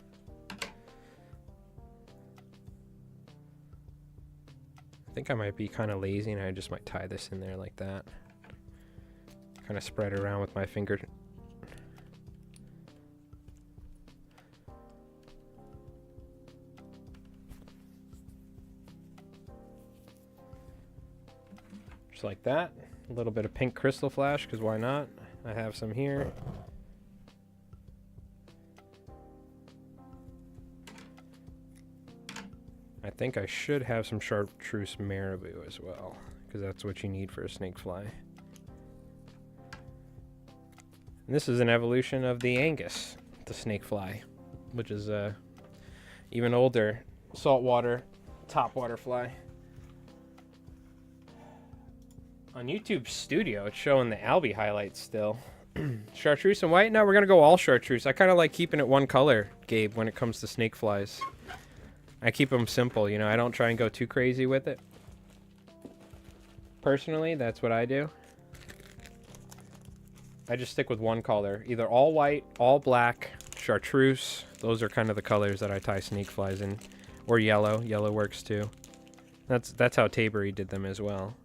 I think I might be kind of lazy and I just might tie this in there like that. Kind of spread it around with my finger. Just like that. A little bit of pink crystal flash, because why not? I have some here. I think I should have some chartreuse marabou as well, because that's what you need for a snake fly. And this is an evolution of the Angus, the snake fly, which is a even older saltwater topwater fly. On YouTube Studio, it's showing the Albie highlights still. Chartreuse and white? No, we're going to go all chartreuse. I kind of like keeping it one color, Gabe, when it comes to snake flies. I keep them simple, you know. I don't try and go too crazy with it. Personally, that's what I do. I just stick with one color. Either all white, all black, chartreuse. Those are kind of the colors that I tie snake flies in. Or yellow. Yellow works too. That's how Tabery did them as well.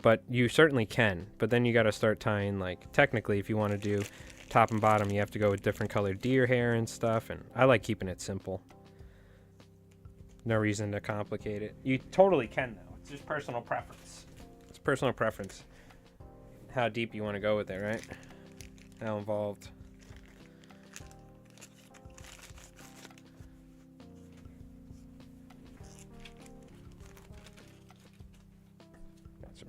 But you certainly can. But then you got to start tying, like, technically, if you want to do top and bottom, you have to go with different colored deer hair and stuff. And I like keeping it simple. No reason to complicate it. You totally can, though. It's just personal preference. It's personal preference. How deep you want to go with it, right? How involved.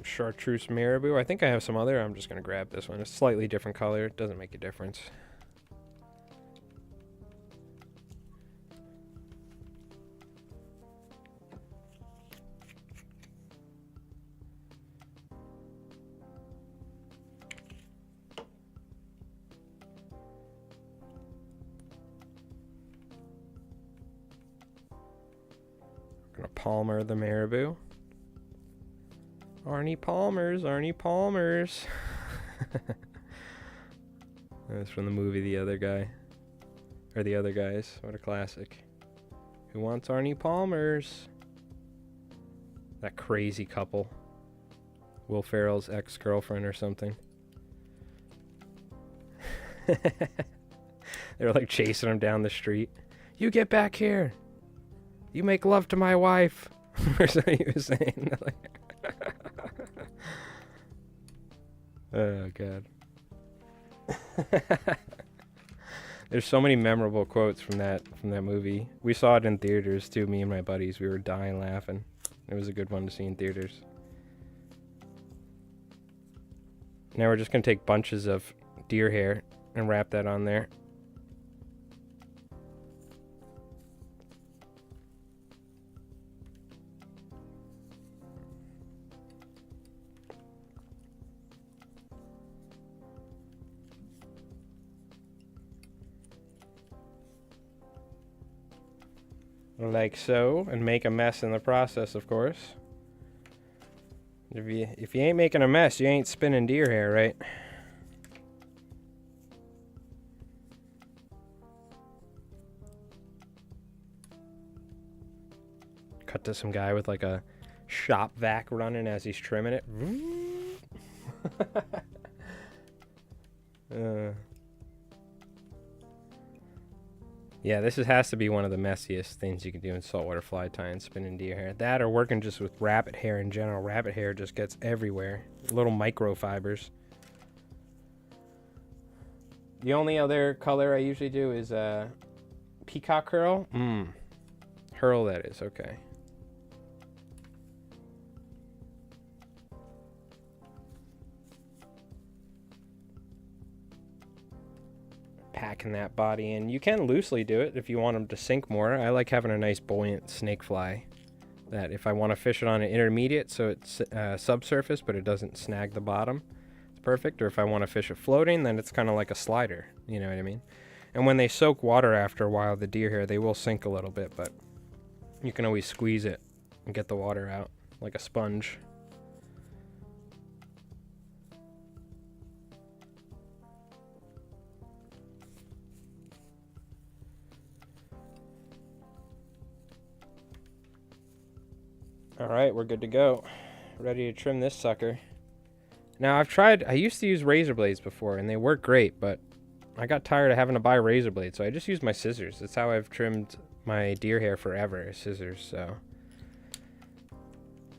Chartreuse marabou. I think I have some other. I'm just going to grab this one. It's a slightly different color. It doesn't make a difference. I'm going to Palmer the marabou. Arnie Palmer's. That's from the movie The Other Guy. Or The Other Guys. What a classic. Who wants Arnie Palmer's? That crazy couple. Will Ferrell's ex-girlfriend or something. They're like chasing him down the street. You get back here. You make love to my wife. Or something he was saying. Oh, God. There's so many memorable quotes from that movie. We saw it in theaters, too, me and my buddies. We were dying laughing. It was a good one to see in theaters. Now we're just going to take bunches of deer hair and wrap that on there. Like so, and make a mess in the process, of course. If you ain't making a mess, you ain't spinning deer hair, right? Cut to some guy with like a shop vac running as he's trimming it. Yeah, has to be one of the messiest things you can do in saltwater fly tying, spinning deer hair. That or working just with rabbit hair in general. Rabbit hair just gets everywhere. Little microfibers. The only other color I usually do is peacock herl. Herl, that is, okay. Packing that body in. You can loosely do it if you want them to sink more. I like having a nice buoyant snake fly that if I want to fish it on an intermediate so it's subsurface but it doesn't snag the bottom, it's perfect. Or if I want to fish it floating, then it's kind of like a slider, you know what I mean? And when they soak water after a while, the deer hair, they will sink a little bit, but you can always squeeze it and get the water out like a sponge. Alright, we're good to go. Ready to trim this sucker. Now I used to use razor blades before and they work great, but I got tired of having to buy razor blades, so I just used my scissors. That's how I've trimmed my deer hair forever, scissors, so.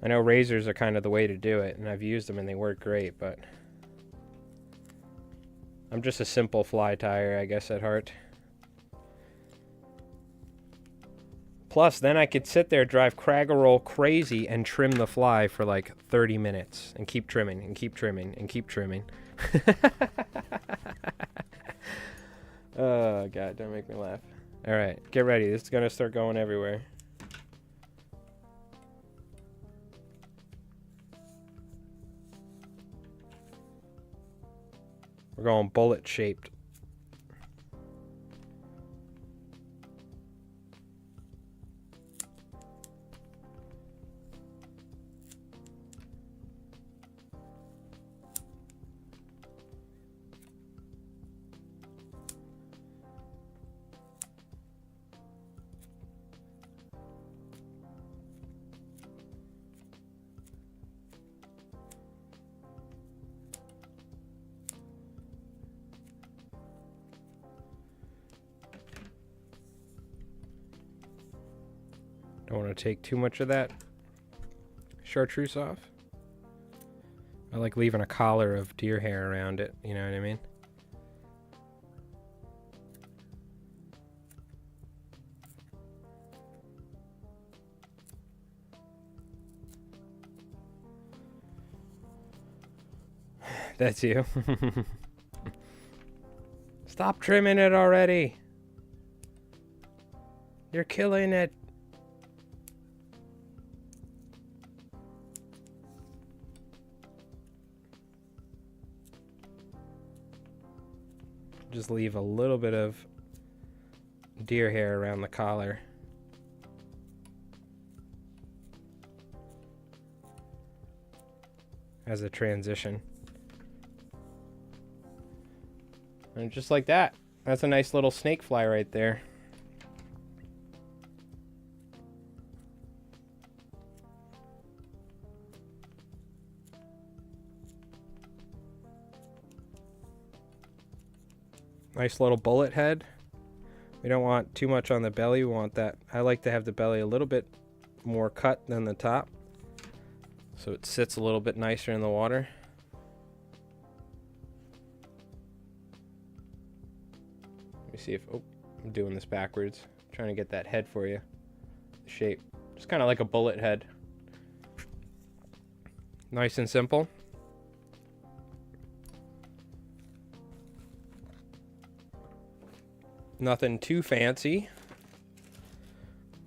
I know razors are kind of the way to do it, and I've used them and they work great, but I'm just a simple fly tyer, I guess, at heart. Plus, then I could sit there, drive Craggle crazy, and trim the fly for like 30 minutes. And keep trimming, and keep trimming, and keep trimming. Oh, God, don't make me laugh. Alright, get ready. This is going to start going everywhere. We're going bullet-shaped. Don't want to take too much of that chartreuse off. I like leaving a collar of deer hair around it, you know what I mean? That's you. Stop trimming it already. You're killing it. Just leave a little bit of deer hair around the collar. As a transition. And just like that. That's a nice little snake fly right there. Nice little bullet head. We don't want too much on the belly. We want that. I like to have the belly a little bit more cut than the top, so it sits a little bit nicer in the water. Let me see if, oh, I'm doing this backwards. I'm trying to get that head for you. The shape. Just kind of like a bullet head. Nice and simple. Nothing too fancy.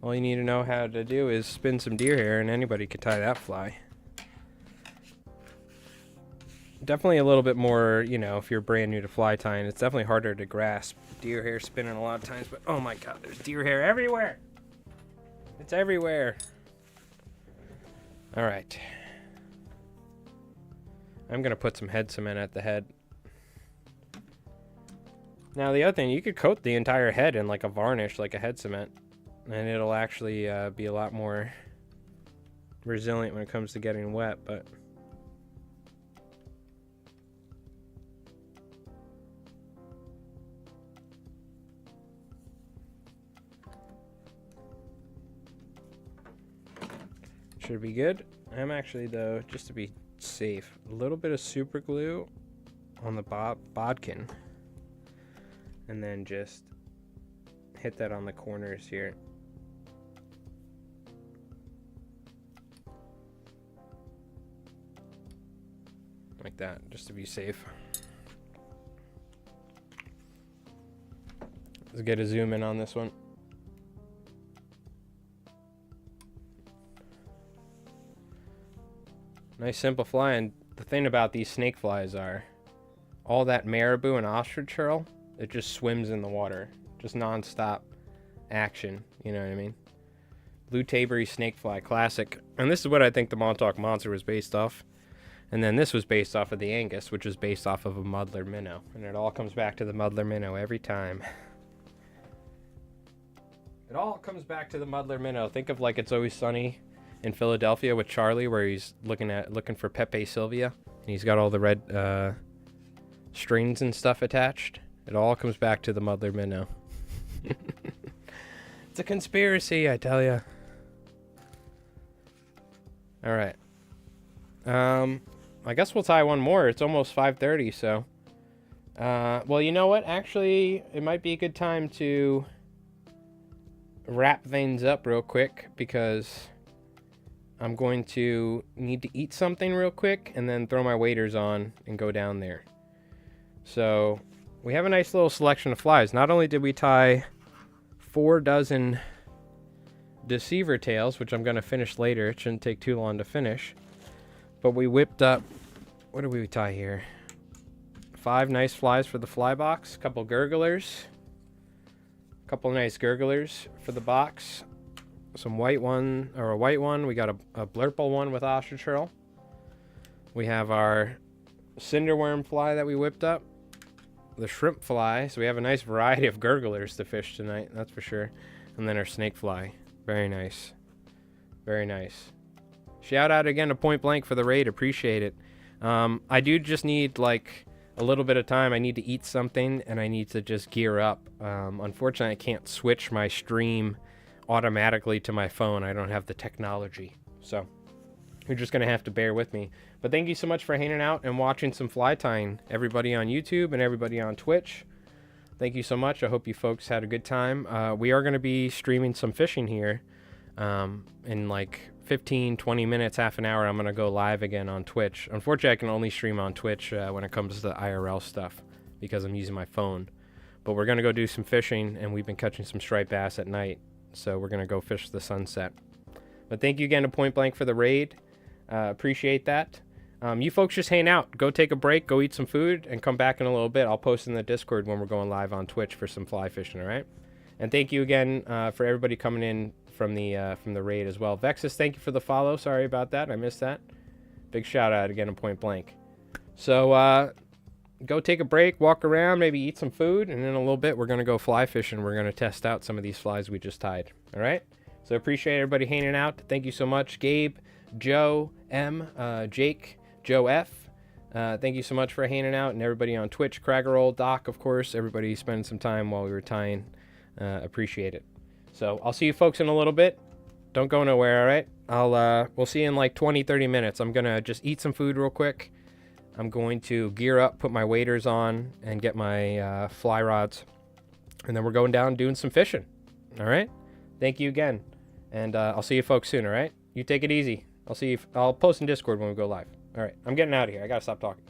All you need to know how to do is spin some deer hair, and anybody can tie that fly. Definitely a little bit more, you know, if you're brand new to fly tying, it's definitely harder to grasp deer hair spinning a lot of times, but oh my god, there's deer hair everywhere. It's everywhere. All right. I'm going to put some head cement at the head. Now, the other thing, you could coat the entire head in like a varnish, like a head cement, and it'll actually be a lot more resilient when it comes to getting wet, but should be good. I'm actually, though, just to be safe, a little bit of super glue on the bodkin, and then just hit that on the corners here. Like that, just to be safe. Let's get a zoom in on this one. Nice simple fly, and the thing about these snake flies are all that marabou and ostrich curl, it just swims in the water. Just non-stop action, you know what I mean? Blue Tabery snake fly, classic. And this is what I think the Montauk Monster was based off. And then this was based off of the Angus, which was based off of a muddler minnow. And it all comes back to the muddler minnow every time. It all comes back to the muddler minnow. Think of like It's Always Sunny in Philadelphia with Charlie, where he's looking for Pepe Sylvia, and he's got all the red strings and stuff attached. It all comes back to the muddler minnow. It's a conspiracy, I tell you. All right. I guess we'll tie one more. It's almost 5:30, so. Well, you know what? Actually, it might be a good time to wrap things up real quick, because I'm going to need to eat something real quick and then throw my waders on and go down there. So we have a nice little selection of flies. Not only did we tie 4 dozen deceiver tails, which I'm going to finish later. It shouldn't take too long to finish. But we whipped up, what did we tie here? 5 nice flies for the fly box. A couple gurglers. A couple nice gurglers for the box. Some white one, or a white one. We got a blurple one with ostrich curl. We have our cinder worm fly that we whipped up. The shrimp fly. So we have a nice variety of gurglers to fish tonight, that's for sure. And then our snake fly. Very nice. Very nice. Shout out again to Point Blank for the raid. Appreciate it. I do just need like a little bit of time. I need to eat something, and I need to just gear up. Unfortunately, I can't switch my stream automatically to my phone. I don't have the technology, so you're just gonna have to bear with me. But thank you so much for hanging out and watching some fly tying, everybody on YouTube and everybody on Twitch. Thank you so much. I hope you folks had a good time. We are going to be streaming some fishing here in like 15-20 minutes, half an hour. I'm going to go live again on Twitch. Unfortunately, I can only stream on Twitch when it comes to the IRL stuff because I'm using my phone. But we're going to go do some fishing, and we've been catching some striped bass at night. So we're going to go fish the sunset. But thank you again to Point Blank for the raid. Appreciate that. You folks just hang out. Go take a break. Go eat some food and come back in a little bit. I'll post in the Discord when we're going live on Twitch for some fly fishing, all right? And thank you again for everybody coming in from the raid as well. Vexus, thank you for the follow. Sorry about that. I missed that. Big shout out again to Point Blank. So go take a break, walk around, maybe eat some food, and in a little bit we're going to go fly fishing. We're going to test out some of these flies we just tied, all right? So appreciate everybody hanging out. Thank you so much. Gabe, Joe, M, Jake, Joe F. Thank you so much for hanging out, and everybody on Twitch, Craggerole, Doc, of course, everybody spending some time while we were tying. Appreciate it. So I'll see you folks in a little bit. Don't go nowhere, all right? We'll see you in like 20-30 minutes. I'm going to just eat some food real quick. I'm going to gear up, put my waders on, and get my fly rods. And then we're going down doing some fishing. All right? Thank you again. And I'll see you folks soon, all right? You take it easy. I'll post in Discord when we go live. All right, I'm getting out of here. I got to stop talking.